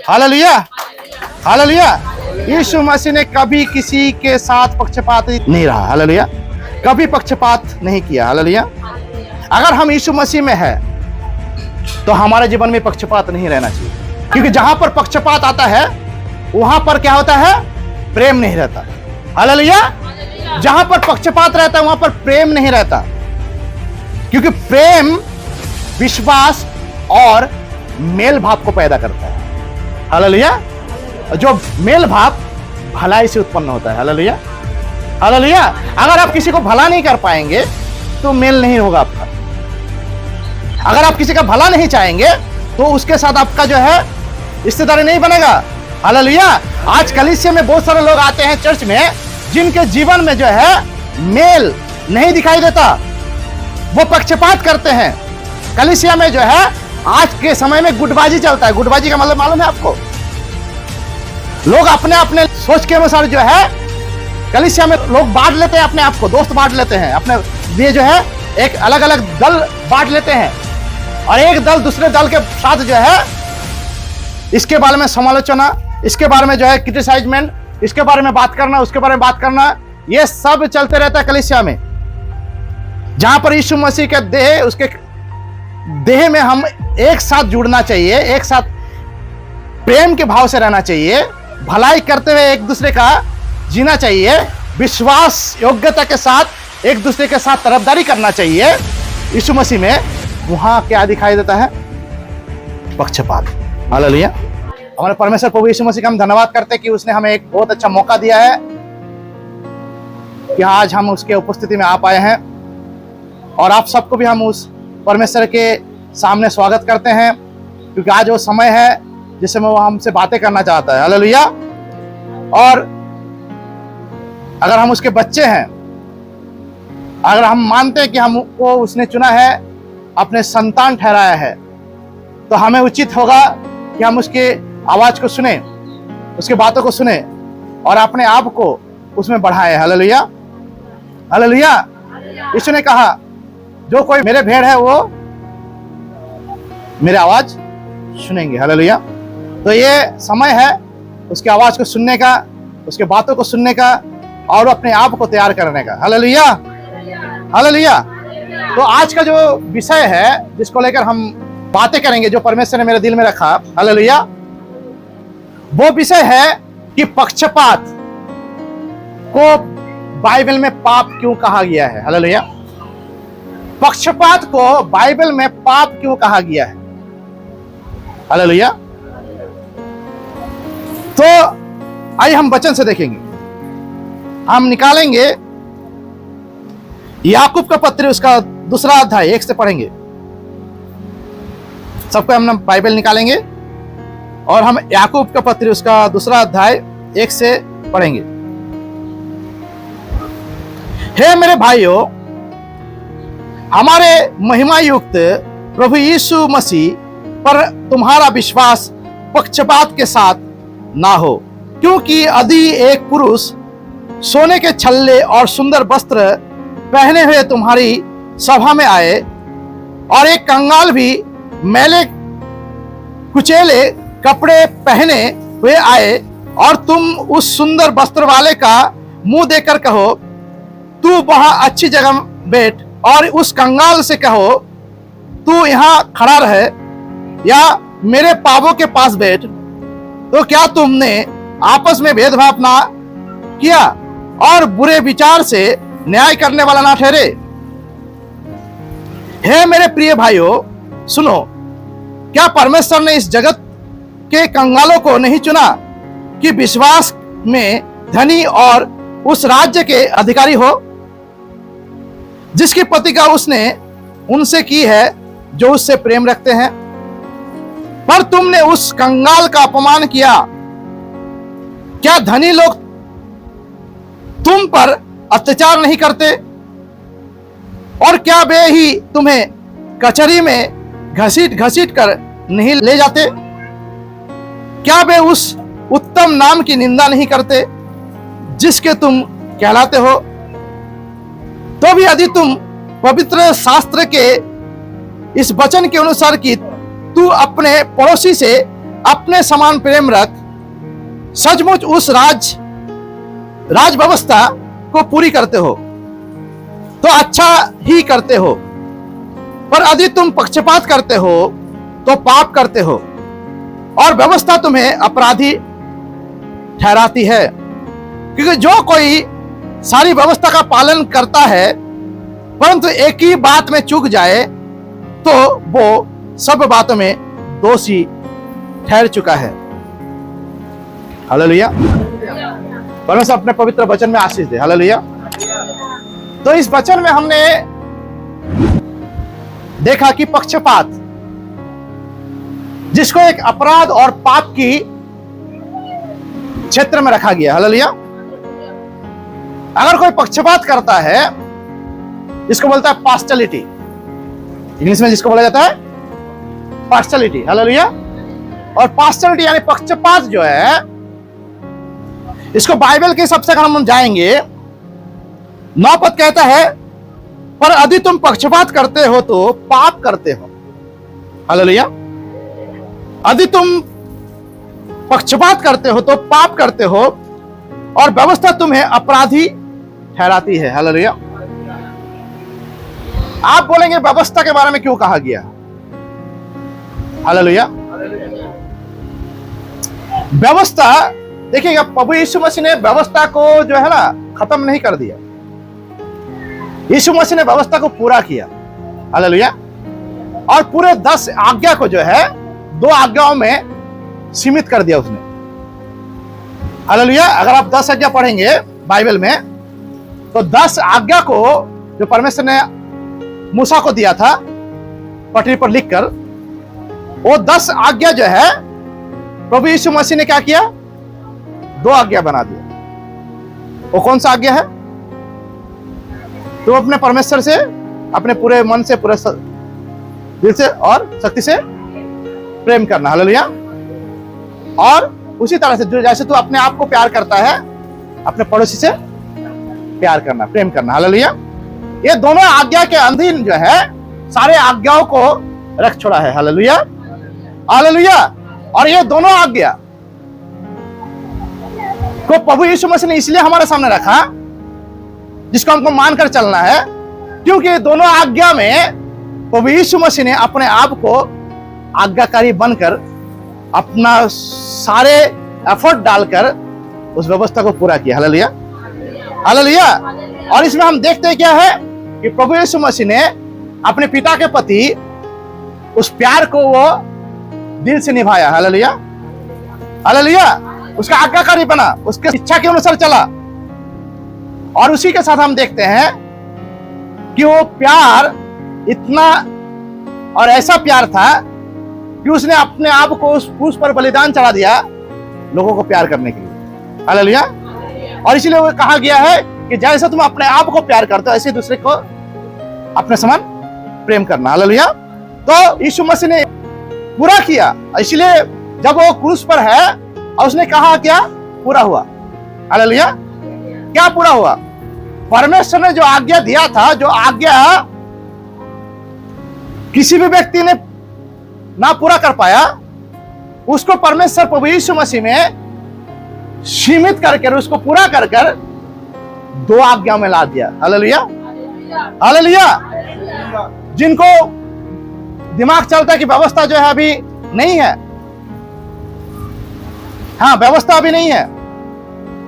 Hallelujah, hallelujah. यीशु मसीह ने कभी किसी के साथ पक्षपात नहीं रहा। हालेलुया, कभी पक्षपात नहीं किया। हालेलुया। अगर हम यीशु मसीह में है तो हमारे जीवन में पक्षपात नहीं रहना चाहिए, क्योंकि जहां पर पक्षपात आता है वहां पर क्या होता है? प्रेम नहीं रहता। हालेलुया। जहां पर पक्षपात रहता है वहां पर प्रेम नहीं रहता, क्योंकि प्रेम विश्वास और मेल भाव को पैदा करता है। हालेलुया। जो मेल भाव भलाई से उत्पन्न होता है। Hallelujah, hallelujah. अगर आप किसी को भला नहीं कर पाएंगे तो मेल नहीं होगा आपका। अगर आप किसी का भला नहीं चाहेंगे तो उसके साथ आपका जो है रिश्तेदारी नहीं बनेगा। हालेलुया। आज कलीसिया में बहुत सारे लोग आते हैं चर्च में, जिनके जीवन में जो है मेल नहीं दिखाई देता, वो पक्षपात करते हैं। कलीसिया में जो है आज के समय में गुटबाजी चलता है। गुटबाजी का मतलब मालूम है आपको? लोग अपने अपने सोच के अनुसार जो है कलीसिया में लोग बांट लेते हैं अपने आप को, दोस्त बांट लेते हैं अपने लिए, जो है एक अलग अलग दल बांट लेते हैं, और एक दल दूसरे दल के साथ जो है इसके बारे में समालोचना, इसके बारे में जो है क्रिटिसाइजमेंट, इसके बारे में बात करना, उसके बारे में बात करना, ये सब चलते रहता है कलीसिया में। जहां पर यीशु मसीह के देह, उसके देह में हम एक साथ जुड़ना चाहिए, एक साथ प्रेम के भाव से रहना चाहिए, भलाई करते हुए एक दूसरे का जीना चाहिए, विश्वास योग्यता के साथ एक दूसरे के साथ तरफदारी करना चाहिए। यीशु मसीह में वहां क्या दिखाई देता है? पक्षपात। हालेलुया। हमारे परमेश्वर प्रभु यीशु मसीह का हम धन्यवाद करते हैं कि उसने हमें एक बहुत अच्छा मौका दिया है कि आज हम उसके उपस्थिति में आ पाए हैं, और आप सबको भी हम उस परमेश्वर के सामने स्वागत करते हैं, क्योंकि आज वो समय है जिसमें वो हमसे बातें करना चाहता है। हालेलुया। और अगर हम उसके बच्चे हैं, अगर हम मानते हैं कि हमको उसने चुना है, अपने संतान ठहराया है, तो हमें उचित होगा कि हम उसके आवाज को सुने, उसके बातों को सुने और अपने आप को उसमें बढ़ाए। Hallelujah, hallelujah. यीशु ने कहा, जो कोई मेरे भेड़ है वो मेरे आवाज सुनेंगे। हालेलुया। तो ये समय है उसकी आवाज को सुनने का, उसके बातों को सुनने का, और अपने आप को तैयार करने का। Hallelujah, hallelujah. तो आज का जो विषय है जिसको लेकर हम बातें करेंगे, जो परमेश्वर ने मेरे दिल में रखा, हालेलुया, वो विषय है कि पक्षपात को बाइबल में पाप क्यों कहा गया है। हालेलुया। पक्षपात को बाइबल में पाप क्यों कहा गया है। हालेलुया। तो आइए हम वचन से देखेंगे। हम निकालेंगे याकूब का पत्र, उसका दूसरा अध्याय 1 से पढ़ेंगे। सबको हम बाइबल निकालेंगे और हम याकूब का पत्र, उसका दूसरा अध्याय 1 से पढ़ेंगे। हे मेरे भाइयों, हमारे महिमा युक्त प्रभु यीशु मसीह पर तुम्हारा विश्वास पक्षपात के साथ ना हो, क्योंकि यदि एक पुरुष सोने के छल्ले और सुंदर वस्त्र पहने हुए तुम्हारी सभा में आए, और एक कंगाल भी मैले कुचेले कपड़े पहने हुए आए, और तुम उस सुंदर वस्त्र वाले का मुंह देकर कहो, तू वहां अच्छी जगह बैठ, और उस कंगाल से कहो, तू यहाँ खड़ा रहे या मेरे पावों के पास बैठ, तो क्या तुमने आपस में भेदभाव ना किया और बुरे विचार से न्याय करने वाला ना ठहरे। हे मेरे प्रिय भाइयों, सुनो, क्या परमेश्वर ने इस जगत के कंगालों को नहीं चुना कि विश्वास में धनी और उस राज्य के अधिकारी हो जिसकी प्रतिज्ञा उसने उनसे की है जो उससे प्रेम रखते हैं। पर तुमने उस कंगाल का अपमान किया। क्या धनी लोग तुम पर अत्याचार नहीं करते? और क्या वे ही तुम्हें कचहरी में घसीट घसीट कर नहीं ले जाते? क्या वे उस उत्तम नाम की निंदा नहीं करते जिसके तुम कहलाते हो? तो भी यदि तुम पवित्र शास्त्र के इस वचन के अनुसार कि तू अपने पड़ोसी से अपने समान प्रेम रख, सचमुच उस राज व्यवस्था को पूरी करते हो तो अच्छा ही करते हो, पर यदि तुम पक्षपात करते हो तो पाप करते हो और व्यवस्था तुम्हें अपराधी ठहराती है। क्योंकि जो कोई सारी व्यवस्था का पालन करता है परंतु एक ही बात में चूक जाए तो वो सब बातों में दोषी ठहर चुका है। हालेलुया। परमेश्वर अपने पवित्र वचन में आशीष दे। हालेलुया। तो इस वचन में हमने देखा कि पक्षपात, जिसको एक अपराध और पाप की क्षेत्र में रखा गया। हालेलुया। अगर कोई पक्षपात करता है, इसको बोलता है पार्शलिटी, इंग्लिश में जिसको बोला जाता है पार्शलिटी। हालेलुया। और पार्शलिटी यानी पक्षपात जो है, इसको बाइबल के हिसाब से अगर हम जाएंगे, 9 पद कहता है, पर यदि तुम पक्षपात करते हो तो पाप करते हो। हालेलुया। यदि तुम पक्षपात करते हो तो पाप करते हो और व्यवस्था तुम्हें अपराधी ठहराती है। हालेलुया। आप बोलेंगे व्यवस्था के बारे में क्यों कहा गया? हालेलुया। व्यवस्था, देखिएगा, प्रभु यीशु मसीह ने व्यवस्था को जो है ना खत्म नहीं कर दिया। यीशु मसीह ने व्यवस्था को पूरा किया। हालेलुया। और पूरे 10 आज्ञा को जो है 2 आज्ञाओं में सीमित कर दिया उसने। हालेलुया। अगर आप 10 आज्ञा पढ़ेंगे बाइबल में तो 10 आज्ञा को जो परमेश्वर ने मूसा को दिया था पटरी पर लिखकर, वो 10 आज्ञा जो है प्रभु यीशु मसीह ने क्या किया? 2 आज्ञा बना दिया। वो कौन सा आज्ञा है? तो अपने परमेश्वर से अपने पूरे मन से, पूरे दिल से और शक्ति से प्रेम करना। हालेलुया। और उसी तरह से जैसे तू अपने आप को प्यार करता है, अपने पड़ोसी से प्यार करना, प्रेम करना। हालेलुया। ये दोनों आज्ञा के अधीन जो है सारे आज्ञाओं को रख छोड़ा है। हालेलुया। हालेलुया। और ये दोनों आज्ञा को प्रभु यीशु मसीह ने इसलिए हमारे सामने रखा, जिसको हमको मानकर चलना है, क्योंकि दोनों आज्ञा में प्रभु यीशु मसीह ने अपने आप को आज्ञाकारी बनकर अपना सारे एफर्ट डालकर उस व्यवस्था को पूरा किया। हालेलुया। हालेलुया। और इसमें हम देखते हैं क्या है कि प्रभु यीशु मसीह ने अपने पिता के प्रति उस प्यार को वो दिल से निभाया। हालेलुया। हालेलुया। उसका आज्ञाकारी बना, उसके इच्छा के अनुसार चला। और उसी के साथ हम देखते हैं कि वो प्यार इतना और ऐसा प्यार था कि उसने अपने आप को उस क्रूस पर बलिदान चढ़ा दिया लोगों को प्यार करने के लिए। हालेलुया। और इसलिए वो कहा गया है कि जैसे तुम अपने आप को प्यार करते हो ऐसे दूसरे को अपने समान प्रेम करना। हालेलुया। तो यीशु मसीह ने पूरा किया, इसलिए जब वो क्रूस पर है और उसने कहा क्या? पूरा हुआ। हालेलुया। क्या पूरा हुआ? परमेश्वर ने जो आज्ञा दिया था, जो आज्ञा किसी भी व्यक्ति ने ना पूरा कर पाया, उसको परमेश्वर प्रभु यीशु मसीह में सीमित करके उसको पूरा कर 2 आज्ञा में ला दिया। हालेलुया। हालेलुया। जिनको दिमाग चलता है कि व्यवस्था जो है अभी नहीं है, हाँ व्यवस्था अभी नहीं है,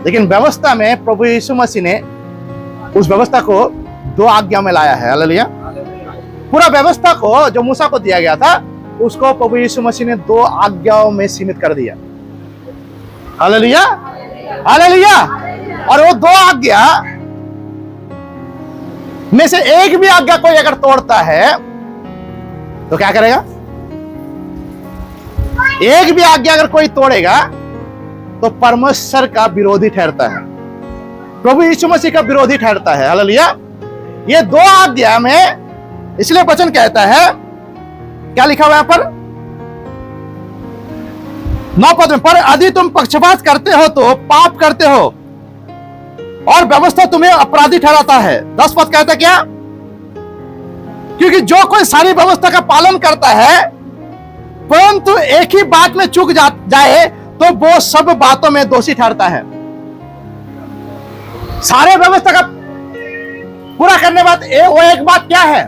लेकिन व्यवस्था में प्रभु यीशु मसीह ने उस व्यवस्था को 2 आज्ञा में लाया है। हालेलुया। पूरा व्यवस्था को जो मूसा को दिया गया था उसको प्रभु यीशु मसीह ने 2 आज्ञाओं में सीमित कर दिया। हालेलुया। हालेलुया। और वो 2 आज्ञा में से एक भी आज्ञा कोई अगर तोड़ता है तो क्या करेगा? एक भी आज्ञा अगर कोई तोड़ेगा तो परमेश्वर का विरोधी ठहरता है, प्रभु यीशु मसीह का विरोधी ठहरता है। हालेलुया। ये 2 आज्ञा में, इसलिए वचन कहता है, क्या लिखा हुआ है यहाँ पर 9 पद में, पर यदि तुम पक्षपात करते हो तो पाप करते हो और व्यवस्था तुम्हें अपराधी ठहराता है। 10 पद कहता है क्या? क्योंकि जो कोई सारी व्यवस्था का पालन करता है परंतु एक ही बात में चूक जाए तो वो सब बातों में दोषी ठहरता है। सारे व्यवस्था का पूरा करने के बाद वो एक बात क्या है?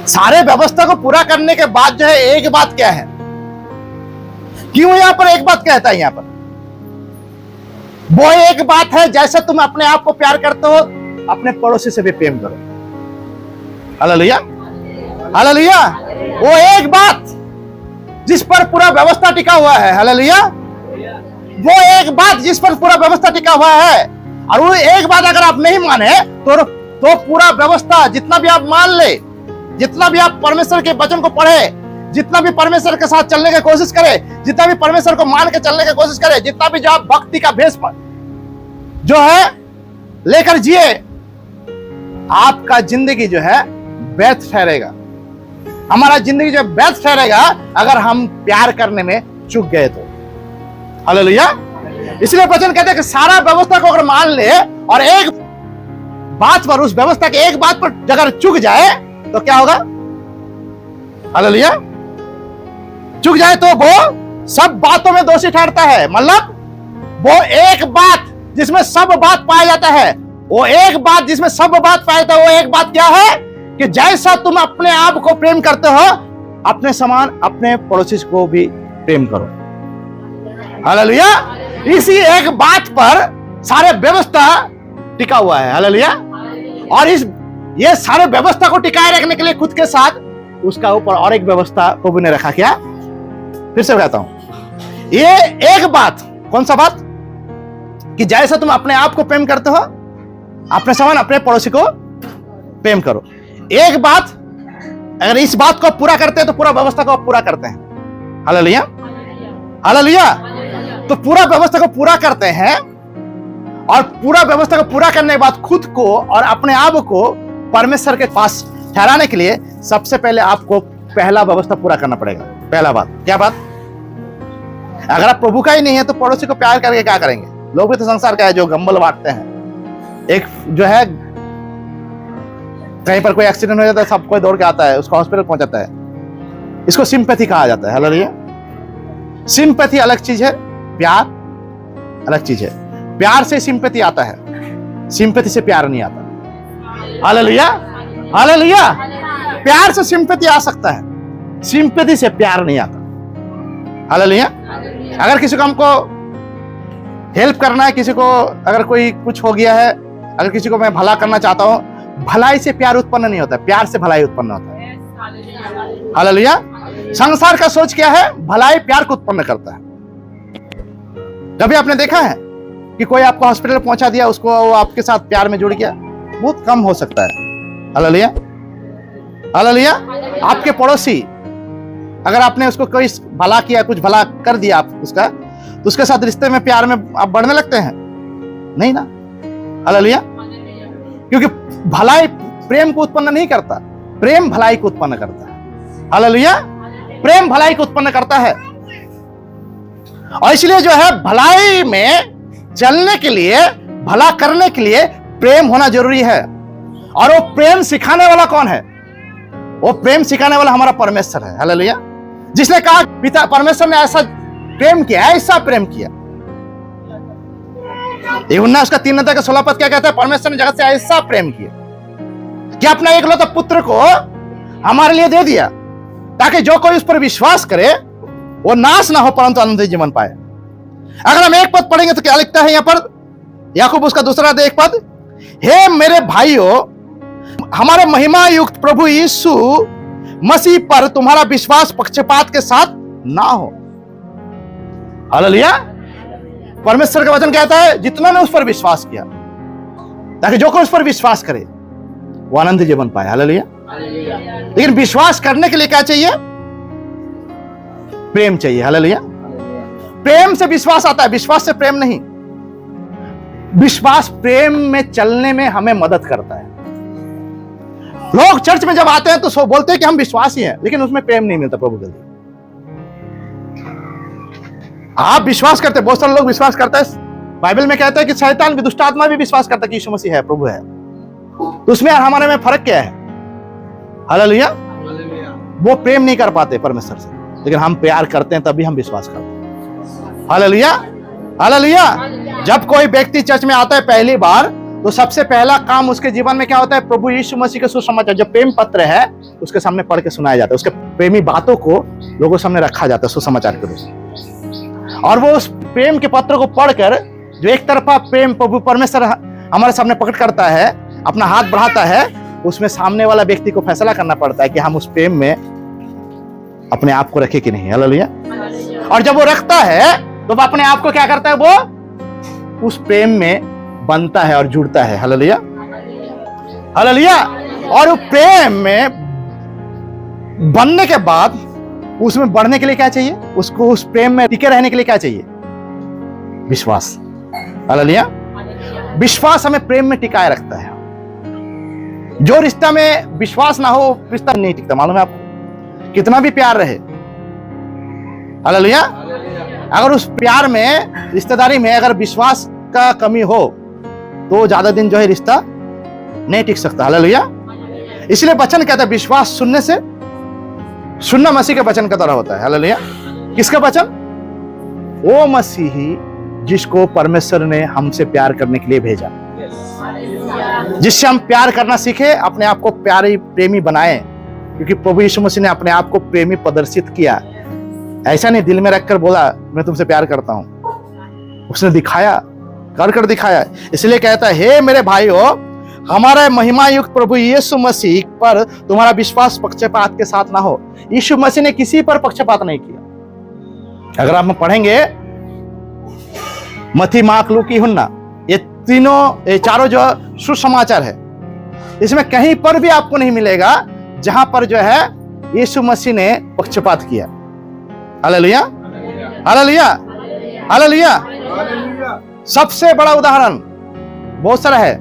सारे व्यवस्था को पूरा करने के बाद जो है एक बात क्या है? क्यों यहां पर एक बात कहता है? यहां पर वो एक बात है, जैसे तुम अपने आप को प्यार करते हो अपने पड़ोसी से भी प्रेम करो। Hallelujah, hallelujah. वो एक बात जिस पर पूरा व्यवस्था टिका हुआ है। हालेलुया, वो एक बात जिस पर पूरा व्यवस्था टिका हुआ है। और वो एक बात अगर आप नहीं माने तो पूरा व्यवस्था जितना भी आप मान ले, जितना भी आप परमेश्वर के वचन को पढ़े, जितना भी परमेश्वर के साथ चलने की कोशिश करे, जितना भी परमेश्वर को मान के चलने की कोशिश करे, जितना भी जो आप भक्ति का भेष जो है लेकर जिए, आपका जिंदगी जो है व्यर्थ ठहरेगा। हमारा जिंदगी जो व्यर्थ ठहरेगा अगर हम प्यार करने में चूक गए तो। हालेलुया। इसलिए वचन कहते हैं कि सारा व्यवस्था को अगर मान ले और एक बात पर, उस व्यवस्था के एक बात पर अगर चूक जाए तो क्या होगा? हालेलुया। चूक जाए तो वो सब बातों में दोषी ठहरता है। मतलब वो एक बात जिसमें सब बात पाया जाता है, वो एक बात जिसमें सब बात पाया जाता है, वो एक बात क्या है कि जैसा तुम अपने आप को प्रेम करते हो अपने समान अपने पड़ोसी को भी प्रेम करो। हालेलुया। इसी एक बात पर सारे व्यवस्था टिका हुआ है। हालेलुया। और ये सारे व्यवस्था को टिकाए रखने के लिए खुद के साथ उसका ऊपर और एक व्यवस्था प्रभु ने रखा। क्या? फिर से कहता हूं, ये एक बात, कौन सा बात? कि जैसा तुम अपने आप को प्रेम करते हो अपने समान अपने पड़ोसी को प्रेम करो। एक बात, अगर इस बात को पूरा करते हैं तो पूरा व्यवस्था को पूरा करते हैं। Hallelujah, hallelujah. तो पूरा व्यवस्था को पूरा करते हैं और पूरा व्यवस्था को पूरा करने के बाद खुद को और अपने आप को परमेश्वर के पास ठहराने के लिए सबसे पहले आपको पहला व्यवस्था पूरा करना पड़ेगा। पहला बात क्या बात? अगर आप प्रभु का ही नहीं है तो पड़ोसी को प्यार करके क्या करेंगे? लोग भी तो संसार का है जो गंबल बांटते हैं। एक जो है कहीं पर कोई एक्सीडेंट हो जाता है सब कोई दौड़ के आता है, उसको हॉस्पिटल पहुंचाता है। इसको सिंपैथी कहा जाता है। हालेलुया। सिंपैथी अलग चीज है, प्यार अलग चीज है। प्यार से सिंपैथी आता है, सिंपैथी से प्यार नहीं आता। Hallelujah, hallelujah. प्यार से सिंपैथी आ सकता है, सिंपैथी से प्यार नहीं आता। हालेलुया। अगर किसी को हमको हेल्प करना है, किसी को अगर कोई कुछ हो गया है, अगर किसी को मैं भला करना चाहता हूं, भलाई से प्यार उत्पन्न नहीं होता, प्यार से भलाई उत्पन्न होता है। हालेलुया। संसार का सोच क्या है? भलाई प्यार को उत्पन्न करता है। कभी आपने देखा है कि कोई आपको हॉस्पिटल पहुंचा दिया, उसको वो आपके साथ प्यार में जुड़ गया? बहुत कम हो सकता है। Hallelujah, hallelujah. आपके पड़ोसी, अगर आपने उसको कोई भला किया, कुछ भला कर दिया आप उसका, तो उसके साथ रिश्ते में प्यार में आप बढ़ने लगते हैं? नहीं ना। हालेलुया। क्योंकि भलाई प्रेम को उत्पन्न नहीं करता, प्रेम भलाई को उत्पन्न करता है। हालेलुया। प्रेम भलाई को उत्पन्न करता है। और इसलिए जो है भलाई में चलने के लिए, भला करने के लिए प्रेम होना जरूरी है। और वो प्रेम सिखाने वाला कौन है? वो प्रेम सिखाने वाला हमारा परमेश्वर है। हालेलुया। जिसने कहा पिता परमेश्वर ने ऐसा प्रेम किया, ऐसा प्रेम किया। यूहन्ना उसका 3:16 पद क्या कहता है? परमेश्वर ने जगत से ऐसा प्रेम किया कि अपना एकलौता पुत्र को हमारे लिए दे दिया, ताकि जो कोई उस पर विश्वास करे वो नाश ना हो परंतु अनंत जीवन पाए। अगर हम एक पद पढ़ेंगे तो क्या लिखता है यहां पर? याकूब उसका दूसरा एक पद, हे मेरे भाइयों, हमारे महिमा युक्त प्रभु यीशु मसीह पर तुम्हारा विश्वास पक्षपात के साथ ना हो। हालेलुया। परमेश्वर का वचन कहता है जितना ने उस पर विश्वास किया, ताकि जो कोई उस पर विश्वास करे वो आनंद जीवन पाए। हालेलुया। लेकिन विश्वास करने के लिए क्या चाहिए? प्रेम चाहिए। हालेलुया। प्रेम से विश्वास आता है, विश्वास से प्रेम नहीं। विश्वास प्रेम में चलने में हमें मदद करता है। लोग चर्च में जब आते हैं तो बोलते हैं कि हम विश्वासी हैं, लेकिन उसमें प्रेम नहीं मिलता प्रभु के लिए। आप विश्वास करते, बहुत सारे लोग विश्वास करते हैं। बाइबल में कहता है कि शैतान भी, दुष्ट आत्मा भी विश्वास करता है कि यीशु मसीह है, प्रभु है। तो उसमें और हमारे में फर्क क्या है? हालेलुया। वो प्रेम नहीं कर पाते परमेश्वर से, लेकिन हम प्यार करते हैं तभी हम विश्वास करते हैं। Hallelujah, hallelujah. जब कोई व्यक्ति चर्च में आता है पहली बार, तो सबसे पहला काम उसके जीवन में क्या होता है? प्रभु यीशु मसीह के सुसमाचार जो प्रेम पत्र है उसके सामने पढ़ के सुनाया जाता है, उसके प्रेमी बातों को लोगों के सामने रखा जाता है सुसमाचार के रूप में। और वो उस प्रेम के पत्र को पढ़कर जो एक तरफा प्रेम प्रभु परमेश्वर हमारे सामने प्रकट करता है, अपना हाथ बढ़ाता है, उसमें सामने वाला व्यक्ति को फैसला करना पड़ता है कि हम उस प्रेम में अपने आप को रखे कि नहीं। हालेलुया। और जब वो रखता है तो वो अपने आप को क्या करता है? वो उस प्रेम में बनता है और जुड़ता है। Hallelujah, hallelujah. और वो प्रेम में बनने के बाद उसमें बढ़ने के लिए क्या चाहिए? उसको उस प्रेम में टिके रहने के लिए क्या चाहिए? विश्वास। हालेलुया। विश्वास हमें प्रेम में टिकाए रखता है। जो रिश्ता में विश्वास ना हो, रिश्ता नहीं टिकता। मालूम है आपको, कितना भी प्यार रहे। हालेलुया। अगर उस प्यार में, रिश्तेदारी में अगर विश्वास का कमी हो तो ज्यादा दिन जो है रिश्ता नहीं टिक सकता। हालेलुया। इसलिए वचन कहता है विश्वास सुनने से, सुनना मसीह के वचन का तरह होता है। हालेलुया। किसका वचन? वो मसीही जिसको परमेश्वर ने हमसे प्यार करने के लिए भेजा, जिससे हम प्यार करना सीखे, अपने आप को प्यारी प्रेमी बनाए। क्योंकि प्रभु यीशु मसीह ने अपने आप को प्रेमी प्रदर्शित किया। ऐसा नहीं दिल में रखकर बोला मैं तुमसे प्यार करता हूं, उसने दिखाया, कर कर दिखाया। इसलिए कहता है हे मेरे भाइयों, हमारा महिमा युक्त प्रभु यीशु मसीह पर तुम्हारा विश्वास पक्षपात के साथ ना हो। यीशु मसीह ने किसी पर पक्षपात नहीं किया। अगर आप पढ़ेंगे मत्ती, मार्क, लूका, यूहन्ना, ये तीनों, ये चारों जो सुसमाचार है, इसमें कहीं पर भी आपको नहीं मिलेगा जहां पर जो है यीशु मसीह ने पक्षपात किया। Hallelujah, hallelujah, hallelujah. सबसे बड़ा उदाहरण बहुत सारा है।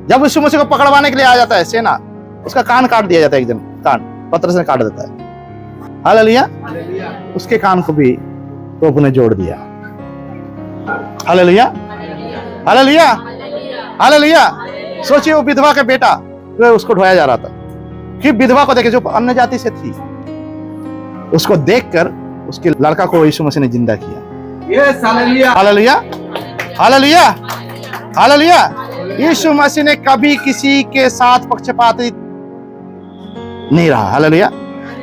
जब यीशु मसीह को पकड़वाने के लिए आ जाता है सेना, उसका कान काट दिया जाता है, एकदम कान पत्थर से काट देता है। हालेलुया। उसके कान को भी प्रभु ने जोड़ दिया। Hallelujah, hallelujah, hallelujah. सोचिए वो विधवा का बेटा, तो उसको ढोया जा रहा था, कि विधवा को देखे जो अन्य जाति से थी, उसको देखकर उसके लड़का को यीशु मसीह ने जिंदा किया। Hallelujah, hallelujah, hallelujah, hallelujah. यीशु मसीह ने कभी किसी के साथ पक्षपात नहीं रहा। हालेलुया,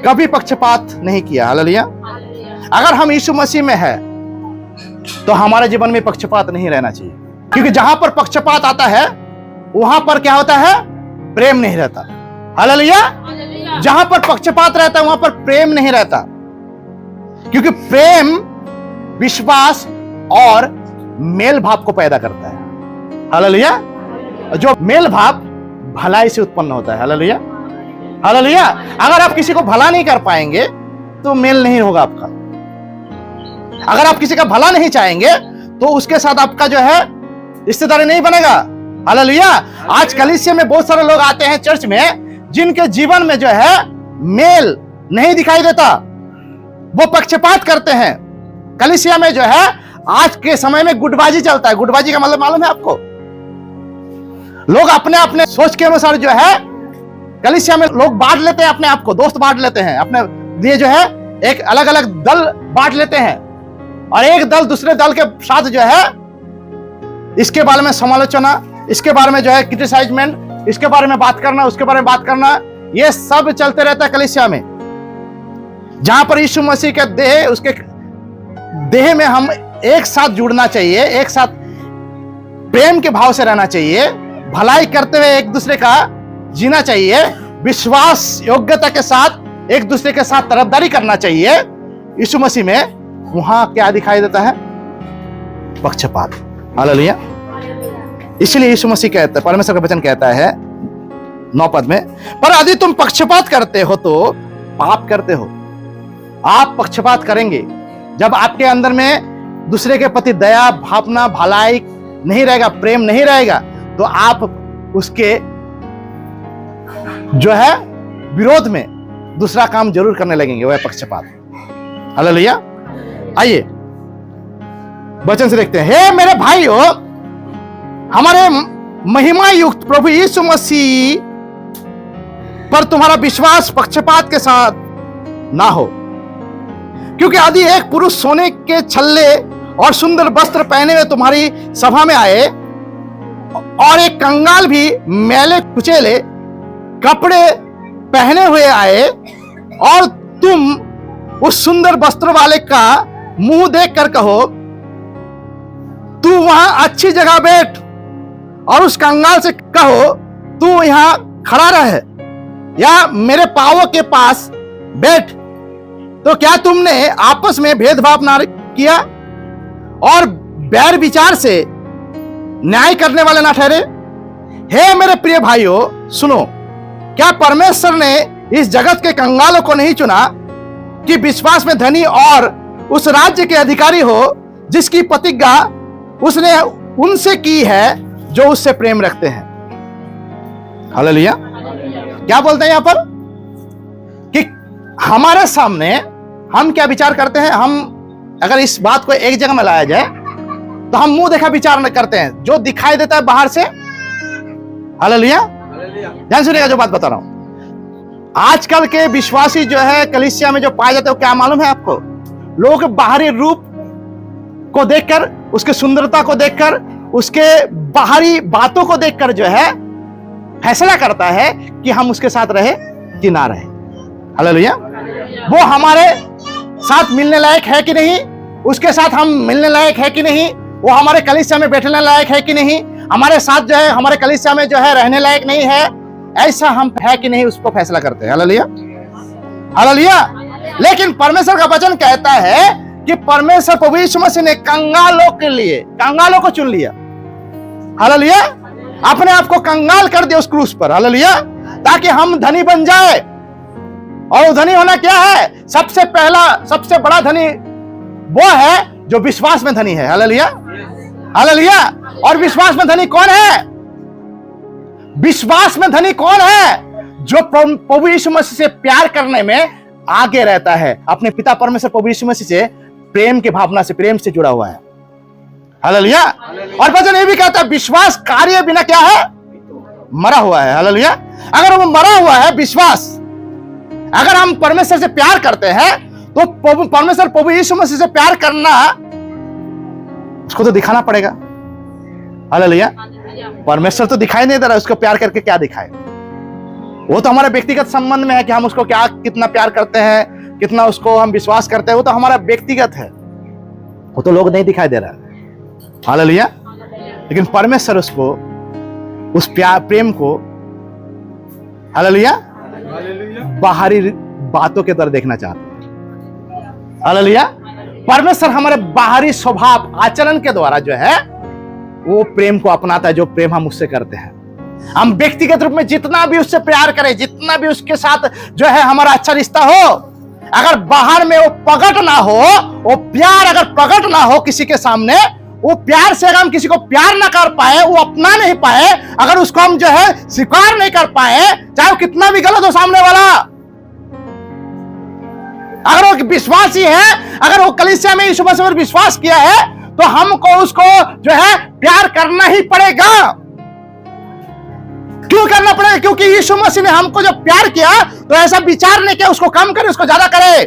कभी पक्षपात नहीं किया। हालेलुया। अगर हम यीशु मसीह में है तो हमारे जीवन में पक्षपात नहीं रहना चाहिए, क्योंकि जहां पर पक्षपात आता है वहां पर क्या होता है? प्रेम नहीं रहता। हालेलुया। जहां पर पक्षपात रहता है वहां पर प्रेम नहीं रहता, क्योंकि प्रेम विश्वास और मेल भाव को पैदा करता है। हालेलुया। जो मेल भाव भलाई से उत्पन्न होता है। Hallelujah, hallelujah. अगर आप किसी को भला नहीं कर पाएंगे तो मेल नहीं होगा आपका। अगर आप किसी का भला नहीं चाहेंगे तो उसके साथ आपका जो है रिश्तेदारी नहीं बनेगा। हालेलुया। आज कलीसिया में बहुत सारे लोग आते हैं चर्च में, जिनके जीवन में जो है मेल नहीं दिखाई देता, वो पक्षपात करते हैं। कलीसिया में जो है आज के समय में गुटबाजी चलता है। गुटबाजी का मतलब मालूम है आपको? लोग अपने अपने सोच के अनुसार जो है कलीसिया में लोग बांट लेते हैं अपने आप को, दोस्त बांट लेते हैं अपने लिए, जो है एक अलग अलग दल बांट लेते हैं, और एक दल दूसरे दल के साथ जो है इसके बारे में समालोचना, इसके बारे में जो है क्रिटिसाइजमेंट, इसके बारे में बात करना, उसके बारे में बात करना, ये सब चलते रहता है कलीसिया में। जहां पर यीशु मसीह के देह, उसके देह में हम एक साथ जुड़ना चाहिए, एक साथ प्रेम के भाव से रहना चाहिए, भलाई करते हुए एक दूसरे का जीना चाहिए, विश्वास योग्यता के साथ एक दूसरे के साथ तरफदारी करना चाहिए। यीशु मसीह में वहां क्या दिखाई देता है? पक्षपात। हालेलुया। इसलिए यीशु मसीह कहता है, परमेश्वर का वचन कहता है 9 पद में, पर यदि तुम पक्षपात करते हो तो पाप करते हो। आप पक्षपात करेंगे जब आपके अंदर में दूसरे के प्रति दया, भावना, भलाई नहीं रहेगा, प्रेम नहीं रहेगा, तो आप उसके जो है विरोध में दूसरा काम जरूर करने लगेंगे, वह पक्षपात। हालेलुया। आइए वचन से देखते हैं। हे मेरे भाइयों, हमारे महिमा युक्त प्रभु यीशु मसीह पर तुम्हारा विश्वास पक्षपात के साथ ना हो, क्योंकि यदि एक पुरुष सोने के छल्ले और सुंदर वस्त्र पहने हुए तुम्हारी सभा में आए और एक कंगाल भी मैले कुचेले कपड़े पहने हुए आए और तुम उस सुंदर वस्त्र वाले का मुंह देखकर कहो तू वहां अच्छी जगह बैठ, और उस कंगाल से कहो तू यहां खड़ा रहे या मेरे पांवों के पास बैठ, तो क्या तुमने आपस में भेदभाव ना किया और बैर विचार से न्याय करने वाले ना ठहरे? हे मेरे प्रिय भाइयों सुनो, क्या परमेश्वर ने इस जगत के कंगालों को नहीं चुना कि विश्वास में धनी और उस राज्य के अधिकारी हो जिसकी प्रतिज्ञा उसने उनसे की है जो उससे प्रेम रखते हैं? हालेलुया। क्या बोलते हैं यहां पर कि हमारे सामने हम क्या विचार करते हैं? हम अगर इस बात को एक जगह में लाया जाए तो हम मुंह देखा विचार न करते हैं, जो दिखाई देता है बाहर से। हालेलुया। ध्यान सुनिएगा जो बात बता रहा हूं। आजकल के विश्वासी जो है कलीसिया में जो पाए जाते हैं वो क्या मालूम है आपको? लोग बाहरी रूप को देखकर, उसके सुंदरता को देखकर, उसके बाहरी बातों को देखकर जो है फैसला करता है कि हम उसके साथ रहे कि ना रहे। हालेलुया। वो हमारे साथ मिलने लायक है कि नहीं, उसके साथ हम मिलने लायक है कि नहीं, वो हमारे कलीसिया में बैठने लायक है कि नहीं, हमारे साथ जो है हमारे कलीसिया में जो है रहने लायक नहीं है, ऐसा हम है कि नहीं उसको फैसला करते हैं। हालेलुया। हालेलुया। लेकिन परमेश्वर का वचन कहता है कि परमेश्वर प्रभु यीशु मसीह ने कंगालों के लिए कंगालों को चुन लिया। हालेलुया। अपने आप को कंगाल कर दिया उस क्रूस पर। हालेलुया। ताकि हम धनी बन जाए। और धनी होना क्या है? सबसे पहला सबसे बड़ा धनी वो है जो विश्वास में धनी है। हालेलुया। हालेलुया। और विश्वास में धनी कौन है? विश्वास में धनी कौन है? जो प्रभु यीशु मसीह से प्यार करने में आगे रहता है, अपने पिता परमेश्वर प्रभु यीशु मसीह से प्रेम की भावना से, प्रेम से जुड़ा हुआ है। हालेलुया। और वचन ये भी कहता है विश्वास कार्य बिना क्या है? मरा हुआ है। हालेलुया। अगर वो मरा हुआ है विश्वास, अगर हम परमेश्वर से प्यार करते हैं तो परमेश्वर प्रभु यीशु मसीह से प्यार करना उसको तो दिखाना पड़ेगा। हालेलुया। परमेश्वर तो दिखाई नहीं दे रहा, उसको प्यार करके क्या दिखाए? वो तो हमारे व्यक्तिगत संबंध में है कि हम उसको क्या कितना प्यार करते हैं, कितना उसको हम विश्वास करते हैं, वो तो हमारा व्यक्तिगत है, वो तो लोग नहीं दिखाई दे रहा है। हालेलुया। लेकिन परमेश्वर उसको उस प्यार प्रेम को हालेलुया बाहरी बातों के तरह देखना चाहते हैं। हालेलुया। परमेश्वर हमारे बाहरी स्वभाव आचरण के द्वारा जो है वो प्रेम को अपनाता है, जो प्रेम हम उससे करते हैं। हम व्यक्तिगत रूप में जितना भी उससे प्यार करें, जितना भी उसके साथ जो है हमारा अच्छा रिश्ता हो, अगर बाहर में वो प्रकट ना हो, वो प्यार अगर प्रकट ना हो किसी के सामने, वो प्यार से अगर हम किसी को प्यार ना कर पाए, वो अपना नहीं पाए, अगर उसको हम जो है स्वीकार नहीं कर पाए, चाहे वो कितना भी गलत हो सामने वाला, अगर वो विश्वासी है, अगर वो कलीसिया में यीशु मसीह पर विश्वास किया है, तो हमको उसको जो है प्यार करना ही पड़ेगा। क्यों करना पड़ेगा? क्योंकि यीशु मसीह ने हमको जब प्यार किया तो ऐसा विचार नहीं किया उसको कम करे, उसको ज्यादा करे।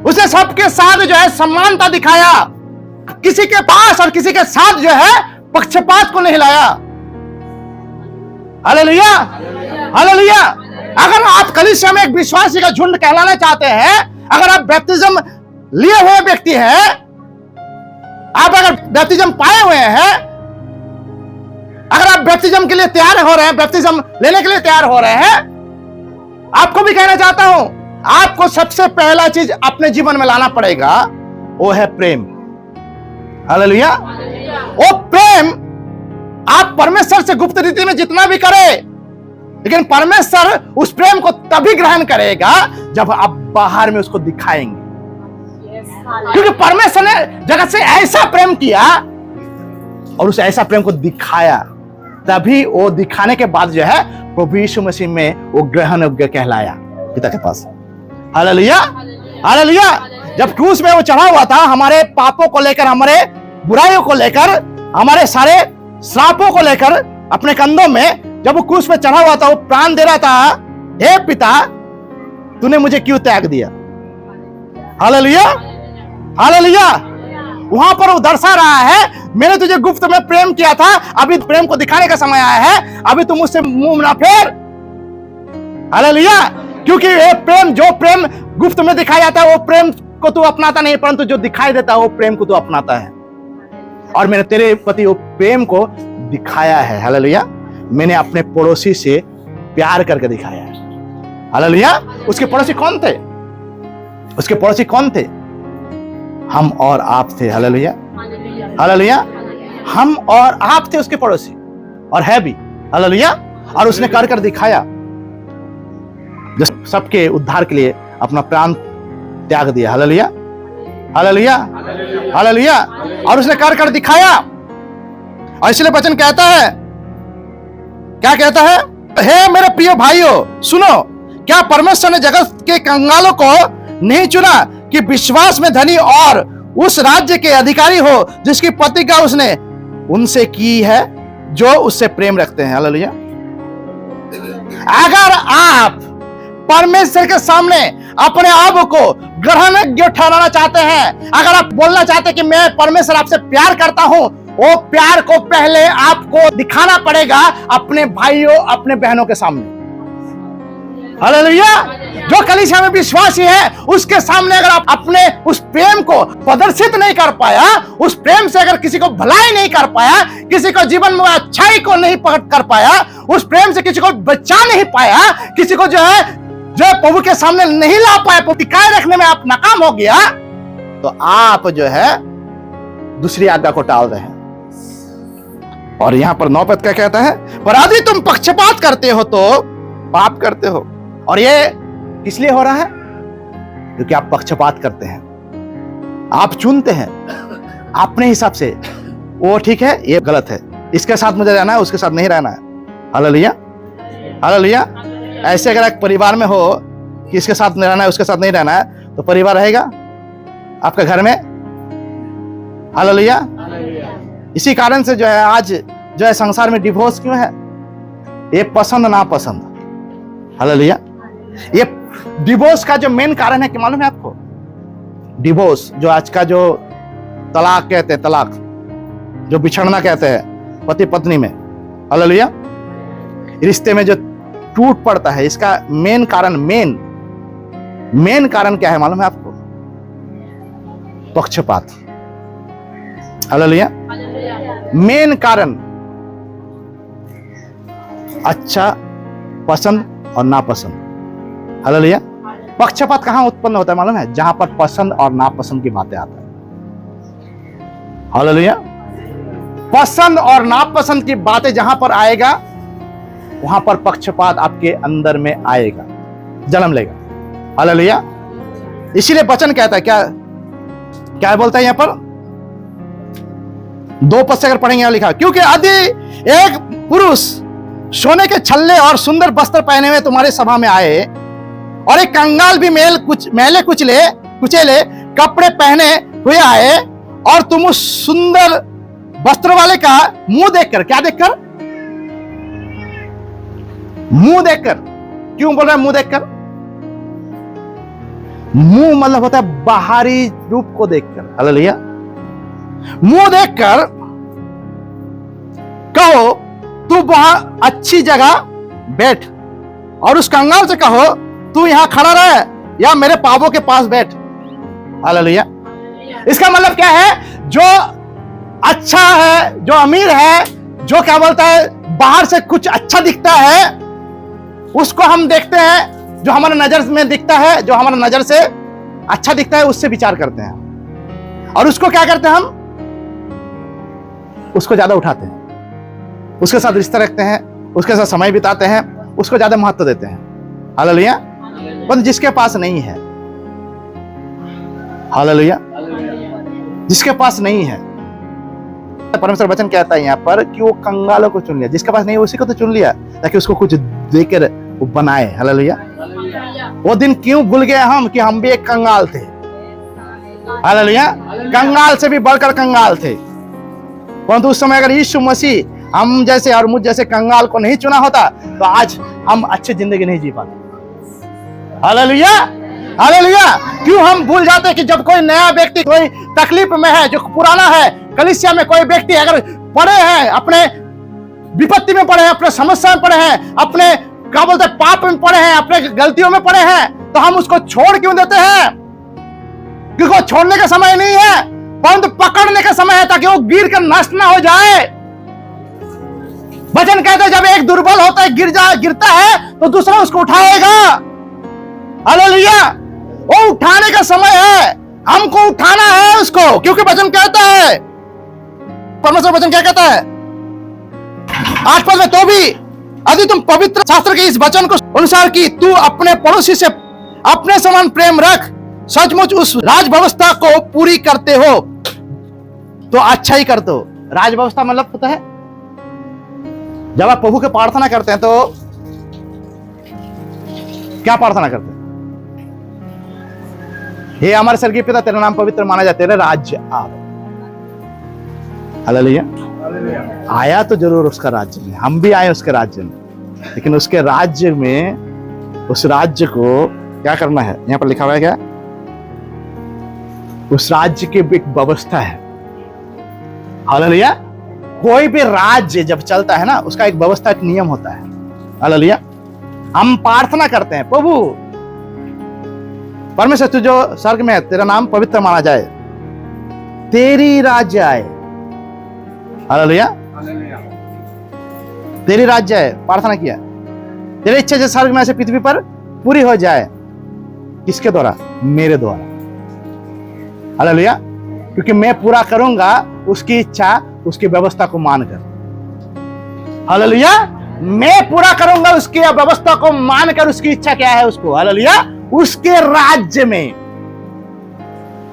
उसने सबके साथ जो है समानता दिखाया, किसी के पास और किसी के साथ जो है पक्षपात को नहीं लाया। हालेलुया। हालेलुया। अगर आप कलीसिया में एक विश्वासी का झुंड कहलाना चाहते हैं, अगर आप बैप्टिज्म लिए हुए व्यक्ति हैं, आप अगर बैप्टिज्म पाए हुए हैं, अगर आप बैप्टिज्म के लिए तैयार हो रहे हैं, बैप्टिज्म लेने के लिए तैयार हो रहे हैं, आपको भी कहना चाहता हूं, आपको सबसे पहला चीज अपने जीवन में लाना पड़ेगा, वो है प्रेम। हालेलुया। वो प्रेम आप परमेश्वर से गुप्त रीति में जितना भी करें, लेकिन परमेश्वर उस प्रेम को तभी ग्रहण करेगा जब आप बाहर में उसको दिखाएंगे। क्योंकि परमेश्वर ने जगत से ऐसा प्रेम किया और उस ऐसा प्रेम को दिखाया, तभी वो दिखाने के बाद जो है प्रभु यीशु मसीह में वो ग्रहण योग्य कहलाया पिता के पास। हालेलुया। हालेलुया। जब क्रूस में वो चढ़ा हुआ था, हमारे पापों को लेकर, हमारे बुराइयों को लेकर, हमारे सारे श्रापों को लेकर अपने कंधों में, जब वो क्रूस में चढ़ा हुआ था, वो प्राण दे रहा था, हे पिता, तूने मुझे क्यों त्याग दिया? Hallelujah, hallelujah. वहां पर वो दर्शा रहा है, मैंने तुझे गुप्त में प्रेम किया था, अभी प्रेम को दिखाने का समय आया है, अभी तुम मुझसे मुंह ना फेर। हालेलुया। क्योंकि ये प्रेम, जो प्रेम गुप्त में दिखाया जाता है वो प्रेम को तू अपनाता नहीं, परंतु जो दिखाई देता है वो प्रेम को तू अपनाता है। और मैंने तेरे प्रति वो प्रेम को दिखाया है। हालेलुया। मैंने अपने पड़ोसी से प्यार करके दिखाया है। हालेलुया। उसके पड़ोसी कौन थे? उसके पड़ोसी कौन थे? हम और आप थे। Hallelujah, hallelujah. हम और आप थे उसके पड़ोसी, और है भी। हालेलुया। और उसने कर दिखाया, जो सबके उद्धार के लिए अपना प्राण त्याग दिया। Hallelujah, hallelujah, hallelujah. और उसने कर दिखाया। और इसलिए वचन कहता है, क्या कहता है? हे मेरे प्रिय भाइयों, सुनो, क्या परमेश्वर ने जगत के कंगालों को नहीं चुना कि विश्वास में धनी और उस राज्य के अधिकारी हो जिसकी प्रतिज्ञा उसने उनसे की है जो उससे प्रेम रखते हैं। हालेलुया। अगर आप परमेश्वर के सामने अपने आप को ग्रहण योग्य ठहराना चाहते हैं, अगर आप बोलना चाहते हैं कि मैं परमेश्वर आपसे प्यार करता हूं, वो प्यार को पहले आपको दिखाना पड़ेगा अपने भाइयों, अपने बहनों के सामने। हालेलुया। जो कलीसिया में विश्वासी है उसके सामने अगर आप अपने उस प्रेम को प्रदर्शित नहीं कर पाया, उस प्रेम से अगर किसी को भलाई नहीं कर पाया, किसी को जीवन में अच्छाई को नहीं प्रकट कर पाया, उस प्रेम से किसी को बचा नहीं पाया, किसी को जो है प्रभु के सामने नहीं ला पाया, टिकाए रखने में आप नाकाम हो गया, तो आप जो है दूसरी आज्ञा को टाल रहे हैं। और यहां पर 9 पद क्या कहता है? पर यदि तुम पक्षपात करते हो तो पाप करते हो। और ये किस लिए हो रहा है? क्योंकि आप पक्षपात करते हैं, आप चुनते हैं अपने हिसाब से, वो ठीक है, ये गलत है, इसके साथ मुझे रहना है, उसके साथ नहीं रहना है। Hallelujah, hallelujah. ऐसे अगर एक परिवार में हो कि इसके साथ नहीं रहना है, उसके साथ नहीं रहना है, तो परिवार रहेगा आपके घर में? हालेलुया। इसी कारण से जो है आज जो है संसार में डिवोर्स क्यों है? ये पसंद ना पसंद। हालेलुया। ये डिवोर्स का जो मेन कारण है कि मालूम है आपको? डिवोर्स, जो आज का जो तलाक कहते हैं, तलाक, जो बिछड़ना कहते हैं पति पत्नी में। हालेलुया। रिश्ते में जो टूट पड़ता है, इसका मेन कारण, मेन कारण क्या है मालूम है आपको? पक्षपात। हालेलुया। मेन कारण अच्छा पसंद और नापसंद। हालेलुया। पक्षपात कहां उत्पन्न होता है मालूम है? जहां पर पसंद और नापसंद की बातें आती है। हालेलुया। पसंद और नापसंद की बातें जहां पर आएगा, वहां पर पक्षपात आपके अंदर में आएगा, जन्म लेगा। हालेलुया। इसीलिए वचन कहता है, क्या बोलता है यहां पर? 2 पद से अगर पढ़ेंगे, यहां लिखा, क्योंकि यदि एक पुरुष सोने के छल्ले और सुंदर वस्त्र पहने हुए तुम्हारी सभा में आए और एक कंगाल भी मैले कुचेले कपड़े पहने हुए आए, और तुम उस सुंदर वस्त्र वाले का मुंह देखकर, क्या देखकर? मुंह देखकर। क्यों बोल रहा है मुंह देखकर? मुंह मतलब होता है बाहरी रूप को देखकर। हालेलुया। मुंह देखकर कहो तू वहां अच्छी जगह बैठ, और उस कंगाल से कहो तू यहां खड़ा रहे या मेरे पावों के पास बैठ। हालेलुया। इसका मतलब क्या है? जो अच्छा है, जो अमीर है, जो क्या बोलता है बाहर से कुछ अच्छा दिखता है, उसको हम देखते हैं, जो हमारे नजर में दिखता है, जो हमारे नजर से अच्छा दिखता है, उससे विचार करते हैं, और उसको क्या करते हैं हम? उसको ज्यादा उठाते हैं, उसके साथ रिश्ता रखते हैं, उसके साथ समय बिताते हैं, उसको ज्यादा महत्व देते हैं। हालेलुया। पर जिसके पास नहीं है, हालेलुया, जिसके पास नहीं है, परमेश्वर वचन कहता है यहाँ पर कि वो कंगालों को चुन लिया। जिसके पास नहीं है उसी को तो चुन लिया, ताकि उसको कुछ देकर वो बनाए। हालेलुया। वो दिन क्यों भूल गए हम कि हम भी एक कंगाल थे। हालेलुया। कंगाल से भी बढ़कर कंगाल थे, परंतु उस समय अगर यीशु मसीह हम जैसे और मुझ जैसे कंगाल को नहीं चुना होता, तो आज हम अच्छी जिंदगी नहीं जी पाते। Hallelujah, hallelujah. क्यों हम भूल जाते हैं कि जब कोई नया व्यक्ति कोई तकलीफ में है, जो पुराना है, कलीसिया में कोई व्यक्ति अगर पड़े हैं, अपने विपत्ति में पड़े हैं, अपने समस्या में पड़े हैं, अपने क्या बोलते हैं पाप में पड़े हैं, अपने गलतियों में पड़े हैं, तो हम उसको छोड़ क्यों देते हैं? क्योंकि वो छोड़ने का समय नहीं है, परंतु पकड़ने का समय है, ताकि वो गिर कर नष्ट ना हो जाए। वचन कहते हैं जब एक दुर्बल होता है, गिरता है, तो दूसरा उसको उठाएगा। हालेलुया, वो उठाने का समय है, हमको उठाना है उसको, क्योंकि वचन कहता है, परमेश्वर वचन क्या कहता है 8 पद में, तो भी यदि तुम पवित्र शास्त्र के इस वचन को अनुसार की तू अपने पड़ोसी से अपने समान प्रेम रख, सचमुच उस राज व्यवस्था को पूरी करते हो, तो अच्छा ही करते हो। राज व्यवस्था मतलब पता है, जब आप प्रभु के प्रार्थना करते हैं तो क्या प्रार्थना करते हैं? हे हमारे स्वर्गीय पिता, तेरा नाम पवित्र माना जाए, तेरा राज्य आवे। हालेलुया। आया तो जरूर उसका राज्य में, हम भी आए उसके राज्य में, लेकिन उसके राज्य में, उस राज्य को क्या करना है? यहां पर लिखा हुआ है क्या? उस राज्य की एक व्यवस्था है। हालेलुया। कोई भी राज्य जब चलता है ना, उसका एक व्यवस्था, एक नियम होता है। हालेलुया। हम प्रार्थना करते हैं, प्रभु परमेश्वर तू जो स्वर्ग में है, तेरा नाम पवित्र माना जाए, तेरी राज्य आए। हालेलुया, तेरी राज्य आए, प्रार्थना किया, तेरी इच्छा जैसे स्वर्ग में ऐसे पृथ्वी पर पूरी हो जाए। किसके द्वारा? मेरे द्वारा। हालेलुया। क्योंकि मैं पूरा करूंगा उसकी इच्छा, उसकी व्यवस्था को मानकर। हालेलुया। मैं पूरा करूंगा उसकी व्यवस्था को मानकर। उसकी इच्छा क्या है? उसको, हालेलुया, उसके राज्य में,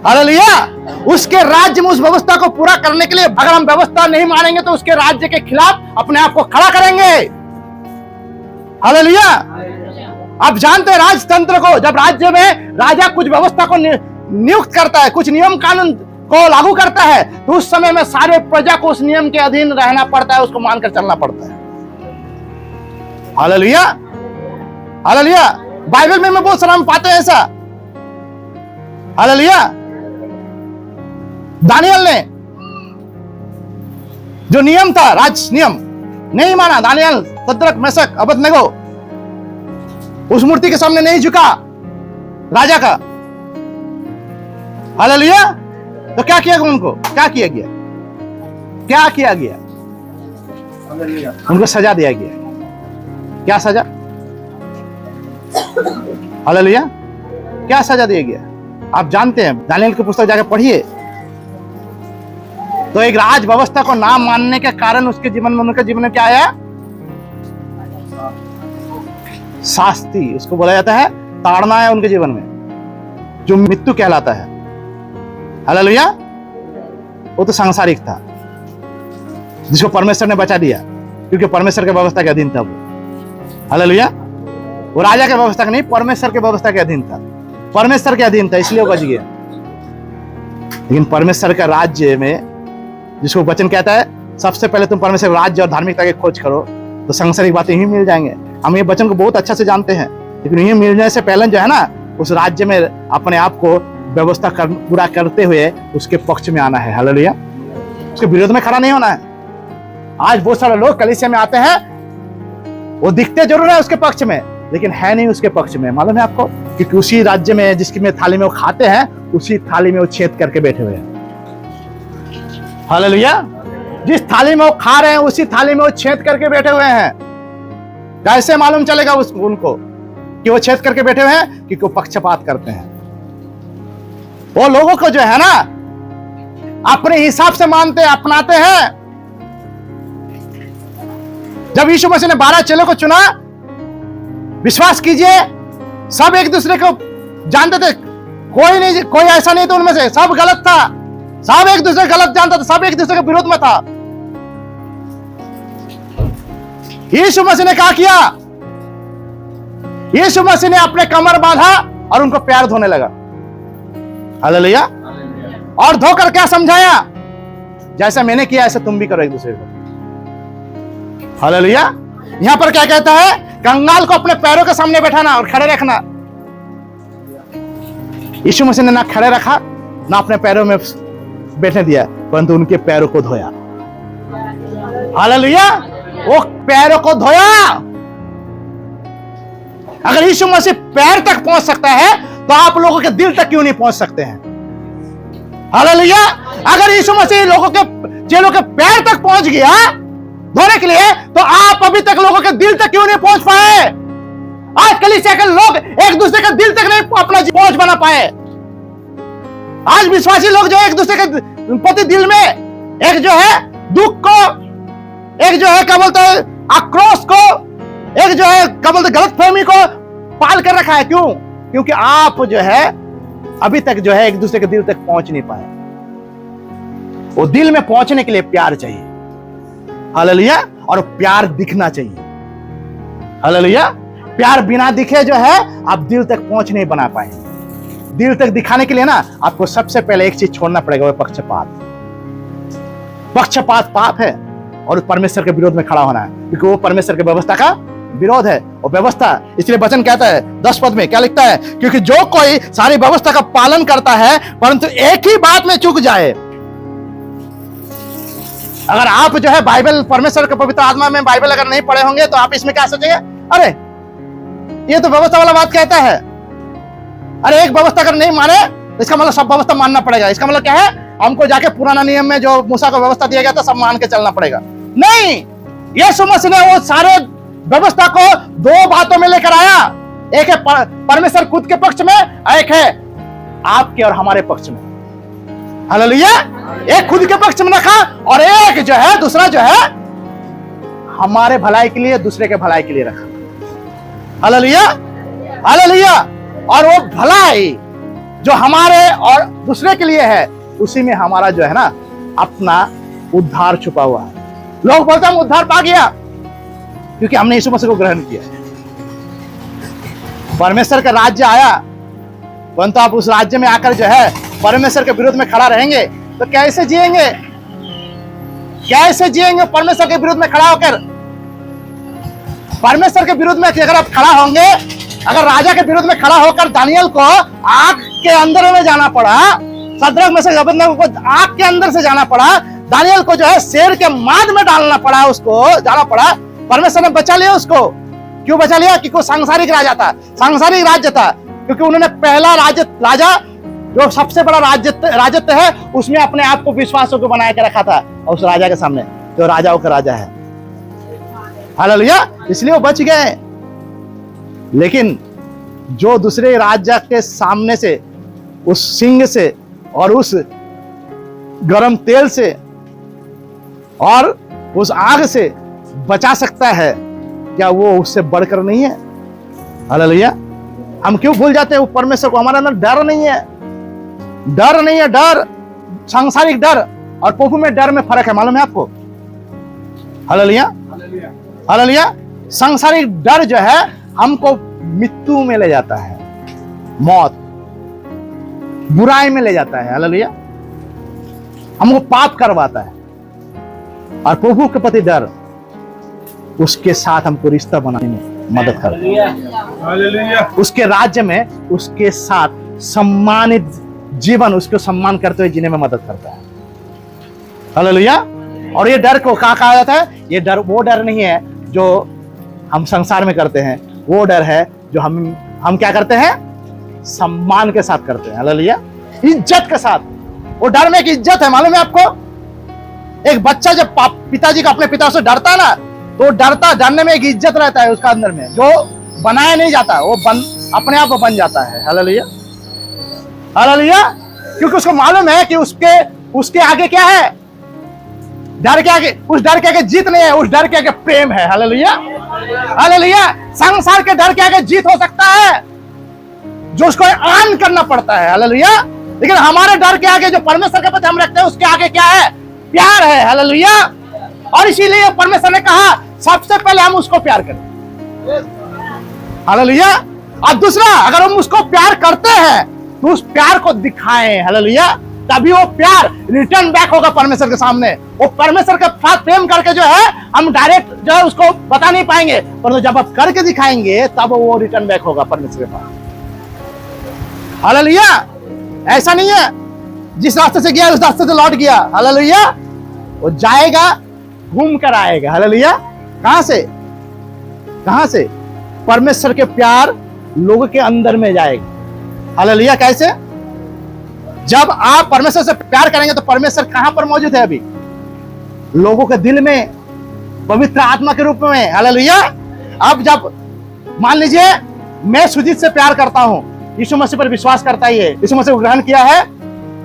हालेलुया, उसके राज्य में उस व्यवस्था को पूरा करने के लिए अगर हम व्यवस्था नहीं मानेंगे तो उसके राज्य के खिलाफ अपने आप को खड़ा करेंगे। हालेलुया। आप जानते हैं राजतंत्र को, जब राज्य में राजा कुछ व्यवस्था को नियुक्त करता है, कुछ नियम कानून को लागू करता है, तो उस समय में सारे प्रजा को उस नियम के अधीन रहना पड़ता है, उसको मानकर चलना पड़ता है। Hallelujah, hallelujah. बाइबल में बहुत सारा हम पाते हैं ऐसा। हालेलुया। दानियल ने जो नियम था, राज नियम नहीं माना। दानियल, सद्रक, मेशक, अबेदनगो उस मूर्ति के सामने नहीं झुका राजा का। हालेलुया। तो क्या किया उनको? क्या किया गया? क्या किया गया? उनको सजा दिया गया। क्या सजा? हालेलुया। क्या सजा दिया गया? आप जानते हैं, दानियल की पुस्तक जाकर पढ़िए, तो एक राज व्यवस्था को ना मानने के कारण उसके जीवन में, उनके जीवन में क्या आया? शास्ति, उसको बोला जाता है ताड़ना है उनके जीवन में, जो मृत्यु कहलाता है। हालेलुया। वो तो सांसारिक था, जिसको परमेश्वर ने बचा दिया, क्योंकि परमेश्वर के व्यवस्था के अधीन था वो। हालेलुया। वो राजा के व्यवस्था के नहीं, परमेश्वर के व्यवस्था के अधीन था, परमेश्वर के अधीन था, इसलिए वो बच गया। लेकिन परमेश्वर का राज्य में, जिसको वचन कहता है सबसे पहले तुम परमेश्वर राज्य और धार्मिकता की खोज करो, तो सांसारिक बातें ही मिल जाएंगे। हम ये वचन को बहुत अच्छा से जानते हैं, लेकिन ये मिलने से पहले जो है ना, उस राज्य में अपने आप को व्यवस्था पूरा करते हुए उसके पक्ष में आना है। हालेलुया। उसके विरोध में खड़ा नहीं होना है। आज बहुत सारे लोग कलीसिया में आते हैं, वो दिखते जरूर है उसके पक्ष में, लेकिन है नहीं उसके पक्ष में। मालूम है आपको? क्योंकि उसी राज्य में जिसकी में थाली में वो खाते हैं, उसी थाली में वो छेद करके बैठे हुए हैं। हालेलुया। जिस थाली में वो खा रहे हैं, उसी थाली में वो छेद करके बैठे हुए हैं। कैसे मालूम चलेगा उनको कि वो छेद करके बैठे हुए हैं? क्योंकि वो पक्षपात करते हैं। वो लोगों को जो है ना, अपने हिसाब से मानते हैं, अपनाते हैं। जब यीशु मसीह ने 12 चेलों को चुना, विश्वास कीजिए, सब एक दूसरे को जानते थे। कोई ऐसा नहीं था उनमें से, सब गलत था, सब एक दूसरे गलत जानता था, सब एक दूसरे के विरोध में था। यीशु मसीह ने क्या किया? यीशु मसीह ने अपने कमर बांधा और उनको पैर धोने लगा। हालेलुया। और धोकर क्या समझाया? जैसा मैंने किया ऐसा तुम भी करो एक दूसरे को। हालेलुया। यहां पर क्या कहता है? कंगाल को अपने पैरों के सामने बैठाना और खड़े रखना। यीशु मसीह ने ना खड़े रखा, ना अपने पैरों में बैठने दिया, परंतु उनके पैरों को धोया। हालेलुया, वो पैरों को धोया। अगर यीशु मसीह पैर तक पहुंच सकता है तो आप लोगों के दिल तक क्यों नहीं पहुंच सकते हैं? हालेलुया, अगर यीशु मसीह लोगों के चेलों के पैर तक पहुंच गया धोने के लिए, तो आप अभी तक लोगों के दिल तक क्यों नहीं पहुंच पाए? आज कलीसिया के लोग एक दूसरे के दिल तक नहीं अपना पहुंच बना पाए। आज विश्वासी लोग जो एक दूसरे के प्रति दिल में एक जो है दुख को, एक जो है क्या बोलते हैं आक्रोश को, एक जो है क्या बोलते गलतफहमी को पाल कर रखा है। क्यों? क्योंकि आप जो है अभी तक जो है एक दूसरे के दिल तक पहुंच नहीं पाए। वो दिल में पहुंचने के लिए प्यार चाहिए। हालेलुया, और प्यार दिखना चाहिए। हालेलुया, प्यार बिना दिखे जो है आप दिल तक पहुंच नहीं बना पाए। दिल तक दिखाने के लिए ना आपको सबसे पहले एक चीज छोड़ना पड़ेगा, वो पक्षपात। पक्षपात पाप है और परमेश्वर के विरोध में खड़ा होना है, क्योंकि वो परमेश्वर की व्यवस्था का विरोध है। और व्यवस्था, इसलिए वचन कहता है 10 पद में क्या लिखता है, क्योंकि जो कोई सारी व्यवस्था का पालन करता है परंतु एक ही बात में चूक जाए। अगर आप जो है बाइबल, परमेश्वर के पवित्र आत्मा में बाइबल अगर नहीं पढ़े होंगे तो आप इसमें क्या सोचेंगे, अरे ये तो व्यवस्था वाला बात कहता है। अरे एक व्यवस्था अगर नहीं माने तो इसका मतलब सब व्यवस्था मानना पड़ेगा। इसका मतलब क्या है, हमको जाके पुराना नियम में जो मूसा को व्यवस्था दिया गया था सब मान के चलना पड़ेगा। नहीं, यीशु मसीह ने वो सारे व्यवस्था को 2 बातों में लेकर आया। एक है परमेश्वर खुद के पक्ष में, एक है आपके और हमारे पक्ष में। हालेलुया, एक खुद के पक्ष में रखा और एक जो है दूसरा जो है हमारे भलाई के लिए, दूसरे के भलाई के लिए रखा। हालेलुया, हालेलुया, और वो भलाई जो हमारे और दूसरे के लिए है उसी में हमारा जो है ना अपना उद्धार छुपा हुआ है। लोग बोलते हैं हम उद्धार पा गया क्योंकि हमने यीशु मसीह को ग्रहण किया। परमेश्वर का राज्य आया, परंतु आप उस राज्य में आकर जो है परमेश्वर के विरोध में खड़ा रहेंगे तो कैसे जिएंगे? कैसे जिएंगे परमेश्वर के विरोध में खड़ा होकर? परमेश्वर के विरोध में अगर आप खड़ा होंगे, अगर राजा के विरोध में खड़ा होकर दानियल को आग के अंदर में जाना पड़ा, सद्रक में से अबेदनगो को आग के अंदर से जाना पड़ा, दानियल को जो है शेर के माद में डालना पड़ा, उसको जाना पड़ा, परमेश्वर ने बचा लिया उसको। क्यों बचा लिया? क्योंकि वो सांसारिक राजा था, सांसारिक राज्य था। क्योंकि उन्होंने पहला राजा जो सबसे बड़ा राजत्व है उसमें अपने आप को विश्वासों को बनाए के रखा था और उस राजा के सामने जो राजाओं का राजा है। हालेलुया, इसलिए वो बच गए। लेकिन जो दूसरे राजा के सामने से, उस सिंह से और उस गरम तेल से और उस आग से बचा सकता है, क्या वो उससे बढ़कर नहीं है? हालेलुया, हम क्यों भूल जाते हैं वो परमेश्वर को? हमारे अंदर डर नहीं है, डर नहीं है। डर, सांसारिक डर और प्रभु में डर में फर्क है, मालूम है आपको? Hallelujah, hallelujah. सांसारिक डर जो है हमको मृत्यु में ले जाता है, मौत, बुराई में ले जाता है। हालेलुया, हमको पाप करवाता है। और प्रभु के प्रति डर उसके साथ हमको रिश्ता बनाने में मदद करता है। हालेलुया, उसके राज्य में उसके साथ सम्मानित जीवन, उसको सम्मान करते हुए जीने में मदद करता है। हालेलुया। और ये डर को कहा जाता है? ये डर वो डर नहीं है जो हम संसार में करते हैं, वो डर है जो हम क्या करते हैं? सम्मान के साथ करते हैं। हालेलुया, इज्जत के साथ। वो डर में एक इज्जत है, मालूम है आपको? एक बच्चा जब पिताजी का अपने पिता से डरता है ना, तो डरने में एक इज्जत रहता है उसका अंदर में, जो बनाया नहीं जाता, वो अपने आप बन जाता है। हालेलुया, हालेलुया, क्योंकि उसको मालूम है कि उसके आगे क्या है? डर के आगे, उस डर के आगे जीत नहीं है, उस डर के आगे प्रेम है। Hallelujah, hallelujah. संसार के डर के आगे जीत हो सकता है जो उसको आन करना पड़ता है। हालेलुया, लेकिन हमारे डर के आगे जो परमेश्वर के प्रति हम रखते हैं उसके आगे क्या है? प्यार है। हालेलुया, और इसीलिए परमेश्वर ने कहा सबसे पहले हम उसको प्यार करें। हालेलुया, और दूसरा अगर हम उसको प्यार करते हैं तो उस प्यार को दिखाएं। हालेलुया, तभी वो प्यार रिटर्न बैक होगा परमेश्वर के सामने। वो परमेश्वर के साथ प्रेम करके जो है हम डायरेक्ट जो है उसको बता नहीं पाएंगे, परंतु जब आप करके दिखाएंगे तब वो रिटर्न बैक होगा परमेश्वर के पास। हालेलुया, ऐसा नहीं है जिस रास्ते से गया उस रास्ते से लौट गया। हालेलुया। वो जाएगा, घूम कर आएगा। हालेलुया। कहां से? कहां से? परमेश्वर के प्यार लोगों के अंदर में जाएगा। हालेलुया। कैसे? जब आप परमेश्वर से प्यार करेंगे तो परमेश्वर कहां पर मौजूद है? अभी लोगों के दिल में, पवित्र आत्मा के रूप में। हालेलुया। अब जब मान लीजिए मैं सुजीत से प्यार करता हूं, यीशु मसीह पर विश्वास करता ही है, यीशु मसीह को ग्रहण किया है,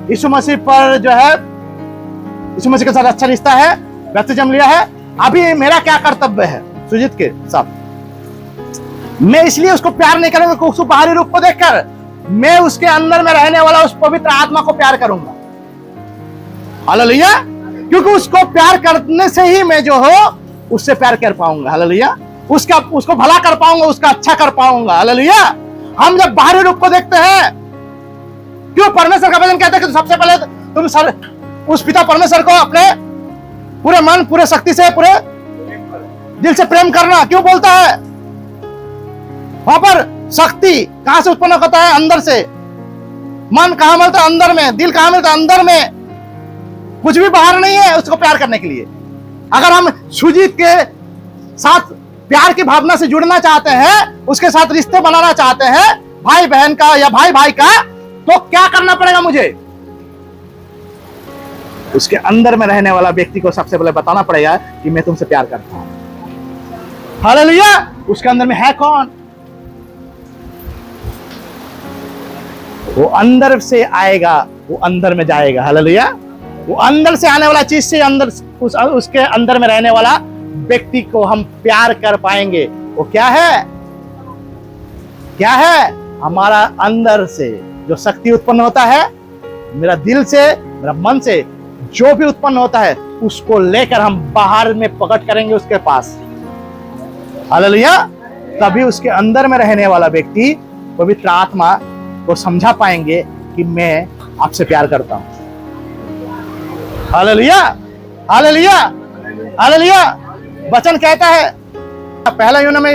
यीशु मसीह पर जो है यीशु मसीह के साथ अच्छा रिश्ता है, बपतिस्म लिया है। अभी मेरा क्या कर्तव्य है सुजीत के साथ? मैं इसलिए उसको प्यार नहीं करूंगा उसको बाहरी रूप को देखकर, मैं उसके अंदर में रहने वाला उस पवित्र आत्मा को प्यार करूंगा। हालेलुया। क्योंकि उसको प्यार करने से ही मैं जो हो उससे प्यार कर पाऊंगा। हालेलुया। उसको भला कर पाऊंगा, उसका अच्छा कर पाऊंगा। हालेलुया। हम जब बाहरी रूप को देखते हैं, क्यों परमेश्वर का वचन कहता है कि सबसे पहले तुम उस पिता परमेश्वर को अपने पूरे मन, पूरे शक्ति से, पूरे दिल से प्रेम करना। क्यों बोलता है? वहां पर शक्ति कहां से उत्पन्न होता है? अंदर से। मन कहां मिलता है? अंदर में। दिल कहां मिलता है? अंदर में। कुछ भी बाहर नहीं है उसको प्यार करने के लिए। अगर हम सुजीत के साथ प्यार की भावना से जुड़ना चाहते हैं, उसके साथ रिश्ते बनाना चाहते हैं, भाई बहन का या भाई भाई का, तो क्या करना पड़ेगा मुझे? उसके अंदर में रहने वाला व्यक्ति को सबसे पहले बताना पड़ेगा कि मैं तुमसे प्यार करता हूं। हालेलुया। उसके अंदर में है कौन? वो अंदर से आएगा, वो अंदर में जाएगा। हालेलुया। वो अंदर से आने वाला चीज से अंदर उसके अंदर में रहने वाला व्यक्ति को हम प्यार कर पाएंगे। वो क्या है? क्या है? हमारा अंदर से जो शक्ति उत्पन्न होता है, मेरा दिल से, मेरा मन से जो भी उत्पन्न होता है, उसको लेकर हम बाहर में प्रकट करेंगे उसके पास। हालेलुया। तभी उसके अंदर में रहने वाला व्यक्ति पवित्र आत्मा को समझा पाएंगे कि मैं आपसे प्यार करता हूं। हालेलुया। हालेलुया। हालेलुया। वचन कहता है, पहला यूहन्ना में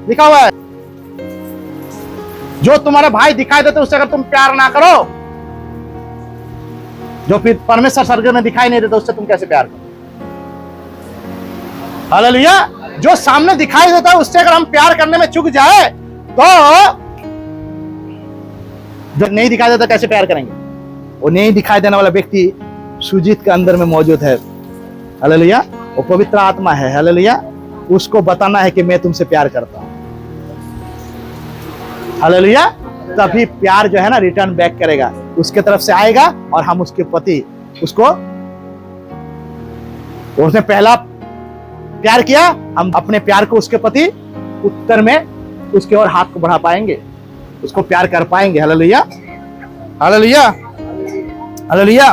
लिखा हुआ है, जो तुम्हारे भाई दिखाई देते उससे अगर तुम प्यार ना करो, जो फिर परमेश्वर स्वर्ग में दिखाई नहीं देता उससे तुम कैसे प्यार करो? हालेलुया। जो सामने दिखाई देता है उससे अगर हम प्यार करने में चूक जाए तो जो नहीं दिखाई देता कैसे प्यार करेंगे? वो नहीं दिखाई देने वाला व्यक्ति सुजीत के अंदर में मौजूद है। हालेलुया। वो पवित्र आत्मा है। हालेलुया। उसको बताना है कि मैं तुमसे प्यार करता हूं। हालेलुया। तभी प्यार जो है ना रिटर्न बैक करेगा, उसके तरफ से आएगा और हम उसके प्रति उसको, उसने पहला प्यार किया, हम अपने प्यार को उसके प्रति उत्तर में उसके और हाथ को बढ़ा पाएंगे, उसको प्यार कर पाएंगे। हालेलुया। हालेलुया। हालेलुया।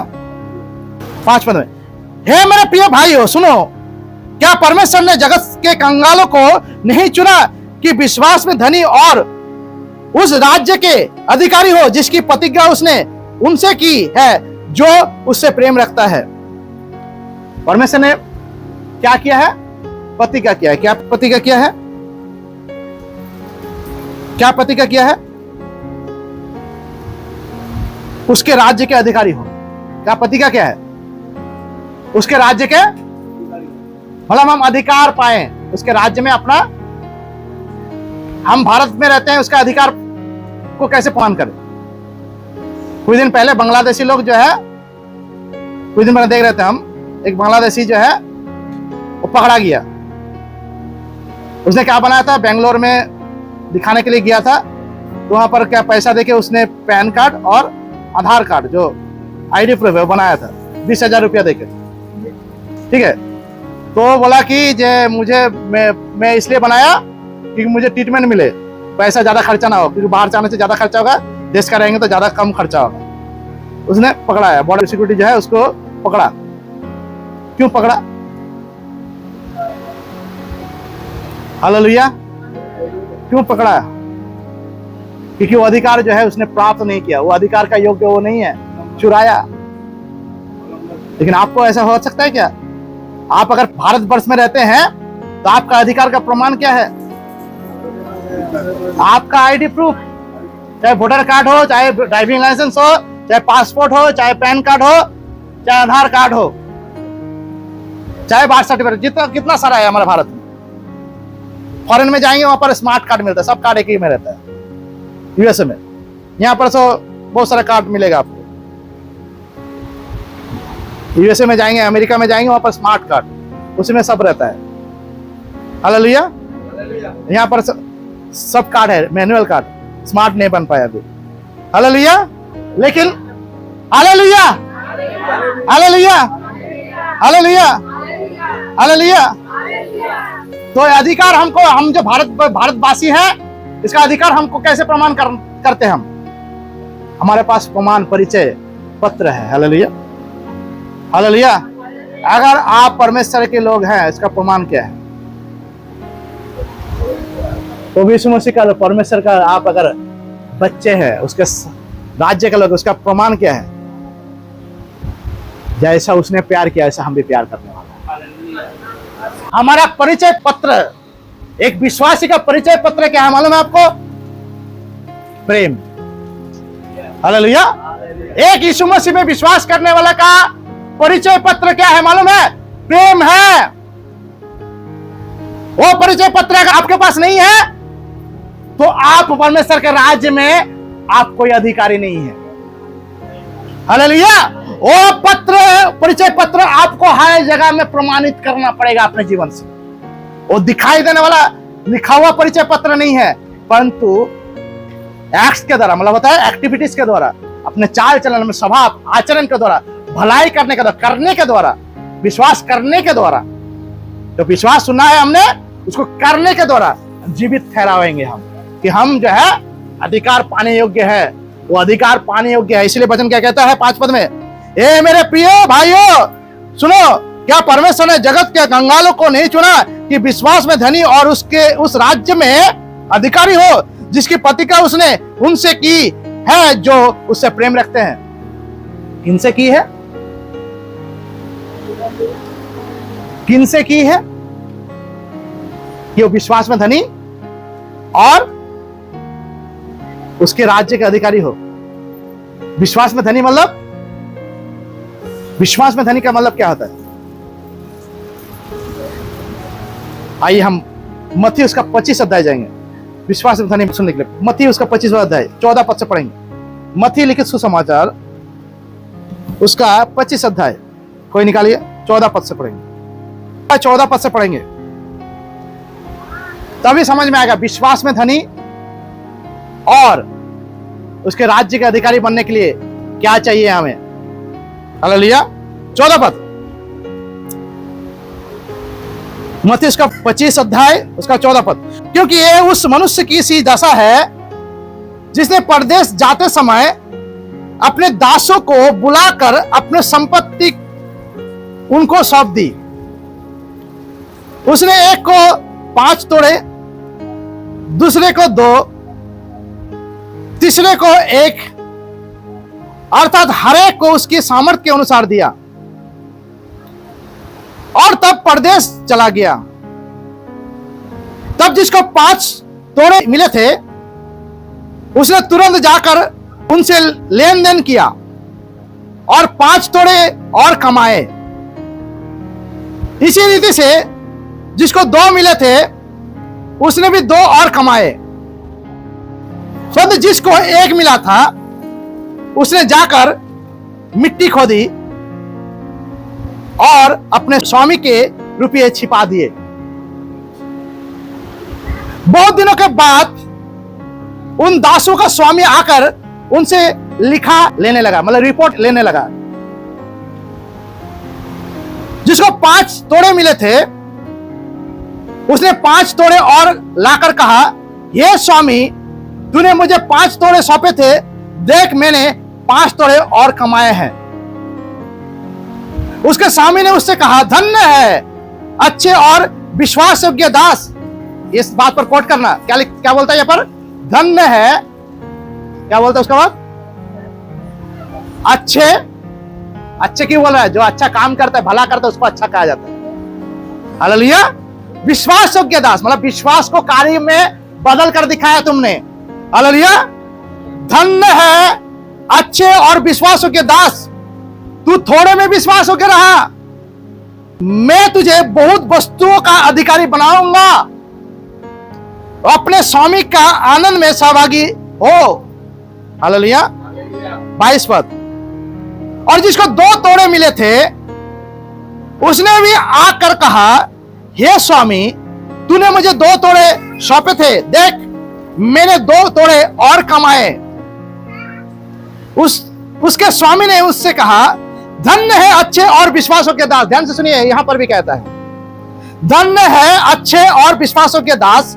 5 पद में, हे मेरे प्रिय भाइयों सुनो, क्या परमेश्वर ने जगत के कंगालों को नहीं चुना कि विश्वास में धनी और उस राज्य के अधिकारी हो जिसकी प्रतिज्ञा उसने उनसे की है जो उससे प्रेम रखता है। परमेश्वर ने क्या किया है? प्रतिज्ञा किया है। क्या प्रतिज्ञा किया है? क्या प्रतिज्ञा किया है? उसके राज्य के अधिकारी हो। क्या प्रतिज्ञा क्या है? उसके राज्य के, मतलब हम अधिकार पाए उसके राज्य में अपना। हम भारत में रहते हैं, उसका अधिकार को कैसे पालन करें? कुछ दिन पहले बांग्लादेशी लोग जो है, कुछ दिन पहले देख रहे थे हम, एक बांग्लादेशी जो है वो पकड़ा गया। उसने क्या बनाया था? बेंगलोर में दिखाने के लिए गया था, तो वहां पर क्या पैसा देके उसने पैन कार्ड और आधार कार्ड जो आईडी प्रूफ है वो बनाया था, 20,000 रुपया देके। ठीक है। तो बोला कि मुझे मैं इसलिए बनाया कि मुझे ट्रीटमेंट मिले, पैसा ज्यादा खर्चा ना हो, क्योंकि बाहर जाने से ज्यादा खर्चा होगा, देश का रहेंगे तो ज्यादा कम खर्चा होगा। उसने पकड़ाया, बॉर्डर सिक्योरिटी जो है उसको पकड़ा। क्यों पकड़ा? हालेलुया। क्यों पकड़ा? क्योंकि वो अधिकार जो है उसने प्राप्त नहीं किया, वो अधिकार का योग्य वो नहीं है, चुराया। लेकिन आपको ऐसा हो सकता है क्या? आप अगर भारतवर्ष में रहते हैं तो आपका अधिकार का प्रमाण क्या है? आपका आईडी प्रूफ, चाहे वोटर कार्ड हो, चाहे ड्राइविंग लाइसेंस हो, चाहे पासपोर्ट हो, चाहे पैन कार्ड हो, चाहे आधार कार्ड हो, चाहे बर्थ सर्टिफिकेट, जितना कितना सारा है हमारे भारत में। फॉरेन में जाएंगे वहां पर स्मार्ट कार्ड मिलता है, सब कार्ड एक ही में रहता है। यूएसए में, यहाँ पर तो बहुत सारा कार्ड मिलेगा आपको। यूएसए में जाएंगे, अमेरिका में जाएंगे, वहां पर स्मार्ट कार्ड, उसमें सब रहता है। हालेलुया। यहाँ पर सब कार्ड है, मैनुअल कार्ड, स्मार्ट नहीं बन पाया अभी। हालेलुया। लेकिन हालेलुया, हालेलुया, हालेलुया, हालेलुया। तो अधिकार हमको, हम जो भारतवासी हैं, इसका अधिकार हमको कैसे प्रमाण करते हैं हम? हमारे पास प्रमाण परिचय पत्र है। Hallelujah, hallelujah. अगर आप परमेश्वर के लोग हैं, इसका प्रमाण क्या है? तो यीशु मसीह का, परमेश्वर का आप अगर बच्चे हैं, उसके राज्य के लोग, उसका प्रमाण क्या है? जैसा उसने प्यार किया ऐसा हम भी प्यार करने वाले हैं। हमारा परिचय पत्र, एक विश्वासी का परिचय पत्र क्या है मालूम है आपको? प्रेम। हालेलुया। एक यीशु मसीह में विश्वास करने वाला का परिचय पत्र क्या है मालूम है? प्रेम है। वो परिचय पत्र अगर आपके पास नहीं है तो आप परमेश्वर के राज्य में आप कोई अधिकारी नहीं है। हालेलुया। वो पत्र, परिचय पत्र आपको हर जगह में प्रमाणित करना पड़ेगा अपने जीवन से। वो दिखाई देने वाला लिखा हुआ परिचय पत्र नहीं है, परंतु एक्ट्स के द्वारा, मतलब होता है एक्टिविटीज के द्वारा, अपने चाल चलन में, स्वभाव आचरण के द्वारा, भलाई करने के द्वारा, करने के द्वारा, विश्वास करने के द्वारा। तो विश्वास सुना है हमने, उसको करने के द्वारा जीवित ठहरावेंगे हम कि हम जो है अधिकार पाने योग्य है। वो अधिकार पाने योग्य है। इसलिए वचन क्या कहता है 5 पद में? ए मेरे प्रिय भाइयों सुनो, क्या परमेश्वर ने जगत के कंगालों को नहीं चुना कि विश्वास में धनी और उसके उस राज्य में अधिकारी हो जिसकी प्रतिज्ञा उसने उनसे की है जो उससे प्रेम रखते हैं। किनसे की है? किनसे की है? कि वो विश्वास में धनी और उसके राज्य के अधिकारी हो। विश्वास में धनी मतलब, विश्वास में धनी का मतलब क्या होता है? आइए हम मत्ती उसका 25 अध्याय जाएंगे। विश्वास में धनी सुनने के लिए मत्ती उसका 25 अध्याय 14 पद से पढ़ेंगे। मत्ती लिखित सुसमाचार उसका 25 अध्याय, कोई निकालिए, 14 पद से पढ़ेंगे। 14 पद से पढ़ेंगे तभी समझ में आएगा विश्वास में धनी और उसके राज्य के अधिकारी बनने के लिए क्या चाहिए हमें। हालेलुया। 14 पद, मत्ती उसका 25 अध्याय उसका 14 पद। क्योंकि ये उस मनुष्य की सी दशा है जिसने परदेश जाते समय अपने दासों को बुलाकर अपने संपत्ति उनको सौंप दी। उसने एक को 5 तोड़े, दूसरे को 2, तीसरे को 1, अर्थात हर एक को उसकी सामर्थ्य के अनुसार दिया और तब परदेश चला गया। तब जिसको 5 तोड़े मिले थे उसने तुरंत जाकर उनसे लेन देन किया और 5 तोड़े और कमाए। इसी रीति से जिसको 2 मिले थे उसने भी 2 और कमाए। फिर जिसको 1 मिला था उसने जाकर मिट्टी खोदी और अपने स्वामी के रुपये छिपा दिए। बहुत दिनों के बाद उन दासों का स्वामी आकर उनसे लिखा लेने लगा, मतलब रिपोर्ट लेने लगा। जिसको 5 तोड़े मिले थे उसने 5 तोड़े और लाकर कहा, ये स्वामी तूने मुझे 5 तोड़े सौंपे थे, देख मैंने 5 तोड़े और कमाए हैं। उसके स्वामी ने उससे कहा, धन्य है अच्छे और विश्वास योग्य दास। इस बात पर कोट करना, क्या बोलता है यहाँ पर? धन्य है, क्या बोलता है उसका बाद? अच्छे, अच्छे क्यों बोल रहा है? जो अच्छा काम करता है, भला करता है, उसको अच्छा कहा जाता है। हालेलुया। विश्वास योग्य दास मतलब विश्वास को कार्य में बदल कर दिखाया तुमने। हालेलुया। धन्य है अच्छे और विश्वास के दास, तू थोड़े में विश्वास होकर रहा, मैं तुझे बहुत वस्तुओं का अधिकारी बनाऊंगा, अपने स्वामी का आनंद में सहभागी हो। हालेलुया। 22 पद। और जिसको 2 तोड़े मिले थे उसने भी आकर कहा, हे स्वामी, तूने मुझे 2 तोड़े सौंपे थे, देख मैंने 2 तोड़े और कमाए। उसके स्वामी ने उससे कहा, धन्य है अच्छे और विश्वासों के दास। ध्यान से सुनिए, यहां पर भी कहता है, धन्य है अच्छे और विश्वासों के दास,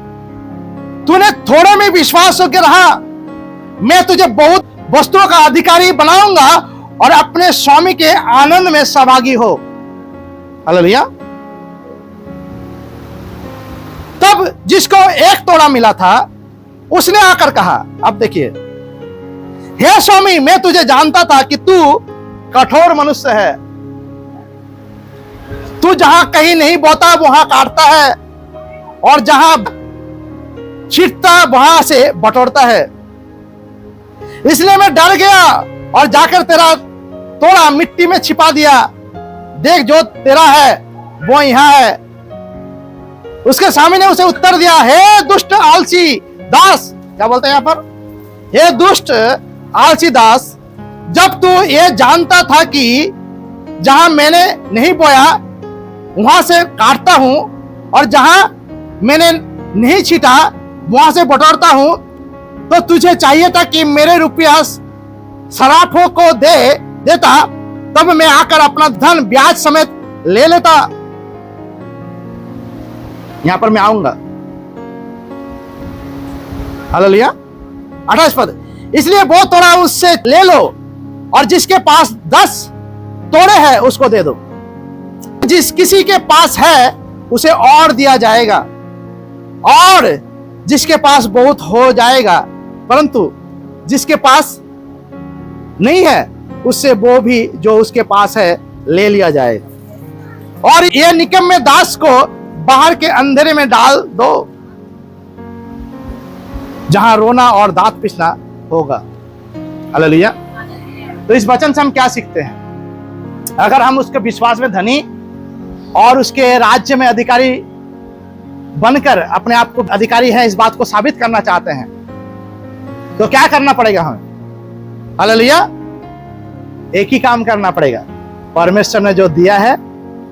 तूने थोड़े में विश्वास होकर रहा, मैं तुझे बहुत वस्तुओं का अधिकारी बनाऊंगा और अपने स्वामी के आनंद में सहभागी हो। हालेलुया। तब जिसको 1 तोड़ा मिला था उसने आकर कहा, अब देखिए, हे स्वामी, मैं तुझे जानता था कि तू कठोर मनुष्य है, तू जहां कहीं नहीं बोता वहां काटता है और जहां छींटता वहां से बटोरता है। इसलिए मैं डर गया और जाकर तेरा तोड़ा मिट्टी में छिपा दिया। देख, जो तेरा है वो यहां है। उसके स्वामी ने उसे उत्तर दिया, हे दुष्ट आलसी दास। क्या बोलते हैं यहां पर? हे दुष्ट आलसी दास, जब तू ये जानता था कि जहां मैंने नहीं बोया वहां से काटता हूं और जहां मैंने नहीं छीटा वहां से बटोरता हूं, तो तुझे चाहिए था कि मेरे रुपया सराफों को देता, तब मैं आकर अपना धन ब्याज समेत ले लेता। यहां पर मैं आऊंगा। हालेलुया। 28 पद। इसलिए वो तोड़ा उससे ले लो और जिसके पास 10 तोड़े हैं उसको दे दो। जिस किसी के पास है उसे और दिया जाएगा और जिसके पास बहुत हो जाएगा, परंतु जिसके पास नहीं है उससे वो भी जो उसके पास है ले लिया जाएगा। और ये निकम्मे दास को बाहर के अंधेरे में डाल दो, जहां रोना और दांत पिसना होगा। हालेलुया। तो इस वचन से हम क्या सीखते हैं? अगर हम उसके विश्वास में धनी और उसके राज्य में अधिकारी बनकर अपने आप को अधिकारी है इस बात को साबित करना चाहते हैं, तो क्या करना पड़ेगा हमें? हालेलुया। एक ही काम करना पड़ेगा, परमेश्वर ने जो दिया है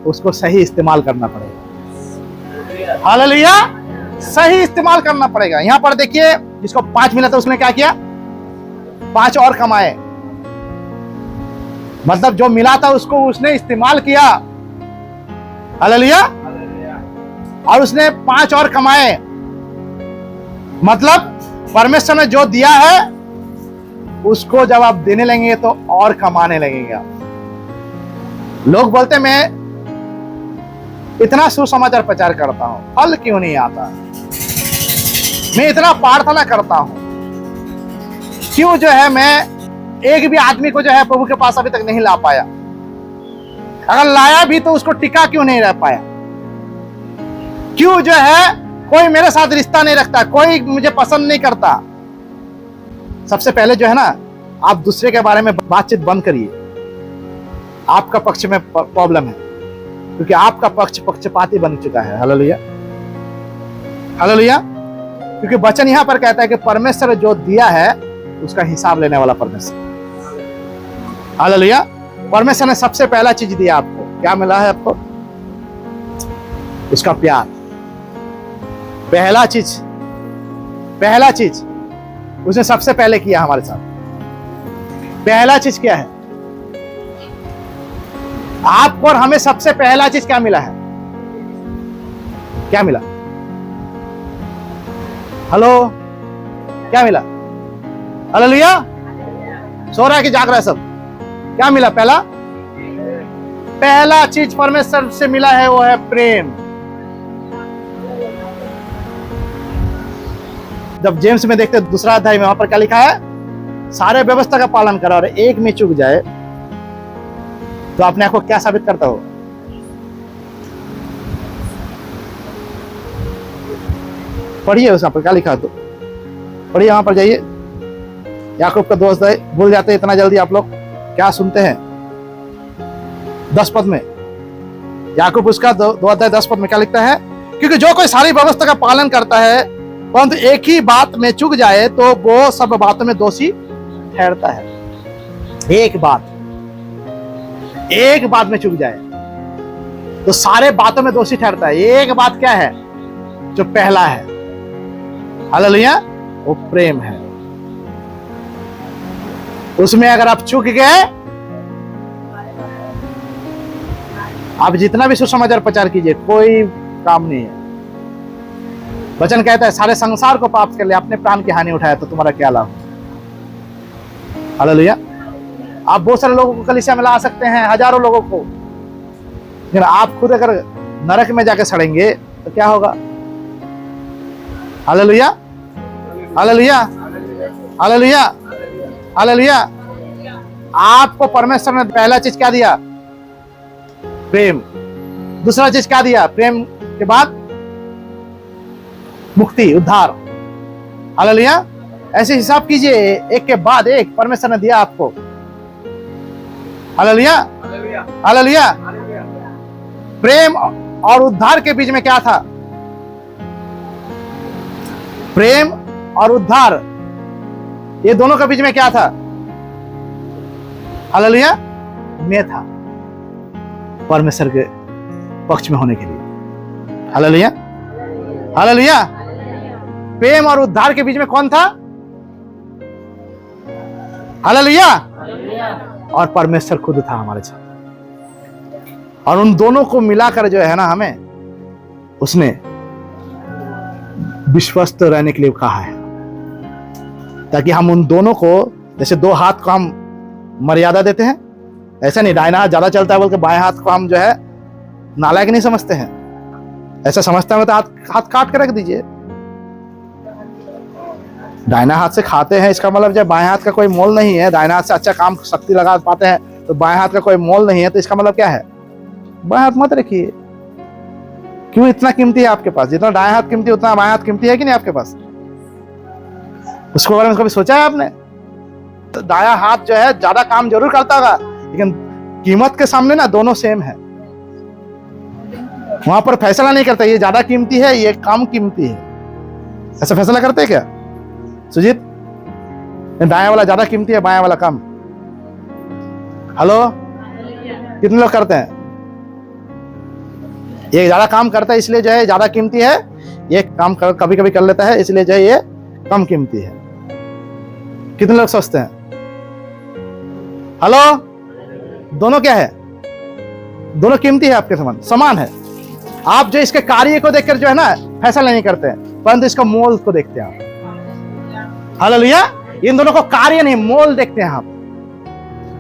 उसको सही इस्तेमाल करना पड़ेगा। हालेलुया। सही इस्तेमाल करना पड़ेगा। यहां पर देखिए, जिसको 5 मिला था उसने क्या किया? 5 और कमाए। मतलब जो मिला था उसको उसने इस्तेमाल किया। हालेलुया। और उसने 5 और कमाए। मतलब परमेश्वर ने जो दिया है उसको जब आप देने लगेंगे तो और कमाने लगेंगे। लोग बोलते मैं इतना सुसमाचार प्रचार करता हूं, फल क्यों नहीं आता? मैं इतना प्रार्थना करता हूं, क्यों जो है मैं एक भी आदमी को जो है प्रभु के पास अभी तक नहीं ला पाया? अगर लाया भी तो उसको टिका क्यों नहीं रह पाया? क्यों जो है कोई मेरे साथ रिश्ता नहीं रखता, कोई मुझे पसंद नहीं करता? सबसे पहले जो है ना, आप दूसरे के बारे में बातचीत बंद करिए। आपका पक्ष में प्रॉब्लम है, क्योंकि आपका पक्ष पक्षपाती बन चुका है। हालेलुया। हालेलुया। क्योंकि वचन यहां पर कहता है कि परमेश्वर जो दिया है उसका हिसाब लेने वाला परमेश्वर। हालेलुया। परमेश्वर ने सबसे पहला चीज दिया आपको, क्या मिला है आपको? उसका प्यार। पहला चीज उसने सबसे पहले किया हमारे साथ। पहला चीज क्या है? आपको और हमें सबसे पहला चीज क्या मिला है? क्या मिला? हेलो, क्या मिला? हालेलुया। सो रहा है कि जाग रहा है सब? क्या मिला? पहला चीज परमेश्वर से मिला है वो है प्रेम। जब जेम्स में देखते 2 अध्याय में, वहां पर क्या लिखा है? सारे व्यवस्था का पालन करा और एक में चूक जाए तो अपने आप को क्या साबित करता हो? पढ़िए उस पर क्या लिखा, तो पढ़िए, वहां पर जाइए। याकूब का दोस्त है, भूल जाते हैं इतना जल्दी आप लोग। क्या सुनते हैं 10 पद में, याकूब उसका 2 अध्याय 10 पद में क्या लिखता है? क्योंकि जो कोई सारी व्यवस्था का पालन करता है परंतु एक ही बात में चूक जाए तो वो सब बातों में दोषी ठहरता है। एक बात में चूक जाए तो सारे बातों में दोषी ठहरता है। एक बात क्या है? जो पहला है, हालेलुया, वो प्रेम है। उसमें अगर आप चूक गए, आप जितना भी सुसमाचार प्रचार कीजिए कोई काम नहीं है। वचन कहता है सारे संसार को पाप कर लिया, अपने प्राण की हानि उठाया तो तुम्हारा क्या लाभ? हालेलुया। आप बहुत सारे लोगों को कलीसिया में ला सकते हैं, हजारों लोगों को, लेकिन आप खुद अगर नरक में जाकर सड़ेंगे तो क्या होगा? Hallelujah, hallelujah, hallelujah, hallelujah. आपको परमेश्वर ने पहला चीज क्या दिया? प्रेम। दूसरा चीज क्या दिया? प्रेम के बाद मुक्ति, उद्धार। हालेलुया। ऐसे हिसाब कीजिए, एक के बाद एक परमेश्वर ने दिया आपको। Hallelujah, hallelujah. प्रेम और उद्धार के बीच में क्या था? प्रेम और उद्धार, ये दोनों के बीच में क्या था? हालेलुया, में था परमेश्वर के पक्ष में होने के लिए। Hallelujah, hallelujah. प्रेम और उद्धार के बीच में कौन था? हालेलुया। और परमेश्वर खुद था हमारे साथ। और उन दोनों को मिलाकर जो है ना, हमें उसने विश्वस्त रहने के लिए कहा है, ताकि हम उन दोनों को, जैसे 2 हाथ को हम मर्यादा देते हैं, ऐसा नहीं दाहिना हाथ ज्यादा चलता है बोल के बाएं हाथ को हम जो है नालायक नहीं समझते हैं। ऐसा समझते हैं तो हाथ काट के रख दीजिए। दाहिना हाथ से खाते हैं, इसका मतलब जब बाएं हाथ का कोई मोल नहीं है, दाहिना हाथ से अच्छा काम शक्ति लगा पाते हैं तो बाएं हाथ का कोई मोल नहीं है, तो इसका मतलब क्या है? बाएं हाथ मत रखिए। क्यों? इतना कीमती है आपके पास। जितना दाएं हाथ कीमती उतना बाएं हाथ कीमती है कि नहीं आपके पास? उसके बारे में कभी सोचा है आपने? तो दायां हाथ जो है ज्यादा काम जरूर करता होगा, लेकिन कीमत के सामने ना दोनों सेम है। वहां पर फैसला नहीं करता ये ज्यादा कीमती है, ये कम कीमती है। ऐसा फैसला करते हैं क्या सुजीत? दायां वाला ज्यादा कीमती है, बायां वाला कम। हेलो, कितने लोग करते हैं? ये ज्यादा काम करता है इसलिए जो है ज्यादा कीमती है, ये काम कभी कभी कर लेता है इसलिए जो है ये कम कीमती है। कितने लोग सोचते हैं? हेलो, दोनों क्या है? दोनों कीमती है, आपके समान है। आप जो इसके कार्य को देखकर जो है ना फैसला नहीं करते हैं, परंतु इसका मोल को देखते हैं आप। हालेलुया। इन दोनों को कार्य नहीं, मोल देखते हैं आप।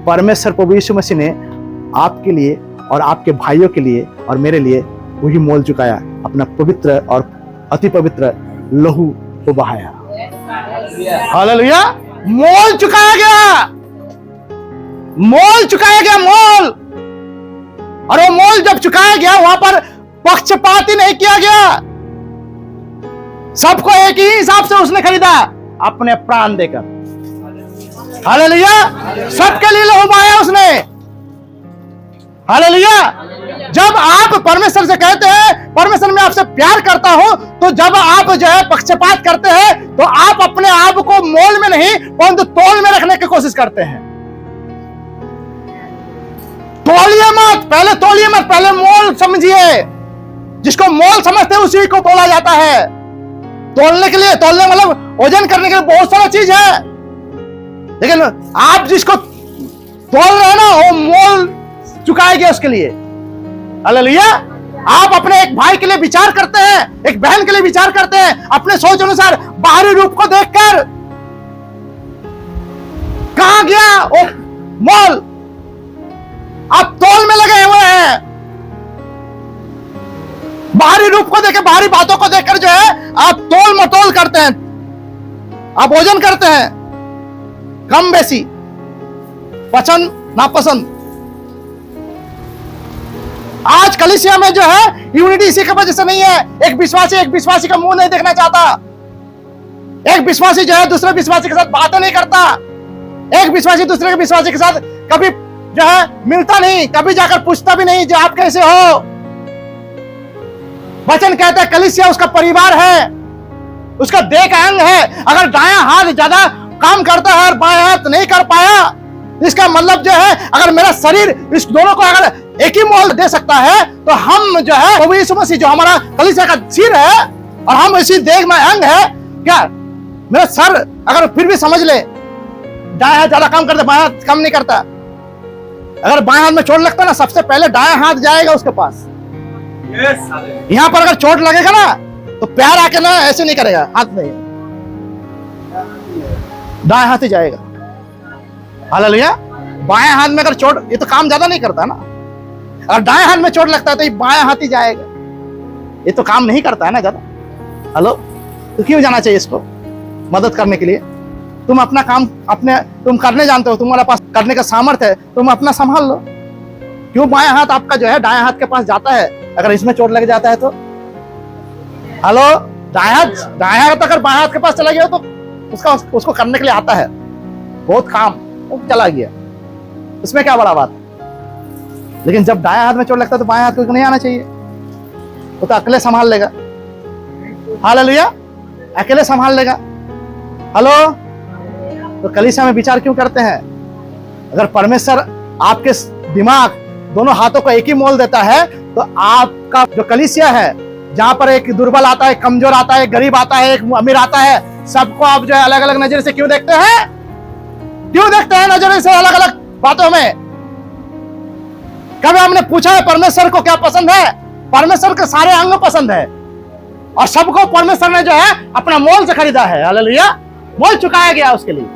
परमेश्वर प्रभु यीशु मसीह ने आपके लिए और आपके भाइयों के लिए और मेरे लिए वही मोल चुकाया, अपना पवित्र और अति पवित्र लहू को बहाया। हालेलुया। मोल चुकाया गया, मोल चुकाया गया, मोल। और वो मोल जब चुकाया गया, वहां पर पक्षपात ही नहीं किया गया। सबको एक ही हिसाब से उसने खरीदा, अपने प्राण देकर। हालेलुया। सबके लिए लहू बहाया उसने। हालेलुया। जब आप परमेश्वर से कहते हैं परमेश्वर मैं आपसे प्यार करता हूं, तो जब आप जो है पक्षपात करते हैं तो आप अपने आप को मोल में नहीं परंतु तोल में रखने की कोशिश करते हैं। तोलिए मत, पहले तोलिए मत, पहले मोल समझिए। जिसको मोल समझते हैं उसी को तोला जाता है। तोलने के लिए, तोलने मतलब वजन करने के लिए बहुत सारा चीज है, लेकिन आप जिसको तोल रहे हैं ना वो मोल चुकाएंगे उसके लिए। हालेलुया। आप अपने एक भाई के लिए विचार करते हैं, एक बहन के लिए विचार करते हैं, अपने सोच अनुसार बाहरी रूप को देखकर। कहां गया वो मोल? आप तोल में लगे हुए हैं। बाहरी रूप को देकर, बाहरी बातों को देखकर जो है आप तोल मटोल करते हैं, आप वजन करते हैं, कम बेसी, पसंद नापसंद। आज कलीसिया में जो है यूनिटी इसी की वजह से नहीं है। एक विश्वासी का मुंह नहीं देखना चाहता। एक विश्वासी जो है दूसरे विश्वासी के साथ बातें नहीं करता। एक विश्वासी दूसरे के विश्वासी के साथ कभी जो है मिलता नहीं, कभी जाकर पूछता भी नहीं जो आप कैसे हो। वचन कहता है कलीसिया उसका परिवार है, उसका देह का अंग है। अगर दायां हाथ ज्यादा काम करता है और बायां हाथ नहीं कर पाया, इसका मतलब जो है अगर मेरा शरीर इस दोनों को अगर एक ही मोल दे सकता है तो हम जो है प्रभु यीशु मसीह जो हमारा कलीसिया का सिर है और हम इसी देह में अंग है, क्या मेरा सर अगर फिर भी समझ ले दायां हाथ ज्यादा काम करता, बायां हाथ कम नहीं करता, अगर बाएं हाथ में चोट लगता ना सबसे पहले दायां हाथ जाएगा उसके पास। यहां पर अगर चोट लगेगा ना तो पैर आके ना ऐसे नहीं करेगा, हाथ नहीं, दाएं हाथ ही जाएगा। हालेलुया। बाएं हाथ में अगर चोट, ये तो काम ज्यादा नहीं करता ना, अगर दाएं हाथ में चोट लगता है तो ये बाएं हाथ ही जाएगा, ये तो काम नहीं करता है ना ज्यादा। हेलो, तो क्यों जाना चाहिए इसको मदद करने के लिए? तुम अपना काम अपने तुम करने जानते हो, तुम्हारे पास करने का सामर्थ्य है, तुम अपना संभाल लो। क्यों बाएं हाथ आपका जो है दाएं हाथ के पास जाता है अगर इसमें चोट लग जाता है तो? हेलो, दाएं हाथ अगर बाएं हाथ के पास चला गया तो उसको करने के लिए आता है, बहुत काम वो चला गया, उसमें क्या बड़ा बात है। लेकिन जब दाएं हाथ में चोट लगता है तो बाएं हाथ को नहीं आना चाहिए, वो तो अकेले संभाल लेगा। हालेलुया, अकेले संभाल लेगा। हेलो, तो कलीसिया में विचार क्यों करते हैं? अगर परमेश्वर आपके दिमाग दोनों हाथों को एक ही मोल देता है तो आपका जो कलीसिया है, जहां पर एक दुर्बल आता है, कमजोर आता है, गरीब आता है, एक अमीर आता है, सबको आप जो है अलग अलग नजर से क्यों देखते हैं? क्यों देखते हैं नजर से अलग अलग बातों में? कभी हमने पूछा है परमेश्वर को क्या पसंद है? परमेश्वर के सारे अंग पसंद है और सबको परमेश्वर ने जो है अपना मोल से खरीदा है। हालेलुया, मोल चुकाया गया उसके लिए,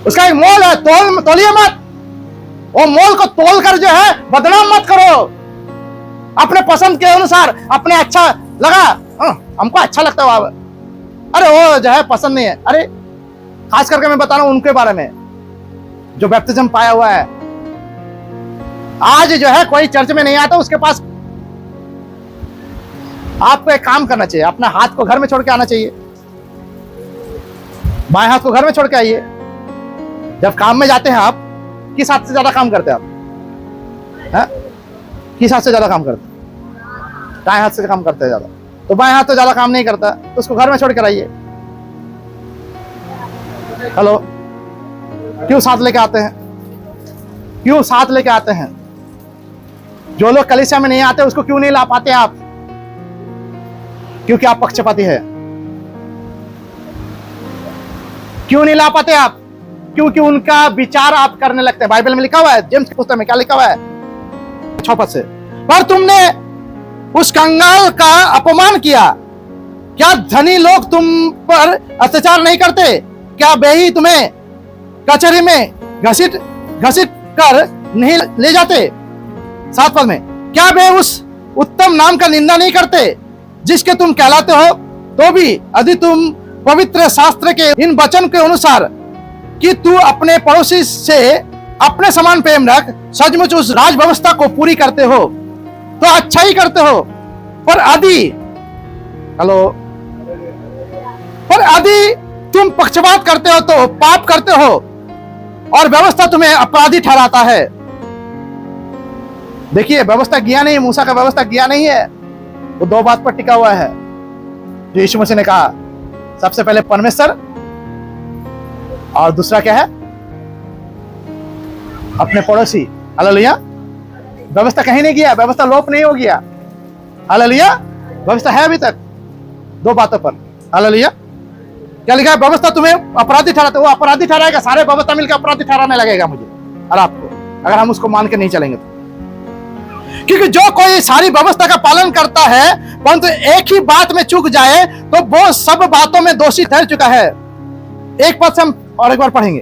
उसका एक मोल है। तोलिए मत, वो मोल को तोल कर जो है बदनाम मत करो। अपने पसंद के अनुसार, अपने अच्छा लगा, हमको अच्छा लगता है, अरे वो जो है पसंद नहीं है। अरे खास करके मैं बता रहा हूं उनके बारे में जो बैप्टिज्म पाया हुआ है। आज जो है कोई चर्च में नहीं आता, उसके पास आपको एक काम करना चाहिए, अपना हाथ को घर में छोड़ के आना चाहिए, बाएं हाथ को घर में छोड़ के आइए। जब काम में जाते हैं आप किस हाथ से ज्यादा काम करते हैं? आप किस हाथ से ज्यादा काम करते हैं? दाएं हाथ से काम करते हैं ज्यादा, तो बाएं हाथ तो ज्यादा काम नहीं करता, तो उसको घर में छोड़ कर आइए। हेलो, क्यों साथ लेके आते हैं? क्यों साथ लेके आते हैं? जो लोग कलीसिया में नहीं आते उसको क्यों नहीं ला पाते आप? क्योंकि आप पक्षपाती है। क्यों नहीं ला पाते आप? क्योंकि उनका विचार आप करने लगते हैं। बाइबल में लिखा हुआ है, जेम्स की पुस्तक में क्या लिखा हुआ है 6 पद से, पर तुमने उस कंगाल का अपमान किया। क्या धनी लोग तुम पर अत्याचार नहीं करते? क्या बेही तुम्हें कचहरी में घसीट कर नहीं ले जाते? 7 पद में, क्या वे उस उत्तम नाम का निंदा नहीं करते जिसके तुम कहलाते हो? तो भी यदि तुम पवित्र शास्त्र के इन वचन के अनुसार कि तू अपने पड़ोसी से अपने समान प्रेम रख, सचमुच उस राज व्यवस्था को पूरी करते हो तो अच्छा ही करते हो। पर यदि तुम पक्षपात करते हो तो पाप करते हो और व्यवस्था तुम्हें अपराधी ठहराता है। देखिए, व्यवस्था किया नहीं, मूसा का व्यवस्था किया नहीं है, वो 2 बात पर टिका हुआ है जो यीशु मसीह ने कहा। सबसे पहले परमेश्वर और दूसरा क्या है? अपने पड़ोसी। हालेलुया, व्यवस्था कहीं नहीं गया, व्यवस्था लोप नहीं हो गया। हालेलुया, व्यवस्था है अभी तक 2 बातों पर। हालेलुया, क्या लिखा है? व्यवस्था तुम्हें अपराधी ठहराते, वो अपराधी ठहराएगा, सारे व्यवस्था मिलकर अपराधी ठहराने लगेगा मुझे और आपको, अगर हम उसको मान के नहीं चलेंगे तो। क्योंकि जो कोई सारी व्यवस्था का पालन करता है परंतु एक ही बात में चूक जाए तो वो सब बातों में दोषी ठहर चुका है। 1 पद से हम और एक बार पढ़ेंगे।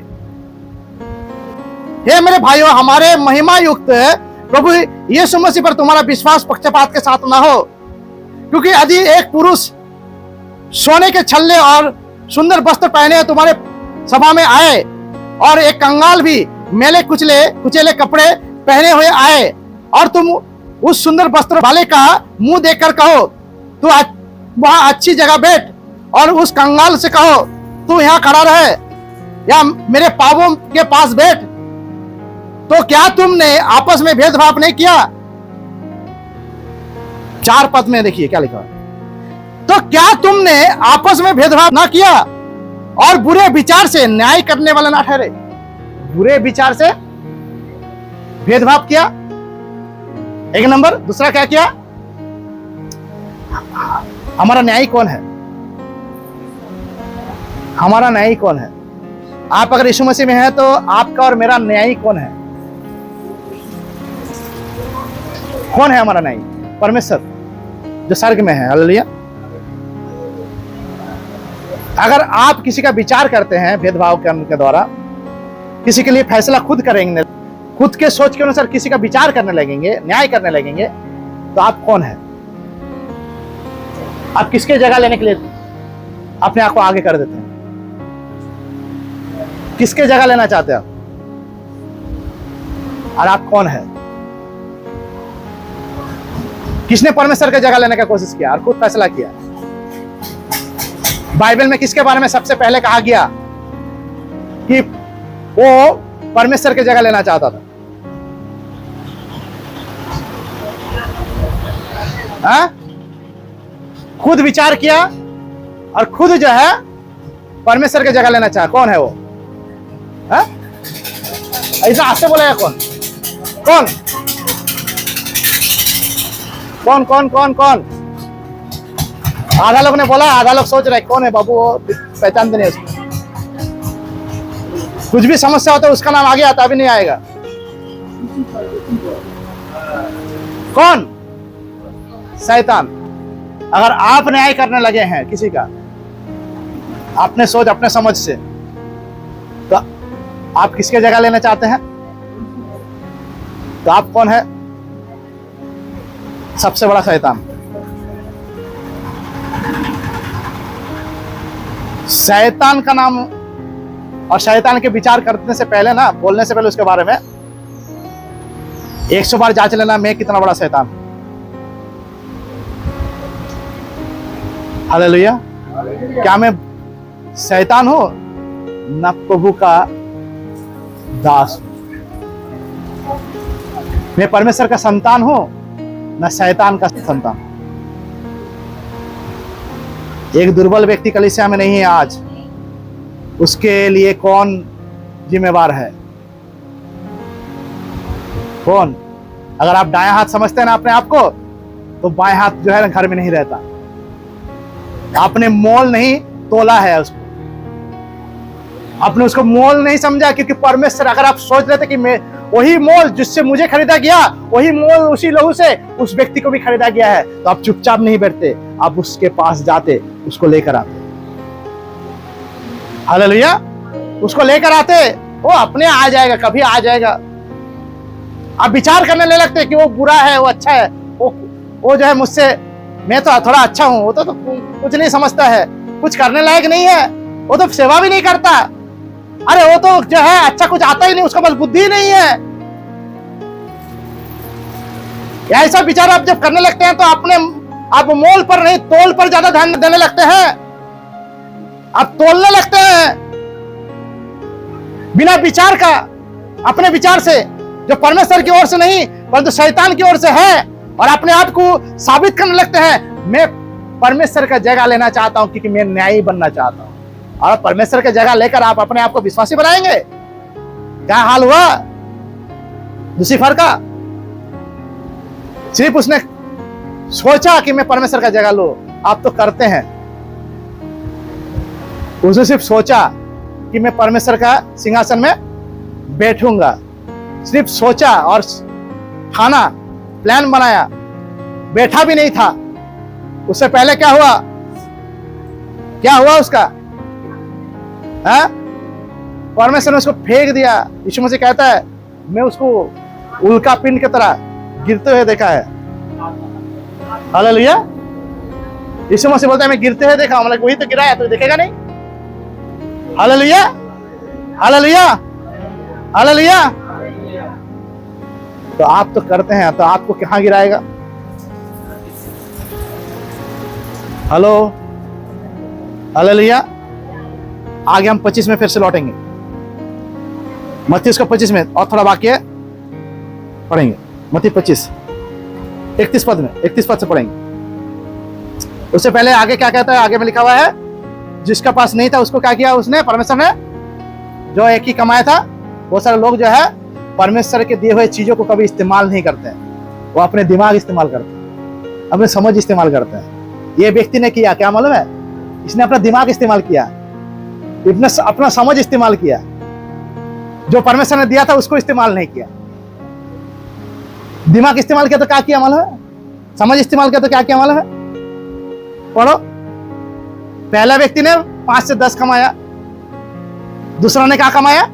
हे मेरे भाइयों, हमारे महिमा युक्त प्रभु यीशु मसीह पर तुम्हारा विश्वास पक्षपात के साथ ना हो। क्योंकि यदि एक पुरुष सोने के छल्ले और सुंदर वस्त्र पहने तुम्हारे सभा में आए और एक कंगाल भी मेले कुचेले कपड़े पहने हुए आए और तुम उस सुंदर वस्त्र वाले का मुंह देखकर कहो तू वहां अच्छी जगह बैठ, और उस कंगाल से कहो तू यहाँ खड़ा रहे, या मेरे पापों के पास बैठ। तो क्या तुमने आपस में भेदभाव नहीं किया? 4 पद में देखिए क्या लिखा है। तो क्या तुमने आपस में भेदभाव ना किया और बुरे विचार से न्याय करने वाला ना ठहरे? बुरे विचार से भेदभाव किया, एक नंबर। दूसरा क्या किया? हमारा न्यायी कौन है? हमारा न्यायी कौन है? आप अगर यीशु मसीह में हैं तो आपका और मेरा न्यायी कौन है? कौन है हमारा न्यायी? परमेश्वर जो स्वर्ग में है। हालेलुया। अगर आप किसी का विचार करते हैं भेदभाव करने के द्वारा, किसी के लिए फैसला खुद करेंगे, खुद के सोच के अनुसार किसी का विचार करने लगेंगे, न्याय करने लगेंगे, तो आप कौन है? आप किसके जगह लेने के लिए अपने आप को आगे कर देते हैं? किसके जगह लेना चाहते हैं आप? और आप कौन है? किसने परमेश्वर की जगह लेने का कोशिश किया और खुद फैसला किया? बाइबल में किसके बारे में सबसे पहले कहा गया कि वो परमेश्वर की जगह लेना चाहता था? हाँ? खुद विचार किया और खुद जो है परमेश्वर की जगह लेना चाहा। कौन है वो? हाँ? ऐसा आपसे बोलेगा कौन? कौन कौन कौन कौन कौन? आधा लोग ने बोला, आधा लोग सोच रहे कौन है बाबू, वो पहचानते नहीं उसको। कुछ भी समस्या होता है उसका नाम आगे आता, अभी नहीं आएगा। कौन? शैतान। अगर आप न्याय करने लगे हैं किसी का अपने सोच अपने समझ से, तो आप किसके जगह लेना चाहते हैं? तो आप कौन है? सबसे बड़ा शैतान। शैतान का नाम और शैतान के विचार करने से पहले ना, बोलने से पहले उसके बारे में 100 बार जांच लेना, मैं कितना बड़ा शैतान। हालेलुया। क्या मैं शैतान हूं? ना प्रभु का दास। मैं परमेश्वर का संतान हूं, ना शैतान का संतान। एक दुर्बल व्यक्ति कलीसिया में नहीं है आज, उसके लिए कौन जिम्मेवार है? कौन? अगर आप दायां हाथ समझते हैं ना अपने आप को, तो बाएं हाथ जो है ना घर में नहीं रहता। आपने मोल नहीं तोला है उसको, आपने उसको मोल नहीं समझा, क्योंकि परमेश्वर, अगर आप सोच रहे थे कि मैं वही मोल जिससे मुझे खरीदा गया, वही मोल उसी लहू से उस व्यक्ति को भी खरीदा गया है, तो आप चुपचाप नहीं बैठते, आप उसके पास जाते, उसको लेकर आते। हालेलुया। उसको लेकर आते, वो अपने आ जाएगा, कभी आ जाएगा। आप विचार करने ले लगते कि वो बुरा है, वो अच्छा है, वो जो है मुझसे, मैं तो थोड़ा अच्छा हूं, वो तो कुछ नहीं समझता है, कुछ करने लायक नहीं है, वो तो सेवा भी नहीं करता, अरे वो तो जो है अच्छा कुछ आता ही नहीं, उसका बस बुद्धि नहीं है। ऐसा विचार आप जब करने लगते हैं तो आप मोल पर नहीं तोल पर ज्यादा ध्यान देने लगते हैं, आप तोलने लगते हैं बिना विचार का, अपने विचार से, जो परमेश्वर की ओर से नहीं परंतु शैतान की ओर से है, और अपने आप को साबित करने लगते हैं मैं परमेश्वर का जगह लेना चाहता हूं क्योंकि मैं न्यायी बनना चाहता हूं। और परमेश्वर की जगह लेकर आप अपने आप को विश्वासी बनाएंगे। क्या हाल हुआ लूसीफर का? सिर्फ उसने सोचा कि मैं परमेश्वर का जगह लूं। आप तो करते हैं, उसने सिर्फ सोचा कि मैं परमेश्वर का सिंहासन में बैठूंगा, सिर्फ सोचा और खाना प्लान बनाया, बैठा भी नहीं था। उससे पहले क्या हुआ? क्या हुआ उसका? परमेश्वर ने उसको फेंक दिया। यीशु मसीह कहता है मैं उसको उल्का पिंड की तरह गिरते हुए देखा है। हालेलुया। यीशु मसीह बोलता है मैं गिरते हुए देखा, मतलब वही तो गिरा है, तो देखेगा नहीं? Hallelujah, hallelujah, hallelujah. तो आप तो करते हैं, तो आपको कहां गिराएगा? Hello, hallelujah. आगे हम 25 में फिर से लौटेंगे। मत्ती उसका 25 में और थोड़ा बाकी है, पढ़ेंगे। मत्ती 25 31 पद में, 31 पद से पढ़ेंगे। उससे पहले आगे क्या कहता है, आगे में लिखा हुआ है, जिसका पास नहीं था उसको क्या किया उसने, परमेश्वर ने, जो एक ही कमाया था। बहुत सारे लोग जो है परमेश्वर के दिए हुए चीजों को कभी इस्तेमाल नहीं करते हैं, वो अपने दिमाग इस्तेमाल करते हैं, अपने समझ इस्तेमाल करते हैं। ये व्यक्ति ने किया क्या मालूम है, इसने अपना दिमाग इस्तेमाल किया, अपना समझ इस्तेमाल किया, जो परमेश्वर ने दिया था उसको इस्तेमाल नहीं किया। दिमाग इस्तेमाल किया तो क्या किया मालूम है, समझ इस्तेमाल किया तो क्या किया मालूम है, पढ़ो। पहला व्यक्ति ने 5 से 10 कमाया, दूसरा ने क्या कमाया,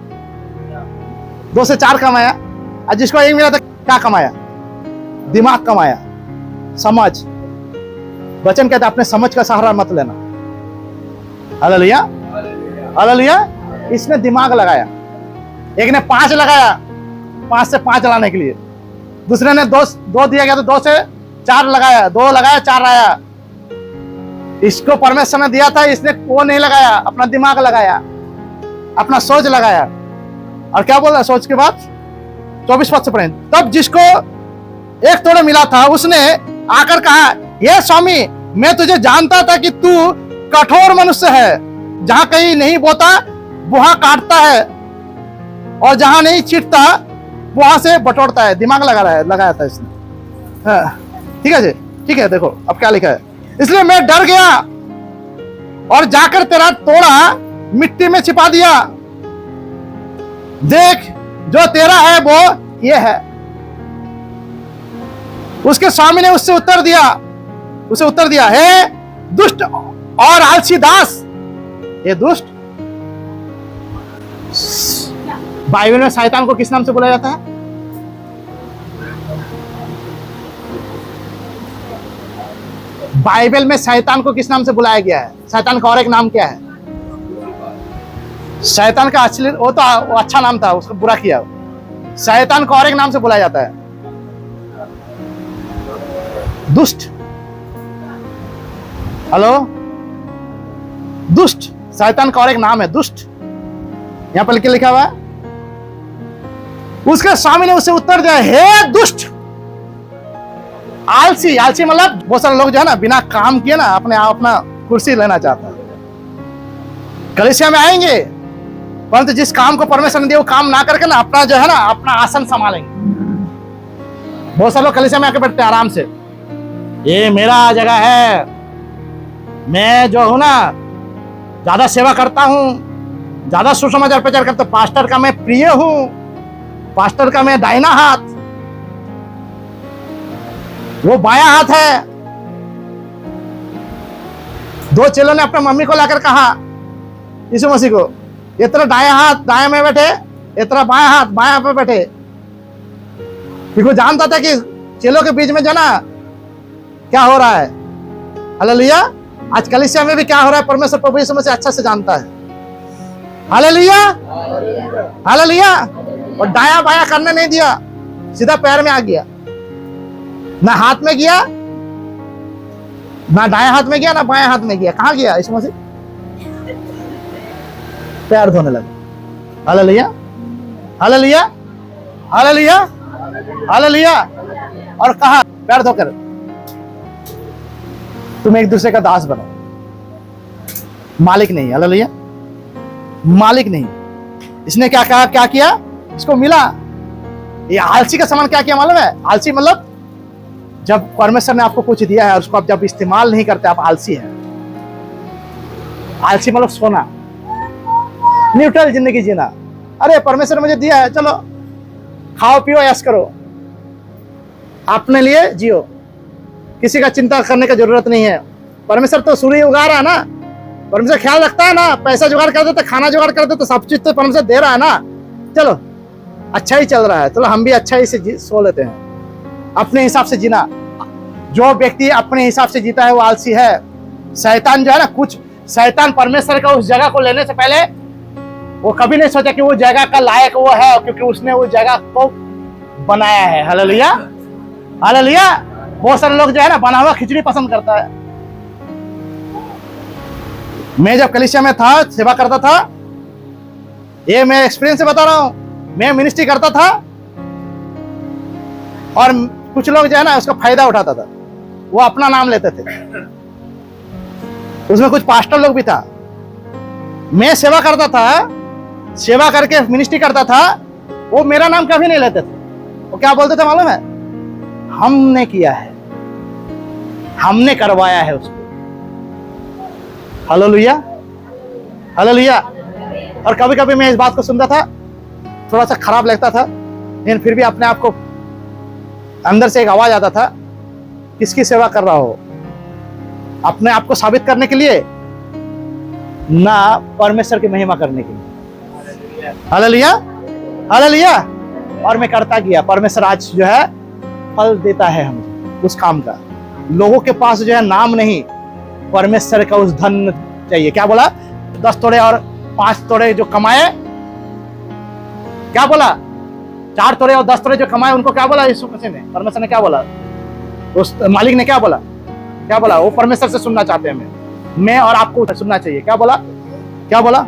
2 से 4 कमाया, और जिसको 1 मिला तो क्या कमाया, दिमाग कमाया, समझ। वचन कहता है अपने समझ का सहारा मत लेना। Hallelujah, hallelujah. इसने दिमाग लगाया, एक ने 5 लगाया 5 से 5 लाने के लिए, दूसरे ने 2 दिया गया तो 2 से 4 लगाया, 2 लगाया 4 आया। इसको परमेश्वर ने दिया था, इसने वो नहीं लगाया, अपना दिमाग लगाया, अपना सोच लगाया। और क्या बोल रहा है सोच के बाद, 24 पद से पढ़ें। तब जिसको 1 तोड़ा मिला था उसने आकर कहा, ये स्वामी, मैं तुझे जानता था कि तू कठोर मनुष्य है, जहां कहीं नहीं बोता वहां काटता है, और जहां नहीं छींटता वहां से बटोरता है। दिमाग लगाया था इसने। ठीक है जी, ठीक है। देखो अब क्या लिखा है, इसलिए मैं डर गया और जाकर तेरा तोड़ा मिट्टी में छिपा दिया। देख, जो तेरा है वो ये है। उसके स्वामी ने उसे उत्तर दिया, हे दुष्ट और आलसी दास। ये दुष्ट, बाइबल में शैतान को किस नाम से बुलाया जाता है, बाइबल में शैतान को किस नाम से बुलाया गया है, शैतान का और एक नाम क्या है, शैतान का असली वो तो अच्छा नाम था, उसको बुरा किया। शैतान को और एक नाम से बुलाया जाता है, दुष्ट। हेलो, दुष्ट, शैतान का और एक नाम है दुष्ट। यहां पर लिखा हुआ है, उसके स्वामी ने उसे उत्तर दिया, हे दुष्ट आलसी। आलसी मतलब बहुत सारे लोग जो है ना बिना काम किए ना अपना कुर्सी लेना चाहता है। कलीसिया में आएंगे परंतु जिस काम को परमेश्वर ने दिया वो काम ना करके ना अपना जो है ना अपना आसन संभालेंगे। बहुत सारे लोग कलीसिया में आके बैठते हैं आराम से, ये मेरा जगह है, मैं जो हूं ना ज्यादा सेवा करता हूं, ज्यादा सुसमाचार प्रचार करता हूं, पास्टर का मैं प्रिय हूं, पास्टर का मैं दाहिना हाथ, वो बायां हाथ है। 2 चेलों ने अपने मम्मी को लाकर कहा यीशु मसीह को, ये तेरा दायां हाथ दायां में बैठे, ये तेरा बायां हाथ बायां पे बैठे। क्योंकि जानता था कि चेलों के बीच में जो ना क्या हो रहा है। हालेलुया। आज कलीसिया में भी क्या हो रहा है परमेश्वर प्रभु यीशु मसीह अच्छा से जानता है। Hallelujah, hallelujah. और दायां बायां करने नहीं दिया, सीधा पैर में आ गया, ना हाथ में गया, ना दाएं हाथ में गया, ना बाएं हाथ में गया। कहां गया यीशु मसीह? पैर धोने लगे। Hallelujah, hallelujah, hallelujah, hallelujah. और कहा पैर धोकर तुम एक दूसरे का दास बनो, मालिक नहीं। हालेलुया, मालिक नहीं। इसने क्या कहा, क्या किया, इसको मिला। ये आलसी का समान क्या किया मालूम है? आलसी मतलब जब परमेश्वर ने आपको कुछ दिया है और उसको आप जब इस्तेमाल नहीं करते, आप आलसी हैं। आलसी मतलब सोना, न्यूट्रल जिंदगी जीना। अरे परमेश्वर ने मुझे दिया है, चलो खाओ पियो ऐश करो, अपने लिए जियो, किसी का चिंता करने का जरूरत नहीं है। परमेश्वर तो सूर्य उगा रहा है ना, परमेश्वर ख्याल रखता है ना, पैसा जुगाड़ कर देता, खाना जुगाड़ कर देता, सब चीज तो परमेश्वर दे रहा है ना। चलो अच्छा ही चल रहा है, चलो हम भी अच्छा ही से सो लेते हैं। अपने हिसाब से जीना। जो व्यक्ति अपने हिसाब से जीता है वो आलसी है। शैतान जो है ना, कुछ शैतान परमेश्वर का उस जगह को लेने से पहले वो कभी नहीं सोचा कि वो जगह का लायक वो है, क्योंकि उसने वो जगह को बनाया है। Hallelujah, hallelujah. बहुत सारे लोग जो है ना बना हुआ खिचड़ी पसंद करता है। मैं जब कलीसिया में था, सेवा करता था, ये मैं एक्सपीरियंस से बता रहा हूं, मैं मिनिस्ट्री करता था और कुछ लोग जो है ना उसका फायदा उठाता था, वो अपना नाम लेते थे। उसमें कुछ पास्टर लोग भी था। मैं सेवा करता था, सेवा करके मिनिस्ट्री करता था, वो मेरा नाम कभी नहीं लेते थे। वो क्या बोलते थे मालूम है? हमने किया है, हमने करवाया है उसको। Hallelujah, hallelujah. और कभी कभी मैं इस बात को सुनता था, थोड़ा सा खराब लगता था, लेकिन फिर भी अपने आप को अंदर से एक आवाज आता था, किसकी सेवा कर रहा हो? अपने आप को साबित करने के लिए ना परमेश्वर की महिमा करने के लिए। Hallelujah, hallelujah. और मैं करता गया। परमेश्वर आज जो है फल देता है हमें उस काम का। लोगों के पास जो है नाम नहीं, परमेश्वर का उस धन चाहिए। क्या बोला? 10 तोड़े और 5 तोड़े जो कमाए, क्या बोला? 4 तोड़े और 10 तोड़े जो कमाए, उनको क्या बोला यीशु मसीह ने? परमेश्वर ने क्या बोला? उस मालिक ने क्या बोला? क्या बोला? वो परमेश्वर से सुनना चाहते हैं। मैं और आपको सुनना चाहिए। क्या बोला? क्या बोला?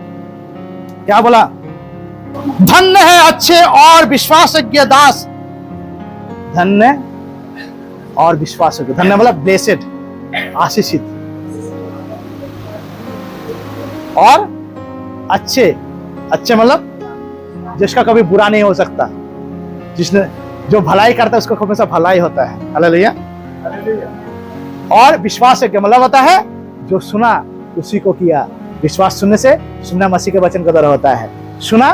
क्या बोला? धन्य है अच्छे और विश्वासयोग्य दास। धन्य और विश्वासयोग्य, धन्य मतलब ब्लेसेड, आशीषित, और अच्छे, अच्छे मतलब जिसका कभी बुरा नहीं हो सकता, जिसने जो भलाई करता है उसको हमेशा भलाई होता है। हालेलुया। और विश्वासयोग्य मतलब होता है जो सुना उसी को किया। विश्वास सुनने से, सुनना मसीह के वचन का द्वारा होता है। सुना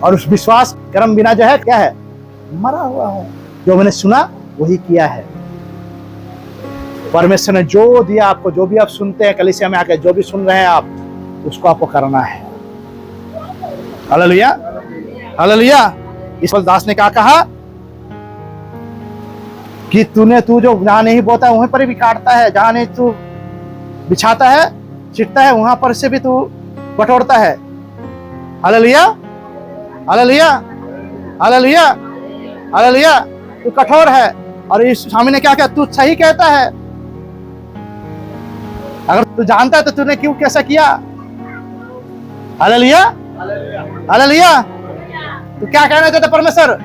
और उस विश्वास कर्म बिना जो है क्या है? मरा हुआ है। जो मैंने सुना वही किया है। परमेश्वर ने जो दिया आपको, जो भी आप सुनते हैं कलीसिया में आकर, जो भी सुन रहे हैं आप, उसको आपको करना है। Hallelujah, hallelujah. इस दास ने क्या कहा कि तू जो जहां नहीं बोता है वहीं पर भी काटता है, जहां नहीं तू बिछाता है, छिटता है, वहां पर से भी तू बटोरता है। Hallelujah, hallelujah, hallelujah, hallelujah. तू कठोर है और इस स्वामी ने क्या कहा? तू सही कहता है। अगर तू जानता है तो तूने क्यों कैसा किया? Hallelujah, hallelujah. तू क्या कहना चाहता है? परमेश्वर,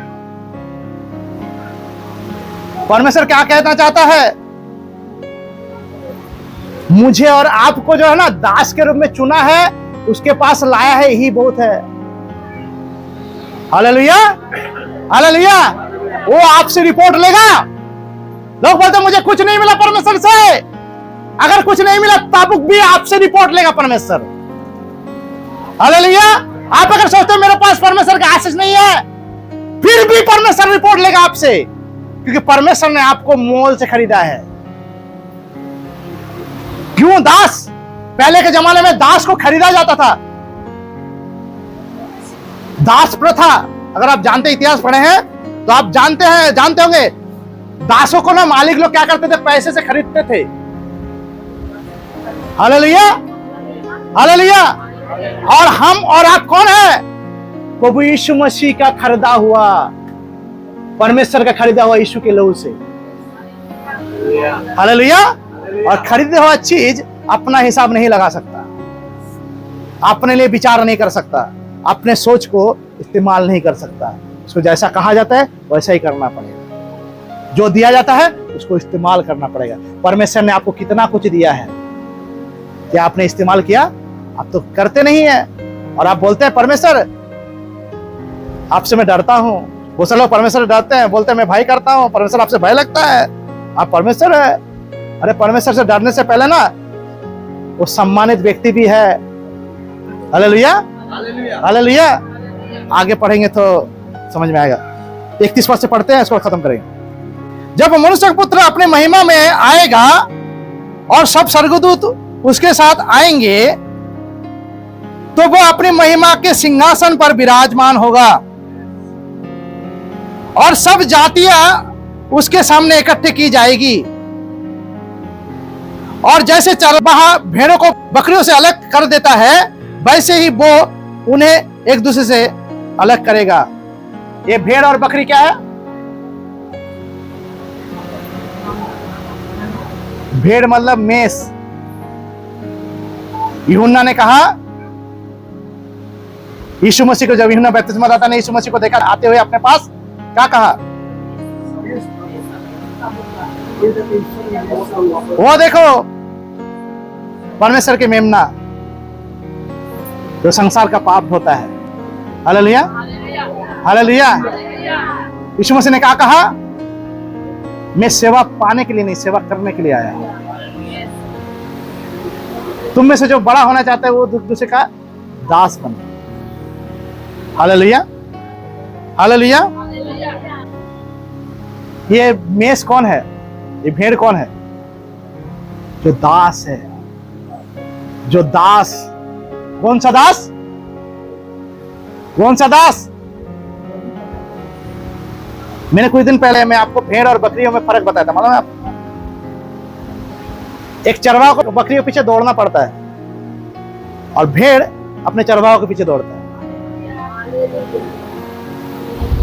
परमेश्वर क्या कहना चाहता है? मुझे और आपको जो है ना दास के रूप में चुना है, उसके पास लाया है, यही बहुत है। Hallelujah, hallelujah. वो आपसे रिपोर्ट लेगा। लोग बोलते मुझे कुछ नहीं मिला परमेश्वर से। अगर कुछ नहीं मिला तब भी आपसे रिपोर्ट लेगा परमेश्वर। हालेलुया। आप अगर सोचते हो मेरे पास परमेश्वर का आशीष नहीं है, फिर भी परमेश्वर रिपोर्ट लेगा आपसे, क्योंकि परमेश्वर ने आपको मोल से खरीदा है। क्यों? दास, पहले के जमाने में दास को खरीदा जाता था। दास प्रथा, अगर आप जानते, इतिहास पढ़े हैं तो आप जानते होंगे, दासों को ना मालिक लोग क्या करते थे? पैसे से खरीदते थे। Hallelujah, hallelujah. और हम और आप कौन है? प्रभु यीशु मसीह का खरीदा हुआ, परमेश्वर का खरीदा हुआ यीशु के लहू से। हालेलुया। और खरीदा हुआ चीज अपना हिसाब नहीं लगा सकता, अपने लिए विचार नहीं कर सकता, अपने सोच को इस्तेमाल नहीं कर सकता। उसको जैसा कहा जाता है वैसा ही करना पड़ेगा। जो दिया जाता है उसको इस्तेमाल करना पड़ेगा। परमेश्वर ने आपको कितना कुछ दिया है, क्या आपने इस्तेमाल किया? आप तो करते नहीं है। और आप बोलते हैं परमेश्वर आपसे मैं डरता हूं। वो सब लोग परमेश्वर डरते हैं, बोलते हैं मैं भय करता हूं, परमेश्वर आपसे भय लगता है, आप परमेश्वर है। अरे परमेश्वर से डरने से पहले ना वो सम्मानित व्यक्ति भी है। Hallelujah, hallelujah. आगे पढ़ेंगे तो समझ में आएगा। 31 पद से पढ़ते हैं, इसको खत्म करेंगे। जब मनुष्य का पुत्र अपने महिमा में आएगा और सब स्वर्गदूत उसके साथ आएंगे, तो वो अपनी महिमा के सिंहासन पर विराजमान होगा और सब जातियां उसके सामने इकट्ठे की जाएगी। और जैसे चरवाहा भेड़ों को बकरियों से अलग कर देता है, वैसे ही वो उन्हें एक दूसरे से अलग करेगा। ये भेड़ और बकरी क्या है? भेड़ मतलब मेष। यूहन्ना ने कहा यीशु मसीह को जब यूहन्ना बपतिस्मादाता ने यीशु मसीह को देखा आते हुए अपने पास, क्या कहा? वो देखो परमेश्वर की मेमना जो संसार का पाप धोता है। Hallelujah, hallelujah. यीशु मसीह ने क्या कहा? मैं सेवा पाने के लिए नहीं, सेवा करने के लिए आया हूं। तुम में से जो बड़ा होना चाहता है वो दूसरे का दास बने। Hallelujah, hallelujah. ये मेष कौन है? ये भेड़ कौन है? जो दास है, जो दास। कौन सा दास? कौन सा दास? मैंने कुछ दिन पहले मैं आपको भेड़ और बकरियों में फर्क बताया था, मालूम है आपको? एक चरवाहा को बकरियों के पीछे दौड़ना पड़ता है और भेड़ अपने चरवाहों के पीछे दौड़ता है।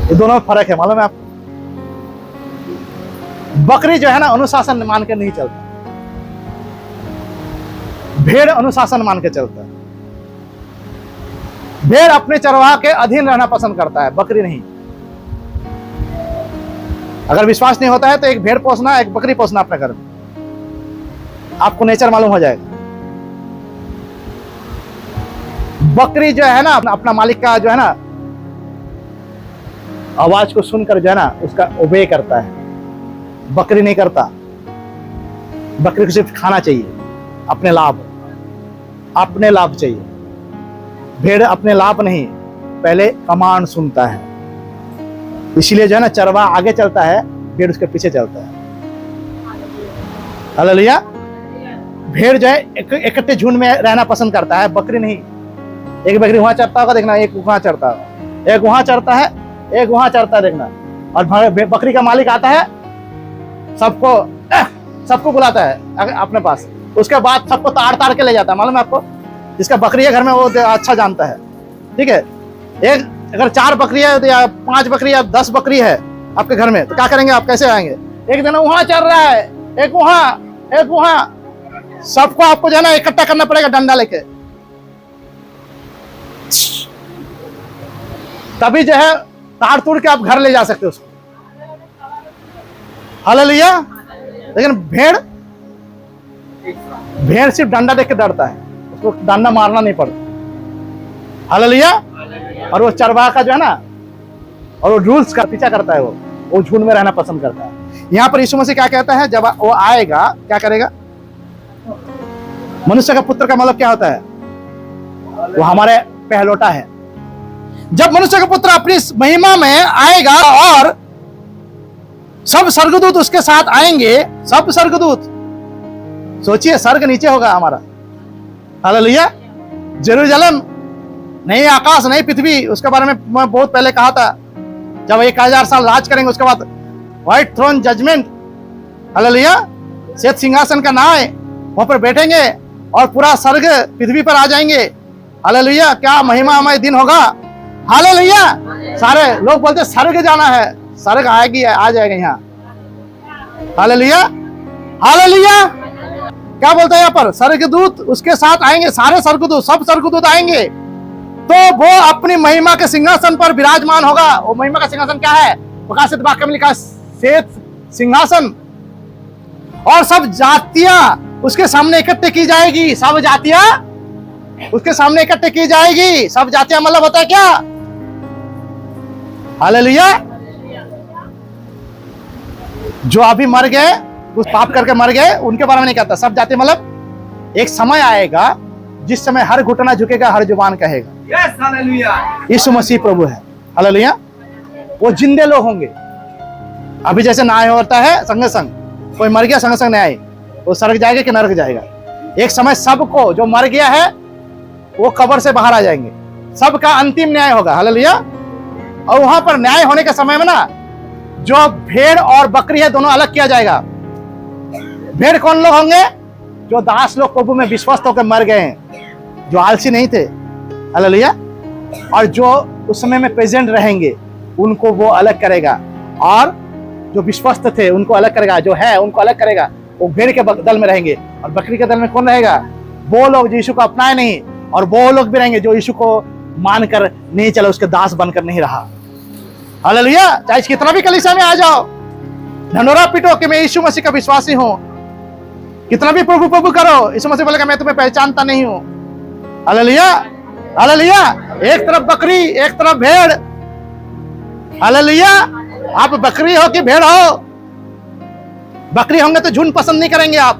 ये दोनों में फर्क है, मालूम है आपको? बकरी जो है ना अनुशासन मान के नहीं चलता, भेड़ अनुशासन मान के चलता है। भेड़ अपने चरवाहा के अधीन रहना पसंद करता है, बकरी नहीं। अगर विश्वास नहीं होता है तो एक भेड़ पोसना, एक बकरी पोसना अपने घर में, आपको नेचर मालूम हो जाएगा। बकरी जो है ना अपना मालिक का जो है ना आवाज को सुनकर जो है ना उसका ओबे करता है, बकरी नहीं करता। बकरी को सिर्फ खाना चाहिए, अपने लाभ, अपने लाभ चाहिए। भेड़ अपने लाभ नहीं, पहले कमांड सुनता है। इसीलिए जो है ना चरवाहा आगे चलता है, भेड़ उसके पीछे चलता है। हालेलुया। भेड़ जो है इकट्ठे झुंड में रहना पसंद करता है, बकरी नहीं। एक बकरी वहां चरता होगा देखना, एक वहां चरता होगा, एक वहां चरता है, एक वहां चरता है देखना। और बकरी का मालिक आता है, सबको बुलाता है अपने पास, उसके बाद सबको ताड़ ताड़ के ले जाता है। मालूम है आपको? जिसका बकरी है घर में वो अच्छा जानता है, ठीक है? एक अगर 4 बकरी है या 5 बकरी या 10 बकरी है आपके घर में, तो क्या करेंगे आप? कैसे आएंगे? एक दिन वहां चल रहा है, एक वहां, एक वहां, सबको आपको जो है ना इकट्ठा करना पड़ेगा डंडा लेके, तभी जो है ताड़ तोड़ के आप घर ले जा सकते हो उसको। हालेलुया। लेकिन भेड़ सिर्फ डंडा देख के डरता है, उसको डंडा मारना नहीं पड़ता। हालेलुया। और वो चरवाहा का जो है ना, और वो रूल्स का पीछा करता है, वो झुंड में रहना पसंद करता है। यहां पर यीशु मसीह क्या कहता है? जब वो आएगा क्या करेगा? मनुष्य का पुत्र का मतलब क्या होता है? वो हमारे पहलौठा है। जब मनुष्य का पुत्र अपनी महिमा में आएगा और सब स्वर्गदूत उसके साथ आएंगे, सब स्वर्गदूत, सोचिए स्वर्ग नीचे होगा हमारा। हालेलुया। जेरूशलेम नहीं, आकाश नहीं, पृथ्वी, उसके बारे में मैं बहुत पहले कहा था। जब 1000 साल राज करेंगे उसके बाद व्हाइट थ्रोन जजमेंट, हालेलुया, श्वेत सिंहासन का न्याय, वहां पर बैठेंगे और पूरा स्वर्ग पृथ्वी पर आ जाएंगे। हालेलुया। क्या महिमामय दिन होगा। हालेलुया। सारे लोग बोलते स्वर्ग जाना है, स्वर्ग आएगी, आ जाएगा यहाँ। Hallelujah, hallelujah. क्या बोलते हैं यहाँ पर? स्वर्गदूत उसके साथ आएंगे, सारे स्वर्गदूत, सब स्वर्गदूत आएंगे, तो वो अपनी महिमा के सिंहासन पर विराजमान होगा। वो महिमा का सिंहासन क्या है? प्रकाशित वाक्य में लिखा है श्वेत सिंहासन। और सब जातियां उसके सामने इकट्ठे की जाएगी, सब जातियां उसके सामने इकट्ठे की जाएगी। सब जातियां मतलब होता है क्या? हालेलुया। जो अभी मर गए, उस पाप करके मर गए, उनके बारे में नहीं कहता। सब जाति मतलब एक समय आएगा जिस समय हर घुटना झुकेगा, हर जुबान कहेगा यस हालेलुया, यीशु मसीह प्रभु है। हालेलुया। वो जिंदे लोग होंगे। अभी जैसे न्याय होता है संग संग, कोई मर गया संग संग न्याय, वो स्वर्ग जाएगा कि नरक जाएगा। एक समय सबको जो मर गया है वो कब्र से बाहर आ जाएंगे, सबका अंतिम न्याय होगा। हालेलुया। और वहां पर न्याय होने के समय में ना, जो भेड़ और बकरी है दोनों अलग किया जाएगा। भेड़ कौन लोग होंगे? जो दास लोग प्रभु में विश्वास होकर मर गए हैं, जो आलसी नहीं थे। हालेलुया। और जो उस समय में प्रेजेंट रहेंगे उनको वो अलग करेगा, और जो विश्वस्त थे उनको अलग करेगा, जो है उनको अलग करेगा। वो भेड़ के दल में रहेंगे, और बकरी के दल में कौन रहेगा? वो लोग जो यीशु को अपनाए नहीं, और वो लोग भी रहेंगे जो यीशु को मानकर नहीं चला, उसके दास बनकर नहीं रहा। हालेलुया। चाहे कितना भी कलीसिया में आ जाओ, ढंढोरा पीटो कि मैं यीशु मसीह का विश्वासी हूं, कितना भी प्रभु प्रभु करो, यीशु मसीह बोलेगा मैं तुम्हें पहचानता नहीं हूं। Hallelujah, hallelujah. एक तरफ बकरी, एक तरफ भेड़। हालेलुया। आप बकरी हो कि भेड़ हो? बकरी होंगे तो झुंड पसंद नहीं करेंगे आप।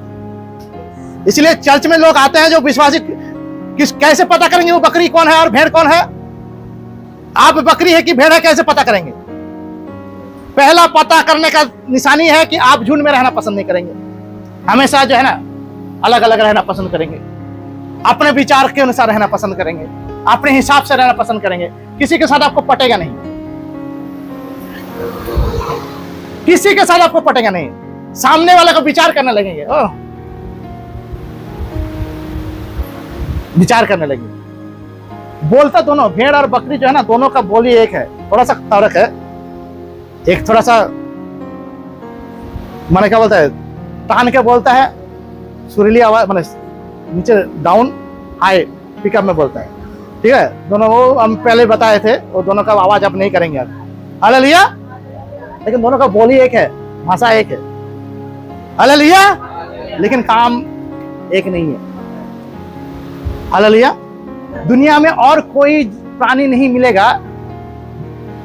इसलिए चर्च में लोग आते हैं जो विश्वासी, कैसे पता करेंगे वो बकरी कौन है और भेड़ कौन है? आप बकरी है कि भेड़ है कैसे पता करेंगे? पहला पता करने का निशानी है कि आप झुंड में रहना पसंद नहीं करेंगे, हमेशा जो है ना अलग अलग रहना पसंद करेंगे, अपने विचार के अनुसार रहना पसंद करेंगे, अपने हिसाब से रहना पसंद करेंगे। किसी के साथ आपको पटेगा नहीं, किसी के साथ आपको पटेगा नहीं। सामने वाले को विचार करने लगेंगे, विचार करने लगेंगे। बोलता दोनों, भेड़ और बकरी जो है ना, दोनों का बोली एक है, थोड़ा सा फर्क है। एक थोड़ा सा माने क्या बोलता है, तान के बोलता है, सुरीली आवाज माने नीचे डाउन हाई पिकअप में बोलता है। ठीक है, दोनों वो हम पहले बताए थे, वो दोनों का आवाज आप नहीं करेंगे आप। हालेलुया। लेकिन दोनों का बोली एक है, भाषा एक है। हालेलुया। लेकिन काम एक नहीं है। हालेलुया। दुनिया में और कोई प्राणी नहीं मिलेगा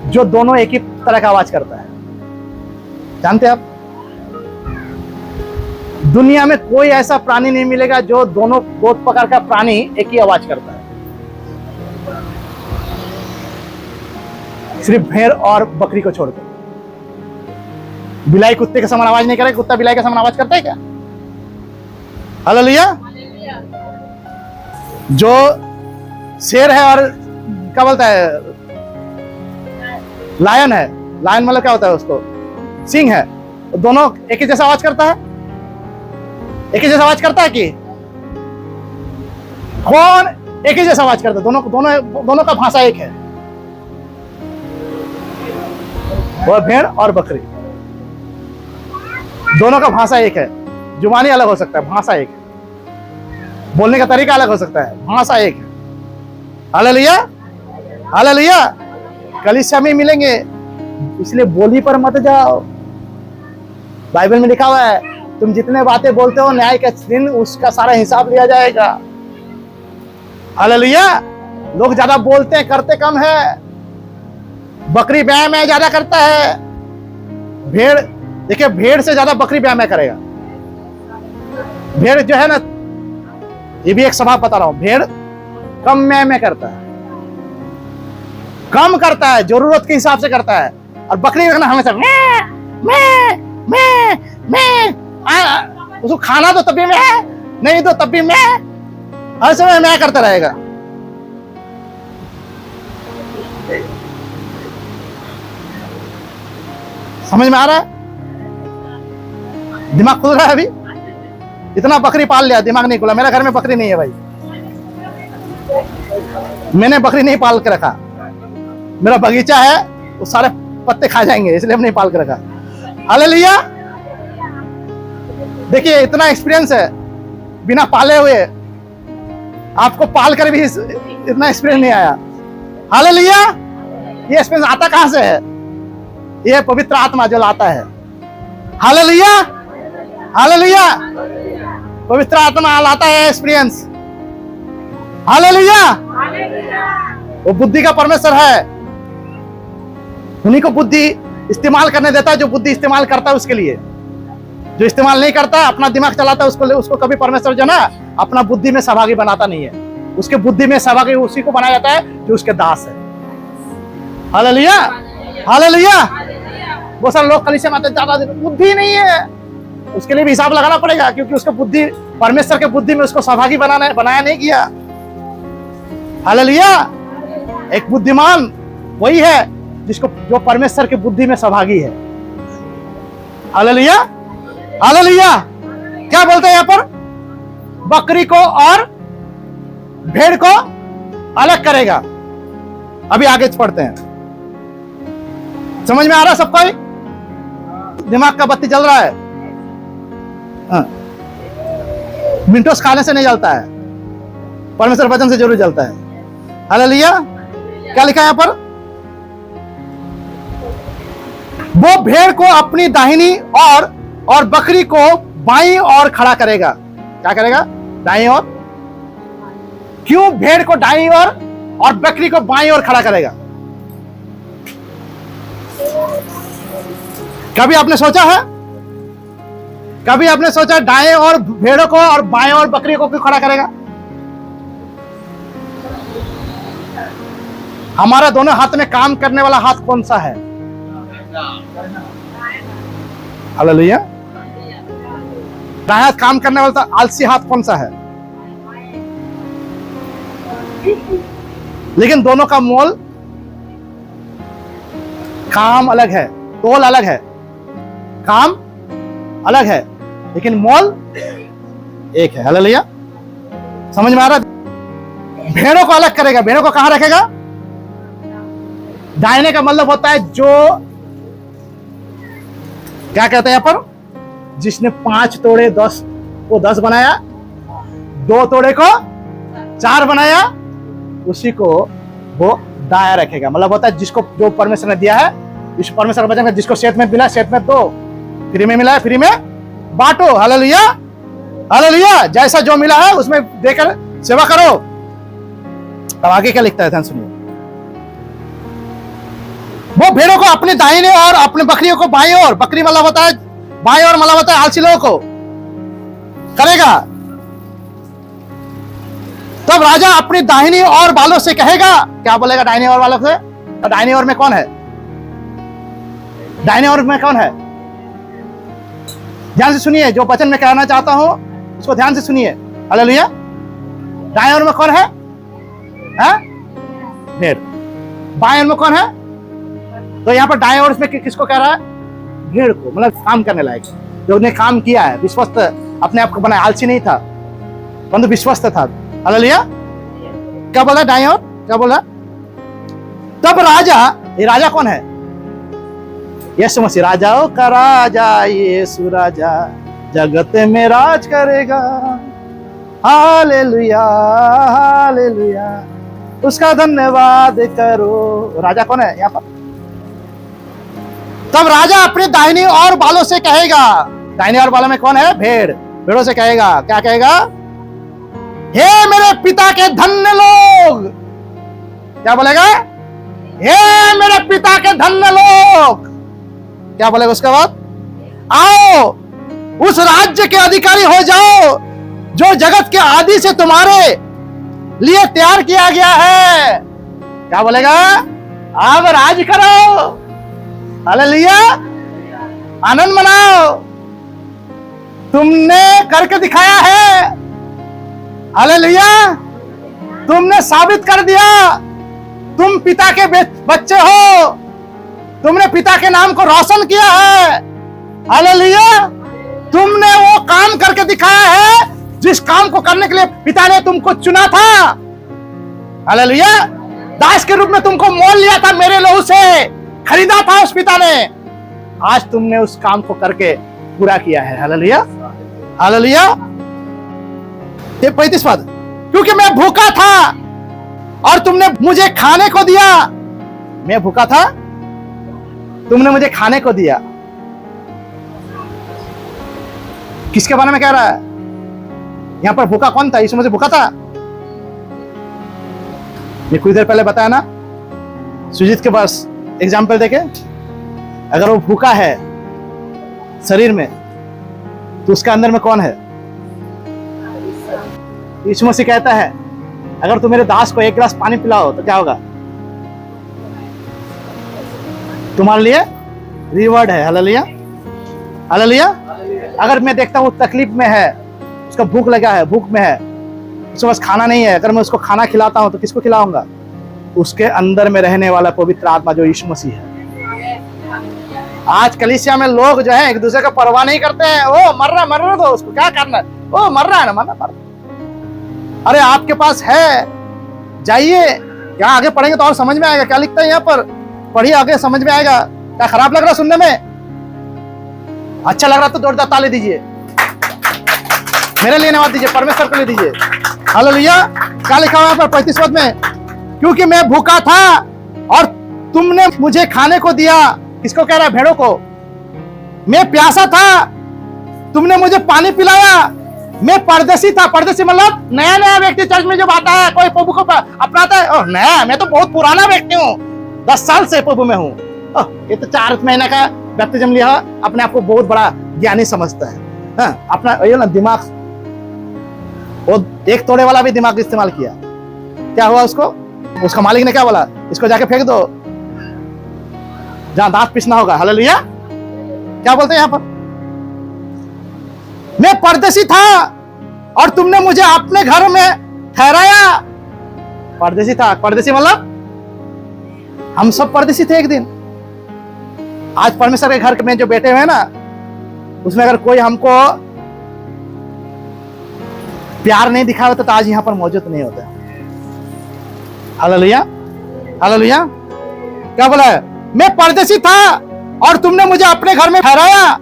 जो दोनों एक ही तरह का आवाज करता है। जानते हैं आप, दुनिया में कोई ऐसा प्राणी नहीं मिलेगा जो दोनों दो प्रकार का प्राणी एक ही आवाज करता है, सिर्फ भेड़ और बकरी को छोड़कर। बिलाई कुत्ते के समान आवाज नहीं करेगा, कुत्ता बिलाई के समान आवाज करता है क्या? हालेलुया। जो शेर है और क्या बोलता है, लायन है, लायन मतलब क्या होता है, उसको सिंह है, दोनों एक ही जैसा आवाज करता है? एक ही जैसा आवाज करता है कि कौन एक ही जैसा आवाज करता है? दोनों का भाषा एक है, वो भेड़ और बकरी, दोनों का भाषा एक है। जुबानी अलग हो सकता है, भाषा एक है, बोलने का तरीका अलग हो सकता है, भाषा एक है। Hallelujah, hallelujah. कलीसिया में मिलेंगे, इसलिए बोली पर मत जाओ। बाइबल में लिखा हुआ है, तुम जितने बातें बोलते हो न्याय के दिन उसका सारा हिसाब लिया जाएगा। हालेलुया। लोग ज्यादा बोलते हैं, करते कम है। बकरी ब्याह में ज्यादा करता है, भेड़ देखिए, भेड़ से ज्यादा बकरी ब्याह में करेगा। भेड़ जो है ना, ये भी एक स्वभाव बता रहा हूं, भेड़ कम में करता है, कम करता है, जरूरत के हिसाब से करता है। और बकरी ना हमेशा मैं उसको खाना दो तब भी मैं, नहीं दो तब भी मैं, हर समय मैं करता रहेगा। समझ में आ रहा है? दिमाग खुल रहा है? अभी इतना बकरी पाल लिया, दिमाग नहीं खुला। मेरा घर में बकरी नहीं है भाई, मैंने बकरी नहीं पाल के रखा। मेरा बगीचा है, वो सारे पत्ते खा जाएंगे, इसलिए हम नहीं पाल के रखा। हालेलुया। देखिए, इतना एक्सपीरियंस है बिना पाले हुए, आपको पाल कर भी इतना एक्सपीरियंस नहीं आया। हालेलुया। ये एक्सपीरियंस आता कहां से है? ये पवित्र आत्मा जो लाता है। Hallelujah, hallelujah. पवित्र आत्मा लाता है एक्सपीरियंस। हालेलुया। वो बुद्धि का परमेश्वर है, उन्हीं को बुद्धि इस्तेमाल करने देता है। जो बुद्धि इस्तेमाल करता है उसके लिए, जो इस्तेमाल नहीं करता अपना दिमाग चलाता है, उसको कभी परमेश्वर जो ना अपना बुद्धि में सहभागी बनाता नहीं है। उसके बुद्धि में सहभागी उसी को बनाया जाता है जो उसके दास है। Hallelujah, hallelujah. बहुत सारे लोग कलीसिया में आते हैं, ज्यादा बुद्धि नहीं है, उसके लिए भी हिसाब लगाना पड़ेगा, क्योंकि उसको बुद्धि, परमेश्वर के बुद्धि में उसको सहभागी बनाया नहीं किया। हालेलुया। एक बुद्धिमान वही है जो परमेश्वर की बुद्धि में सहभागी है। Hallelujah, hallelujah. क्या बोलते हैं यहाँ पर? बकरी को और भेड़ को अलग करेगा। अभी आगे पढ़ते हैं, समझ में आ रहा है सबको? दिमाग का बत्ती जल रहा है? मिंटोस खाने से नहीं जलता है, परमेश्वर वचन से जरूर जलता है। हालेलुया। क्या लिखा है यहां पर? वो भेड़ को अपनी दाहिनी और बकरी को बाईं ओर खड़ा करेगा। क्या करेगा? दाईं ओर। क्यों भेड़ को दाईं ओर और बकरी को बाईं ओर खड़ा करेगा? कभी आपने सोचा है? कभी आपने सोचा दाएं और भेड़ों को और बाएं और बकरी को क्यों खड़ा करेगा? हमारा दोनों हाथ में काम करने वाला हाथ कौन सा है? हालेलुया। दाएं हाथ काम करने वाला तो आलसी हाथ कौन सा है? लेकिन दोनों का मोल, काम अलग है, तोल अलग है, काम अलग है, लेकिन मोल एक है। हालेलुया। समझ में आ रहा? भेड़ों को अलग करेगा। भेड़ों को कहां रखेगा? दाहिने का मतलब होता है जो, क्या कहते हैं यहां पर, जिसने 5 तोड़े 10 को 10 बनाया, 2 तोड़े को 4 बनाया, उसी को वो दाया रखेगा। मतलब होता है जिसको जो परमेश्वर ने दिया है, इस परमेश्वर का वचन, जिसको सेठ में मिला सेठ में दो, फ्री में मिला है फ्री में बांटो। हालेलुया। हालेलुया। जैसा जो मिला है उसमें देकर सेवा करो। अब आगे क्या लिखता है, ध्यान सुनिए। वो भेड़ों को अपने दाहिने और अपने बकरियों को बाईं ओर, बकरी मतलब होता है बाईं ओर, मतलब होता है आलसी लोगों को, करेगा। तब राजा अपनी दाहिनी ओर वालों से कहेगा, क्या बोलेगा दाहिनी ओर वालों से? तो दाहिनी ओर में कौन है? दाहिनी ओर में कौन है? ध्यान से सुनिए, जो वचन मैं कहना चाहता हूं उसको ध्यान से सुनिए। हालेलुया। दाएं ओर में कौन है? भेड़। बाएं ओर में कौन है? तो यहाँ पर दाएं ओर में किसको कह रहा है? भेड़ को, मतलब काम करने लायक, जो ने काम किया है, विश्वस्त, अपने आप को बनाया, आलसी नहीं था परंतु विश्वस्त था। हालेलुया। क्या बोला दाएं ओर? क्या बोला? तब राजा, ये राजा कौन है? यीशु मसीह। राजाओं का राजा यीशु राजा जगत में राज करेगा। हालेलुया हालेलुया, उसका धन्यवाद करो। राजा कौन है यहाँ पर? तब राजा अपने दाहिनी ओर वालों से कहेगा, दाहिनी ओर वालों में कौन है? भेड़। भेड़ों से कहेगा, क्या कहेगा? हे मेरे पिता के धन्य लोग। क्या बोलेगा? हे मेरे पिता के धन्य लोग। क्या बोलेगा उसके बाद? आओ उस राज्य के अधिकारी हो जाओ जो जगत के आदि से तुम्हारे लिए तैयार किया गया है। क्या बोलेगा? अब राज करो। हालेलुया। आनंद मनाओ। तुमने करके दिखाया है। हालेलुया। तुमने साबित कर दिया तुम पिता के बच्चे हो। तुमने पिता के नाम को रोशन किया है। हालेलुया। तुमने वो काम करके दिखाया है जिस काम को करने के लिए पिता ने तुमको चुना था। हालेलुया। दास के रूप में तुमको मोल लिया था, मेरे लहू से खरीदा था उस पिता ने। आज तुमने उस काम को करके पूरा किया है। Hallelujah hallelujah. ये 35 पद, क्योंकि मैं भूखा था और तुमने मुझे खाने को दिया। मैं भूखा था, तुमने मुझे खाने को दिया। किसके बारे में कह रहा है यहां पर? भूखा कौन था? यीशु मसीह भूखा था। मैं कुछ देर पहले बताया ना, सुजीत के पास एग्जाम्पल देके, अगर वो भूखा है शरीर में तो उसका अंदर में कौन है? यीशु मसीह कहता है अगर तुम मेरे दास को 1 गिलास पानी पिलाओ तो क्या होगा? तुम्हारे लिए रिवॉर्ड है। Hallelujah hallelujah. अगर मैं देखता हूँ तकलीफ में है, उसका भूख लगा है, भूख में है, उसके पास खाना नहीं है, अगर मैं उसको खाना खिलाता हूँ तो किसको खिलाऊंगा? उसके अंदर में रहने वाला पवित्र आत्मा जो यीशु मसीह है। आज कलीसिया में लोग जो है एक दूसरे का परवाह नहीं करते हैं। ओ मर रहा तो उसको क्या करना है? ओ मर रहा है ना, मर। अरे आपके पास है, जाइए। यहाँ आगे पढ़ेंगे तो और समझ में आएगा क्या लिखता है यहाँ पर। पढ़िए आगे, समझ में आएगा। क्या खराब लग रहा सुनने में? अच्छा लग रहा तो जोरदार ताली दीजिए। मेरे लिए नवाज दीजिए, परमेश्वर को ले दीजिए। हालेलुया। क्या लिखा हुआ है यहाँ पर 35 पद में? क्योंकि मैं भूखा था और तुमने मुझे खाने को दिया। किसको कह रहा है? भेड़ों को। मैं प्यासा था, तुमने मुझे पानी पिलाया। मैं परदेसी था। परदेसी मतलब नया नया व्यक्ति चर्च में जब आता है, कोई प्रभु को अपनाता है, और नया, मैं तो बहुत पुराना व्यक्ति हूँ, 10 साल से प्रभु में हूँ। ये तो 4 महीने का बैप्टिज्म लिया, अपने आप को बहुत बड़ा ज्ञानी समझता है। अपना ये ना दिमाग, वो एक तोड़े वाला भी दिमाग इस्तेमाल किया। क्या हुआ उसको? उसका मालिक ने क्या बोला? इसको जाके फेंक दो जहां दांत पिसना होगा। हालेलुया। क्या बोलते हैं यहां पर? मैं परदेसी था और तुमने मुझे अपने घर में ठहराया। परदेसी था, परदेसी मतलब हम सब परदेसी थे एक दिन। आज परमेश्वर के घर में जो बैठे हुए हैं ना, उसमें अगर कोई हमको प्यार नहीं दिखा होता तो आज यहां पर मौजूद नहीं होता। Hallelujah, hallelujah. क्या बोला है? मैं परदेसी था और तुमने मुझे अपने घर में ठहराया।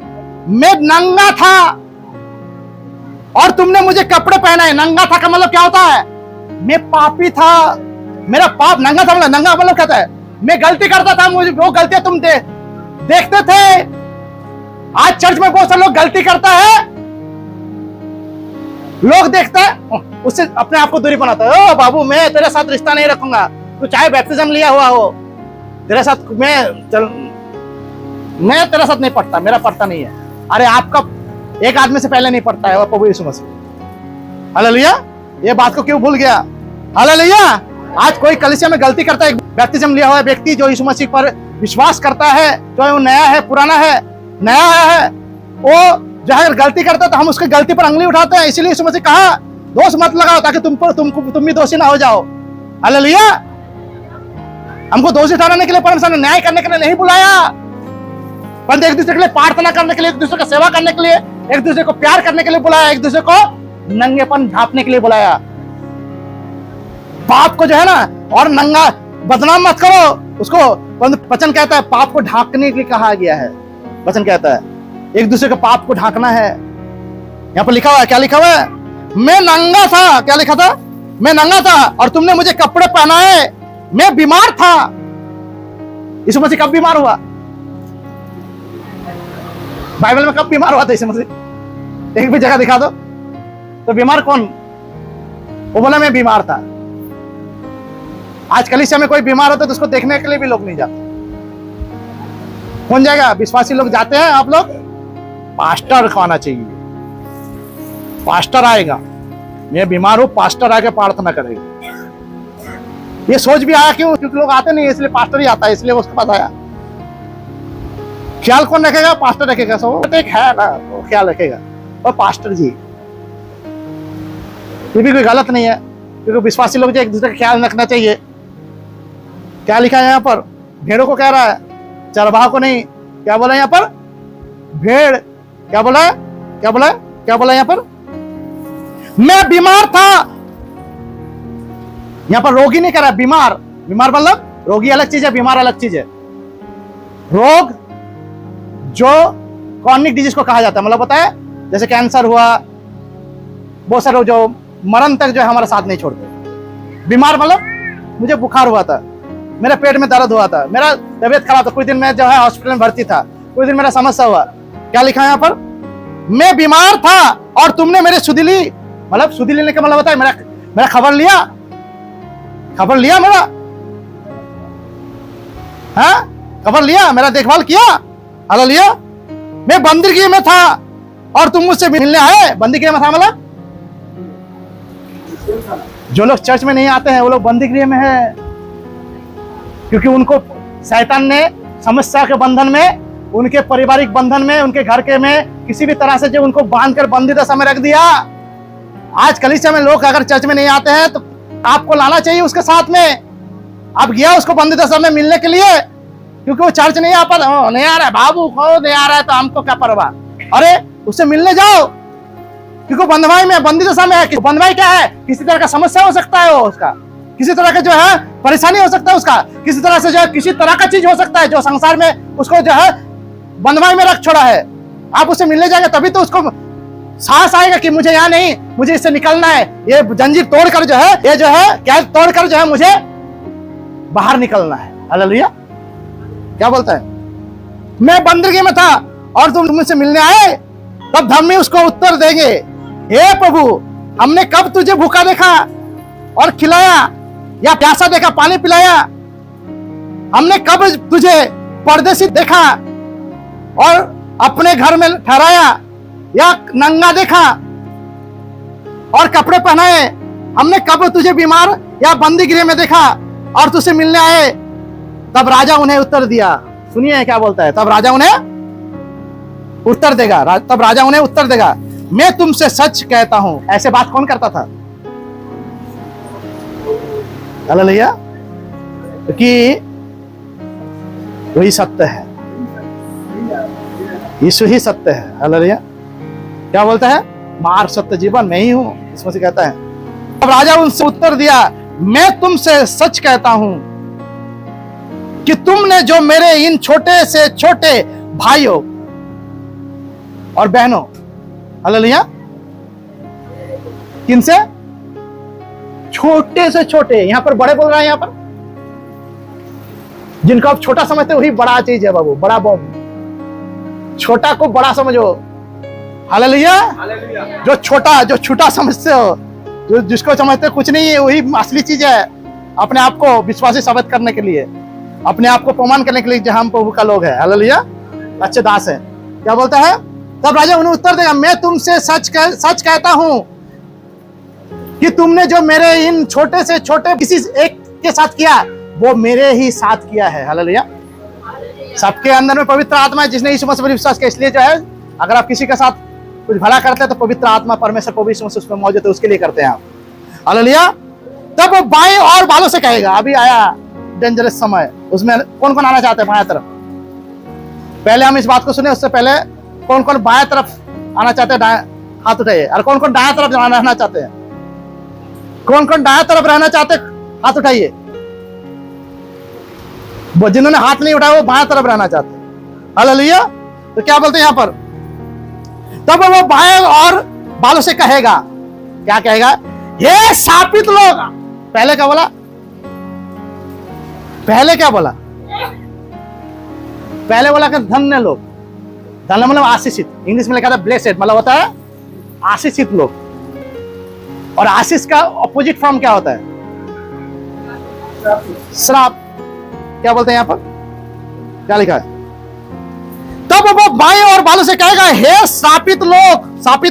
मैं नंगा था और तुमने मुझे कपड़े पहनाए। नंगा था का मतलब क्या होता है? मैं पापी था, मेरा पाप। नंगा था मतलब, नंगा मतलब कहता है मैं गलती करता था, मुझे वो गलतियां तुम देखते थे। आज चर्च में बहुत सारे लोग गलती करता है, लोग देखते हैं, उससे अपने आप को दूरी बनाता है। ओ बाबू, मैं तेरे साथ रिश्ता नहीं रखूंगा, तू चाहे बैप्टिज्म लिया हुआ हो, तेरे साथ मैं तेरे साथ नहीं पढ़ता, मेरा पढ़ता नहीं है। अरे आपका एक आदमी से पहले नहीं पढ़ता है, वो प्रभु यीशु मसीह। हालेलुया। ये बात को क्यों भूल गया? हालेलुया। आज कोई कलीसिया में गलती करता है, बैप्टिज्म लिया हुआ व्यक्ति जो यीशु मसीह पर विश्वास करता है, जो वो नया है, पुराना है, नया है, वो जो है गलती करता है तो हम उसकी गलती पर अंगली उठाते हैं। इसीलिए यीशु मसीह कहा दोष मत लगाओ ताकि तुम भी दोषी ना हो जाओ। हालेलुया। हमको दोषी ठहराने के लिए, परमेश्वर ने न्याय करने के लिए नहीं बुलाया, पर एक दूसरे के लिए प्रार्थना करने के लिए, एक दूसरे की सेवा करने के लिए, एक दूसरे को प्यार करने के लिए बुलाया, एक दूसरे को नंगेपन ढांपने के लिए बुलाया। पाप को जो है ना और नंगा बदनाम मत करो उसको। वचन कहता है पाप को ढांकने के लिए कहा गया है। वचन कहता है एक दूसरे के पाप को ढांकना है। यहां पर लिखा हुआ है, क्या लिखा हुआ है? मैं नंगा था। क्या लिखा था? मैं नंगा था और तुमने मुझे कपड़े पहनाए। मैं बीमार था। यीशु मसीह कब बीमार हुआ? बाइबल में कब बीमार हुआ था यीशु मसीह? एक भी जगह दिखा दो तो। बीमार कौन? वो बोला मैं बीमार था। आज कलीसिया में कोई बीमार होता है तो उसको देखने के लिए भी लोग नहीं जाते। कौन जाएगा? विश्वासी लोग जाते हैं। आप लोग पास्टर को आना चाहिए। पास्टर आएगा, मैं बीमार हूं, पास्टर आके प्रार्थना करेगा। ये सोच भी आया क्यों? क्योंकि लोग आते नहीं, इसलिए पास्टर ही आता है, इसलिए उसके पास आया। ख्याल कौन रखेगा? पास्टर रखेगा। सब एक है ना, वो ख्याल रखेगा और पास्टर जी। ये भी कोई गलत नहीं है, क्योंकि विश्वासी लोग जो एक दूसरे का ख्याल रखना चाहिए। क्या लिखा है यहाँ पर? भेड़ों को कह रहा है, चरवाहा को नहीं। क्या बोला यहाँ पर? भेड़। क्या बोला है? क्या बोला है? क्या बोला यहाँ पर? मैं बीमार था। यहां पर रोगी नहीं कह रहा, बीमार। बीमार मतलब रोगी अलग चीज है, बीमार अलग चीज है। रोग जो क्रॉनिक डिजीज को कहा जाता है, मतलब पता है जैसे कैंसर हुआ, बहुत सारे जो मरण तक जो है हमारा साथ नहीं छोड़ते। बीमार मतलब मुझे बुखार हुआ था, मेरे पेट में दर्द हुआ था, मेरा तबीयत खराब था, कुछ दिन मैं जो है हॉस्पिटल में भर्ती था, कुछ दिन मेरा समस्या हुआ। क्या लिखा है यहाँ पर? मैं बीमार था और तुमने मेरे सुधि ली। मतलब सुधि लेने का मतलब होता है मेरा खबर लिया। खबर लिया मेरा, हाँ खबर लिया, मेरा देखभाल किया। हालेलुया। मैं बंदीगृह में था और तुम मुझसे मिलने आए। बंदीगृह में था मतलब जो लोग चर्च में नहीं आते हैं वो लोग बंदीगृह में है, क्योंकि उनको शैतान ने समस्या के बंधन में, उनके पारिवारिक बंधन में, उनके घर के में किसी भी तरह से जो उनको बांधकर बंदी दशा में रख दिया। आज कलीसिया में लोग अगर चर्च में नहीं आते हैं तो आपको लाना चाहिए उसके साथ में। आप गया उसको बंदी दशा में मिलने के लिए, क्योंकि वो चर्च नहीं आ पाता, नहीं आ रहा है बाबू, को नहीं आ रहा है तो हमको क्या परवाह। अरे उससे मिलने जाओ, क्योंकि बंधवाई में, बंदी दशा में है। बंधवाई क्या है? किसी तरह का समस्या हो सकता है, वो उसका किसी तरह का जो है परेशानी हो सकता है, उसका किसी तरह से जो है किसी तरह का चीज हो सकता है जो संसार में उसको जो है बंधवाई में रख छोड़ा है। आप उससे मिलने जाएंगे तभी तो उसको साहस आएगा कि मुझे यहाँ नहीं, मुझे इससे निकलना है। ये जंजीर तोड़कर जो है, ये जो है क्या तोड़कर जो है मुझे बाहर निकलना है। हालेलुया। क्या बोलता है? मैं बंदरगाह में था और तुम मुझसे मिलने आए। तब धर्मी उसको उत्तर देंगे, हे प्रभु, हमने कब तुझे भूखा देखा और खिलाया, या प्यासा देखा पानी पिलाया? हमने कब तुझे परदेसी देखा और अपने घर में ठहराया, या नंगा देखा और कपड़े पहनाए? हमने कब तुझे बीमार या बंदी गृह में देखा और तुझसे मिलने आए? तब राजा उन्हें उत्तर दिया। सुनिए क्या बोलता है। तब राजा उन्हें उत्तर देगा। तब राजा उन्हें उत्तर देगा, मैं तुमसे सच कहता हूं। ऐसे बात कौन करता था? हालेलुया। क्योंकि वही सत्य है, यीशु ही सत्य है। हालेलुया। क्या बोलता है? मार्ग सत्य जीवन मैं ही हूं, इसमें से कहता है। अब राजा उनसे उत्तर दिया, मैं तुमसे सच कहता हूं कि तुमने जो मेरे इन छोटे से छोटे भाइयों और बहनों, हालेलुया, किनसे? छोटे से छोटे, यहां पर बड़े बोल रहा है, यहां पर जिनको आप छोटा समझते हो वही बड़ा चीज है बाबू, बड़ा बम। छोटा को बड़ा समझो। हालेलुया। जो छोटा समझते हो, जो जिसको समझते हो कुछ नहीं है, वही असली चीज है। अपने आप को विश्वासी साबित करने के लिए, अपने आप को प्रमाण करने के लिए जहां हम प्रभु का लोग है। हालेलुया। अच्छे दास है। क्या बोलता है? तब राजा उन्हें उत्तर देगा, मैं तुमसे सच कहता हूं कि तुमने जो मेरे इन छोटे से छोटे किसी एक के साथ किया, वो मेरे ही साथ किया है। हालेलुया। सबके अंदर में पवित्र आत्मा है, जिसने यीशु मसीह पर विश्वास किया। इसलिए जो है, अगर आप किसी के साथ कुछ भला करते हैं तो पवित्र आत्मा परमेश्वर को भी यीशु मसीह उसमें मौजूद है, उसके लिए करते हैं आप। हालेलुया। तब वो बाएं और बालों से कहेगा, अभी आया डेंजरस समय। उसमें कौन कौन आना चाहते हैं बाएं तरफ? पहले हम इस बात को सुने, उससे पहले कौन कौन बाएं तरफ आना चाहते हैं? दाएं हाथ उठाइए। और कौन कौन दाएं तरफ रहना चाहते हैं? कौन कौन दाएं तरफ रहना चाहते हैं? हाथ उठाइए। वो जिन्होंने हाथ नहीं उठाया वो बाएं तरफ रहना चाहते हैं। हालेलुया। तो क्या बोलते हैं यहां पर? तब वो बाएं और बालों से कहेगा, क्या कहेगा? ये शापित लोग। पहले क्या बोला? पहले क्या बोला? पहले बोला कि धन्य लोग। धन्य मतलब आशीषित। इंग्लिश में लिखा था ब्लेसेड, मतलब होता है आशीषित लोग। और आशीष का ऑपोजिट फॉर्म क्या होता है? श्राप। क्या बोलते हैं यहां पर? क्या लिखा है? तब वो बाएं और बालों से कहेगा, हे शापित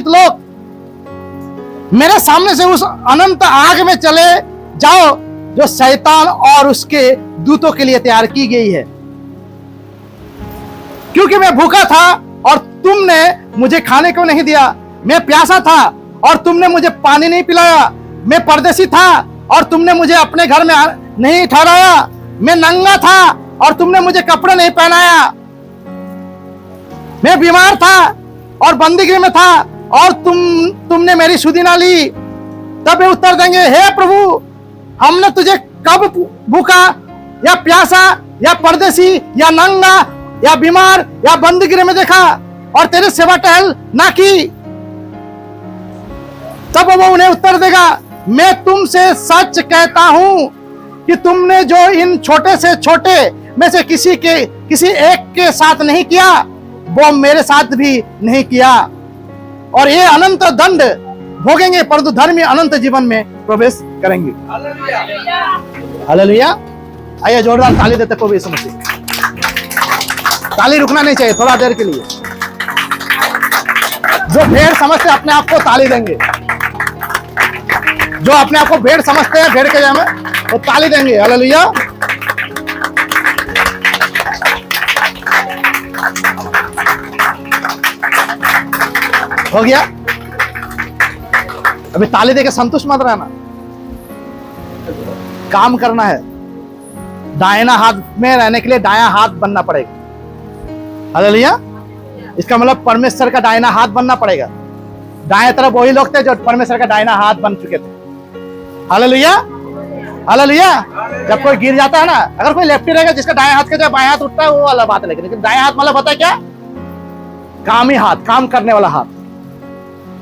लोग, मेरे सामने से उस अनंत आग में चले जाओ जो शैतान और उसके दूतों के लिए तैयार की गई है। क्योंकि मैं भूखा था और तुमने मुझे खाने को नहीं दिया, मैं प्यासा था और तुमने मुझे पानी नहीं पिलाया, मैं परदेसी था और तुमने मुझे अपने घर में नहीं ठहराया, मैं नंगा था और तुमने मुझे कपड़े नहीं पहनाया, मैं बीमार था और बंदीगृह में था और तुमने मेरी सुधि ना ली। तब वे उत्तर देंगे, हे प्रभु, हमने तुझे कब भूखा या प्यासा या परदेसी या नंगा या बीमार या बंदीगृह में देखा और तेरी सेवा टहल ना की? तब वो उन्हें उत्तर देगा, मैं तुमसे सच कहता हूं कि तुमने जो इन छोटे से छोटे में से किसी एक के साथ नहीं किया, वो मेरे साथ भी नहीं किया। और ये अनंत दंड भोगेंगे, परंतु धर्मी अनंत जीवन में प्रवेश करेंगे। हालेलुया। आइए जोरदार ताली देते प्रभु यीशु मसीह। ताली रुकना नहीं चाहिए थोड़ा देर के लिए। जो भेड़ समझते अपने आप को ताली देंगे, जो अपने आप को भेड़ समझते हैं, भेड़ के जामे वो ताली देंगे। हालेलुया। हो गया? अभी ताली देके संतुष्ट मत रहना, काम करना है। दाहिना हाथ में रहने के लिए दायां हाथ बनना पड़ेगा। हालेलुया। इसका मतलब परमेश्वर का दाहिना हाथ बनना पड़ेगा। दाएं तरफ वही लोग थे जो परमेश्वर का दाहिना हाथ बन चुके थे। हालेलुया। हालेलुया। जब कोई गिर जाता है ना, अगर कोई लेफ्टी रहेगा जिसका दाएं हाथ के जब बाएं हाथ उठता है वो वाला बात है, लेकिन दाएं हाथ मतलब होता है क्या? कामी हाथ, काम करने वाला हाथ।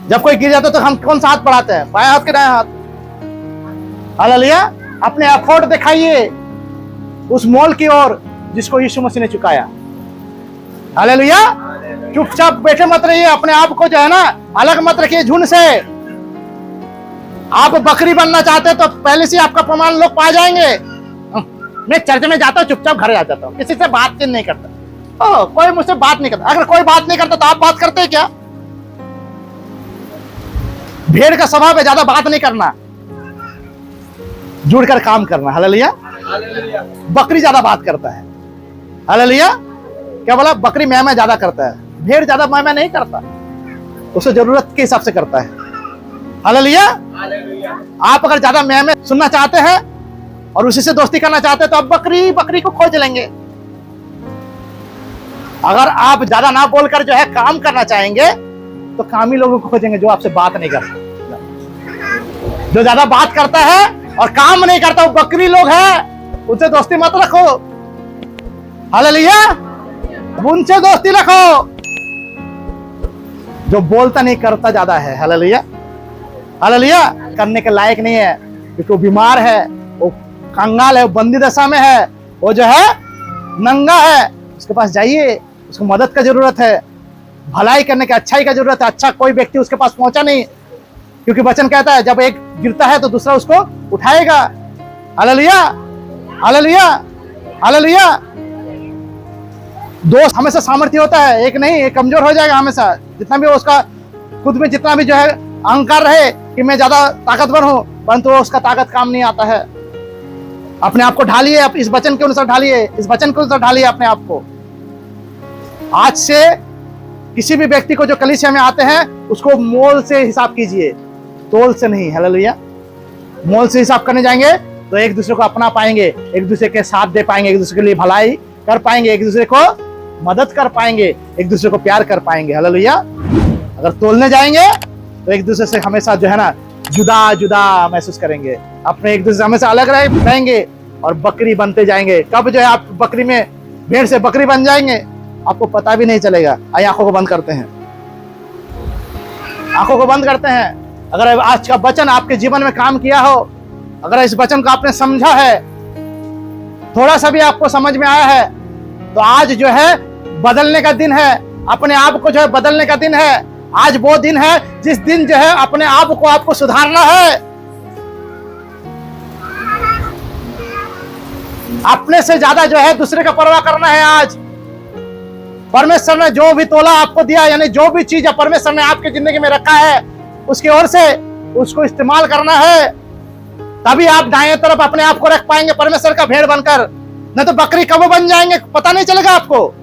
जब कोई गिर जाता है तो हम कौन सा हाथ बढ़ाते हैं? बाएं हाथ के दाएं हाथ। हालेलुया। अपने एफर्ट दिखाइए, उस मोल की ओर जिसको यीशु मसीह ने चुकाया। हालेलुया। चुपचाप बैठे मत रहिए, अपने आप को जो है ना अलग मत रखिए झुंड से। आप बकरी बनना चाहते हैं तो पहले से आपका प्रमाण लोग पा जाएंगे। मैं चर्च में जाता हूँ, चुपचाप घर आ जाता हूँ, किसी से बातचीत नहीं करता। कोई मुझसे बात नहीं करता। अगर कोई बात नहीं करता तो आप बात करते हैं क्या? भेड़ का स्वभाव है ज्यादा बात नहीं करना, जुड़कर काम करना। हालेलुया। बकरी ज्यादा बात करता है। हालेलुया। क्या बोला? बकरी मैं ज्यादा करता है, भेड़ ज्यादा मैं नहीं करता, उसे जरूरत के हिसाब से करता है। हालेलुया। आप अगर ज्यादा मैं सुनना चाहते हैं और उसी से दोस्ती करना चाहते हैं तो आप बकरी को खोज लेंगे। अगर आप ज्यादा ना बोलकर जो है काम करना चाहेंगे तो कामी लोगों को खोजेंगे जो आपसे बात नहीं करते। जो ज्यादा बात करता है और काम नहीं करता वो बकरी लोग हैं, उनसे दोस्ती मत रखो। हालेलुया। उनसे दोस्ती रखो। जो बोलता नहीं करता ज्यादा है। हालेलुया। हालेलुया। करने के लायक नहीं है क्योंकि वो बीमार है, वो कंगाल है, वो बंदी दशा में है, वो जो है नंगा है। उसके पास जाइए, उसको मदद का जरूरत है, भलाई करने की, अच्छाई का जरूरत है। अच्छा कोई व्यक्ति उसके पास पहुंचा नहीं, क्योंकि वचन कहता है जब एक गिरता है तो दूसरा उसको उठाएगा। हालेलुया। हालेलुया। हालेलुया। दोस्त हमेशा सामर्थ्य होता है, एक नहीं, एक कमजोर हो जाएगा हमेशा। जितना भी उसका खुद में जितना भी जो है अहंकार रहे कि मैं ज्यादा ताकतवर हूं, परंतु उसका ताकत काम नहीं आता है। अपने आप को ढालिए, आप इस वचन के अनुसार ढालिए, इस वचन के अनुसार ढालिए अपने आप को। आज से किसी भी व्यक्ति को जो कलीसिया में आते हैं उसको मोल से हिसाब कीजिए, तोल से नहीं। हालेलुया। मोल से हिसाब करने जाएंगे तो एक दूसरे को अपना पाएंगे, एक दूसरे के साथ दे पाएंगे, एक दूसरे के लिए भलाई कर पाएंगे, एक दूसरे को मदद कर पाएंगे, एक दूसरे को प्यार कर पाएंगे। हालेलुया। अगर तोलने जाएंगे तो एक दूसरे से हमेशा जो है ना जुदा जुदा महसूस करेंगे, अपने एक दूसरे से हमेशा अलग रहेंगे और बकरी बनते जाएंगे। कब जो है आप बकरी में भेड़ से बकरी बन जाएंगे आपको पता भी नहीं चलेगा। आइए आंखों को बंद करते हैं, आंखों को बंद करते हैं। अगर आज का वचन आपके जीवन में काम किया हो, अगर इस वचन को आपने समझा है, थोड़ा सा भी आपको समझ में आया है, तो आज जो है बदलने का दिन है, अपने आप को जो है बदलने का दिन है। आज वो दिन है जिस दिन जो है अपने आप को आपको सुधारना है। अपने से ज्यादा जो है दूसरे का परवाह करना है। आज परमेश्वर ने जो भी तोला आपको दिया, यानी जो भी चीज है परमेश्वर ने आपकी जिंदगी में रखा है, उसकी ओर से उसको इस्तेमाल करना है। तभी आप दाएं तरफ अपने आप को रख पाएंगे परमेश्वर का भेड़ बनकर, नहीं तो बकरी कब बन जाएंगे पता नहीं चलेगा आपको।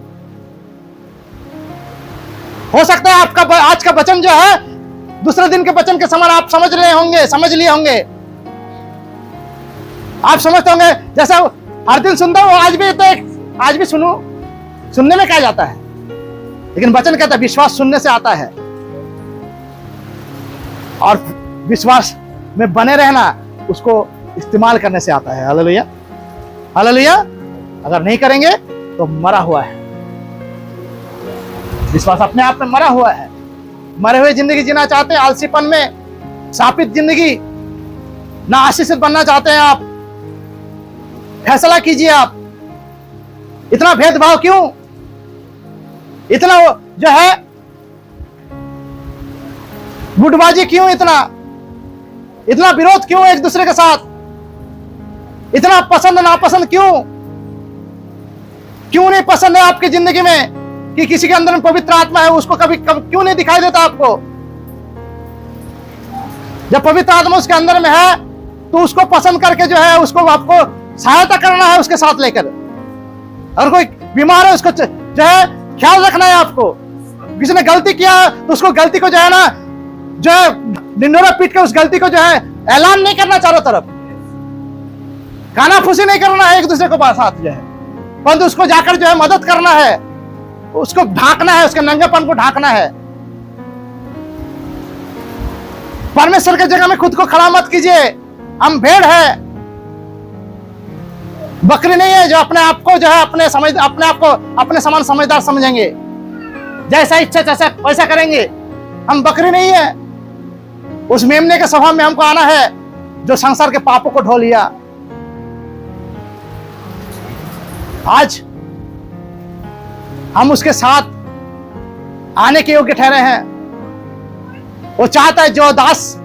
हो सकता है आपका आज का वचन जो है दूसरे दिन के वचन के समान आप समझ लिए होंगे। आप समझते होंगे जैसा हर दिन सुनता हूं, आज भी सुनने में क्या जाता है, लेकिन वचन कहता है विश्वास सुनने से आता है और विश्वास में बने रहना उसको इस्तेमाल करने से आता है। हालेलुया। हालेलुया। अगर नहीं करेंगे तो मरा हुआ है। विश्वास अपने आप में मरा हुआ है। मरे हुए जिंदगी जीना चाहते हैं, आलसीपन में शापित जिंदगी, ना आशीषित बनना चाहते हैं आप, फैसला कीजिए। आप इतना भेदभाव क्यों, इतना जो है गुटबाजी क्यों, इतना विरोध क्यों एक दूसरे के साथ, इतना पसंद नापसंद क्यों नहीं पसंद है आपकी जिंदगी में कि किसी के अंदर में पवित्र आत्मा है उसको कभी क्यों नहीं दिखाई देता आपको? जब पवित्र आत्मा उसके अंदर में है तो उसको पसंद करके जो है उसको आपको सहायता करना है उसके साथ लेकर। अगर कोई बीमार है उसको जो है ख्याल रखना है आपको। किसी ने गलती किया तो उसको गलती को जो है ना जो है निंदोरा पीट के उस गलती को जो है ऐलान नहीं करना चारों तरफ, कानाफूसी नहीं करना है एक दूसरे को साथ जो है, परंतु उसको जाकर जो है मदद करना है, उसको ढांकना है, उसके नंगेपन को ढांकना है। परमेश्वर की जगह में खुद को खड़ा मत कीजिए। हम भेड़ है, बकरी नहीं है जो अपने आप को जो है अपने आप को अपने समान समझदार समझेंगे, जैसा इच्छा जैसा वैसा करेंगे। हम बकरी नहीं है। उस मेमने के स्वभाव में हमको आना है जो संसार के पापों को ढो लिया। आज हम उसके साथ आने के योग्य ठहरे हैं। वो चाहता है जो दास,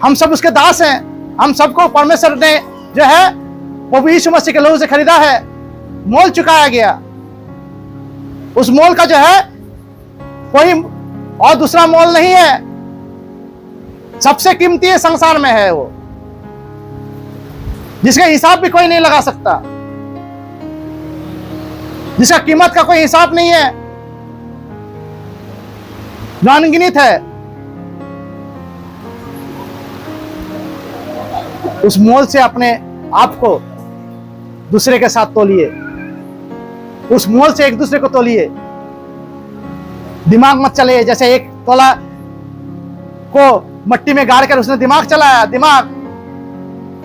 हम सब उसके दास हैं, हम सबको परमेश्वर ने जो है प्रभु यीशु मसीह के लहू से खरीदा है, मोल चुकाया गया। उस मोल का जो है कोई और दूसरा मोल नहीं है, सबसे कीमती है संसार में है वो, जिसका हिसाब भी कोई नहीं लगा सकता, जिसका कीमत का कोई हिसाब नहीं है, जो अनगिनत है। उस मोल से अपने आप को दूसरे के साथ तोलिए, उस मोल से एक दूसरे को तोलिए। दिमाग मत चले, जैसे एक तोला को मट्टी में गाड़ कर उसने दिमाग चलाया। दिमाग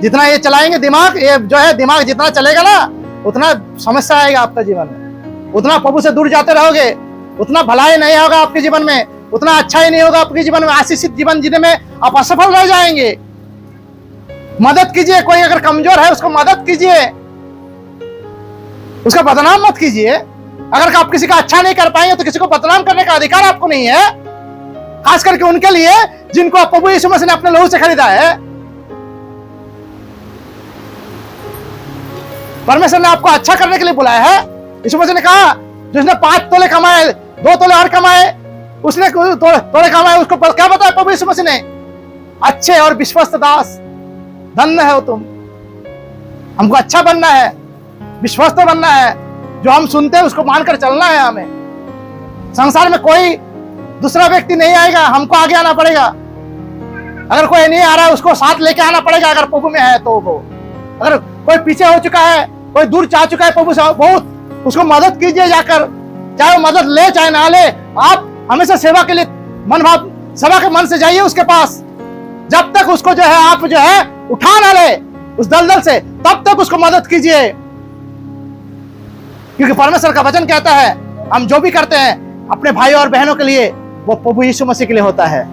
जितना ये चलाएंगे, दिमाग ये जो है, दिमाग जितना चलेगा ना उतना समस्या आएगा आपका जीवन में, उतना प्रभु से दूर जाते रहोगे, उतना भलाई नहीं होगा आपके जीवन में, उतना अच्छा ही नहीं होगा आपके जीवन में। आशीषित जीवन जीने में आप असफल रह जाएंगे। मदद कीजिए, कोई अगर कमजोर है उसको मदद कीजिए, उसका बदनाम मत कीजिए। अगर आप किसी का अच्छा नहीं कर पाएंगे तो किसी को बदनाम करने का अधिकार आपको नहीं है, खास करके उनके लिए जिनको प्रभु यीशु मसीह ने अपने लहू से खरीदा है। परमेश्वर ने आपको अच्छा करने के लिए बुलाया है। यीशु मसीह ने कहा जिसने 5 तोले कमाए, 2 तोले और कमाए, उसने तोले कमाए, उसको क्या बताया प्रभु यीशु मसीह ने? अच्छे और विश्वस्त दास, धन्य हो तुम। हमको अच्छा बनना है, विश्वस्त बनना है, जो हम सुनते हैं उसको मानकर चलना है हमें। संसार में कोई दूसरा व्यक्ति नहीं आएगा, हमको आगे आना पड़ेगा। अगर कोई नहीं आ रहा है उसको साथ लेके आना पड़ेगा, अगर प्रभु में है तो वो। अगर कोई पीछे हो चुका है, कोई दूर जा चुका है प्रभु से बहुत, उसको मदद कीजिए जाकर, चाहे वो मदद ले चाहे ना ले। आप हमेशा सेवा के लिए मन भाव, सेवा के मन से जाइए उसके पास, जब तक उसको जो है आप जो है उठा ना ले उस दलदल से, तब तक उसको मदद कीजिए। क्योंकि परमेश्वर का वचन कहता है हम जो भी करते हैं अपने भाई और बहनों के लिए वो प्रभु यीशु मसीह के लिए होता है।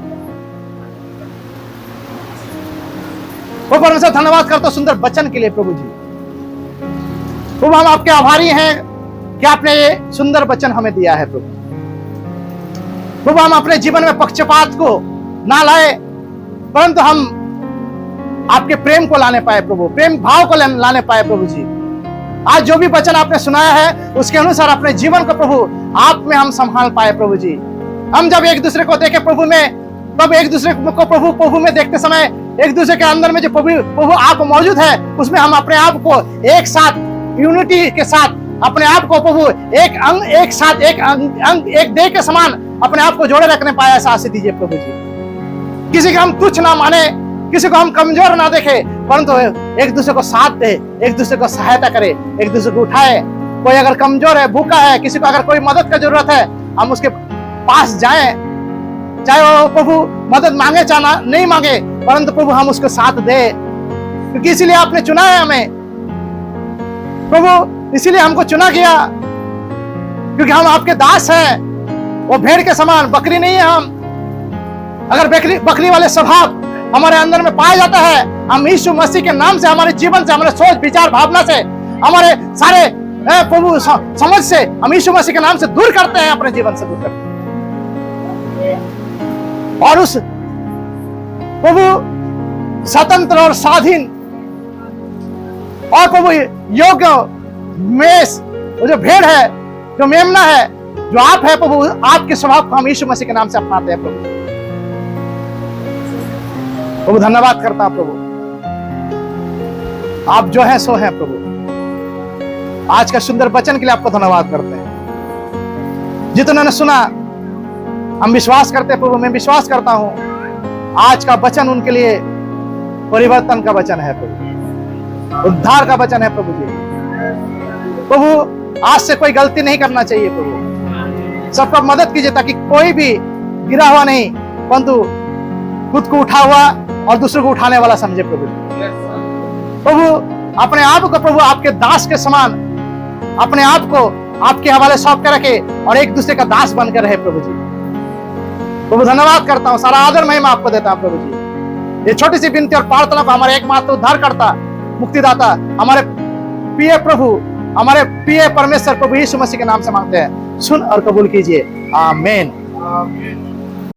वो परमेश्वर धन्यवाद करता सुंदर वचन के लिए। प्रभु जी, प्रभु हम आपके आभारी हैं कि आपने ये सुंदर वचन हमें दिया है। प्रभु हम अपने जीवन में पक्षपात को ना लाए, परंतु हम आपके प्रेम को लाने पाए प्रभु, प्रेम भाव को लाने पाए प्रभु जी। आज जो भी वचन आपने सुनाया है उसके अनुसार अपने जीवन को प्रभु आप में हम संभाल पाए प्रभु जी। हम जब एक दूसरे को देखे प्रभु में, तब एक दूसरे को प्रभु में देखते समय एक दूसरे के अंदर में जो प्रभु आप मौजूद है, उसमें हम अपने आप को एक साथ यूनिटी के साथ अपने आप को प्रभु एक अंग, एक साथ एक अंग, एक देह के समान अपने आप को जोड़े रखने पाए, ऐसा आशीष दीजिए प्रभु जी। किसी को हम तुच्छ ना माने, किसी को हम कमजोर ना देखे, परंतु एक दूसरे को साथ दे, एक दूसरे को सहायता करे, एक दूसरे को उठाए। कोई अगर कमजोर है, भूखा है, किसी को अगर कोई मदद की जरूरत है, हम उसके पास जाएं, चाहे वो प्रभु मदद मांगे चाहे नहीं मांगे, परंतु प्रभु हम उसको साथ दे, क्योंकि इसीलिए आपने चुना है हमें प्रभु, इसीलिए हमको चुना गया, क्योंकि हम आपके दास हैं। वो भेड़ के समान, बकरी नहीं है हम। अगर बकरी वाले स्वभाव हमारे अंदर में पाया जाता है, हम यीशु मसीह के नाम से, हमारे जीवन से, हमारे सोच विचार भावना से, हमारे सारे प्रभु समझ से हम यीशु मसीह के नाम से दूर करते हैं, अपने जीवन से दूर करते हैं। और उस प्रभु स्वतंत्र और स्वाधीन और प्रभु योग्य मेष, वो जो भेड़ है, जो मेमना है, जो आप है प्रभु, आपके स्वभाव को हम यीशु मसीह के नाम से अपनाते हैं प्रभु। प्रभु धन्यवाद करता प्रभु, आप जो है सो है प्रभु। आज का सुंदर वचन के लिए आपको धन्यवाद करते हैं। जितने ने सुना हम विश्वास करते हैं प्रभु, मैं विश्वास करता हूं आज का वचन उनके लिए परिवर्तन का वचन है प्रभु, उद्धार का वचन है प्रभु जी। प्रभु आज से कोई गलती नहीं करना चाहिए प्रभु, सबका मदद कीजिए ताकि कोई भी गिरा हुआ नहीं, परंतु खुद को उठा हुआ और दूसरों को उठाने वाला समझे प्रभु। प्रभु अपने आप को प्रभु आपके दास के समान अपने आप को आपके हवाले सौंप कर रखे और एक दूसरे का दास बनकर रहे प्रभु जी। प्रभु धन्यवाद करता हूँ, सारा आदर महिमा आपको देता हूँ प्रभु जी। ये छोटी सी विनती और प्रार्थना को हमारे एकमात्र उद्धार करता, मुक्तिदाता, हमारे प्रिय प्रभु हमारे प्रिय परमेश्वर प्रभु यीशु मसीह के नाम से मांगते हैं, सुन और कबूल कीजिए, आमीन।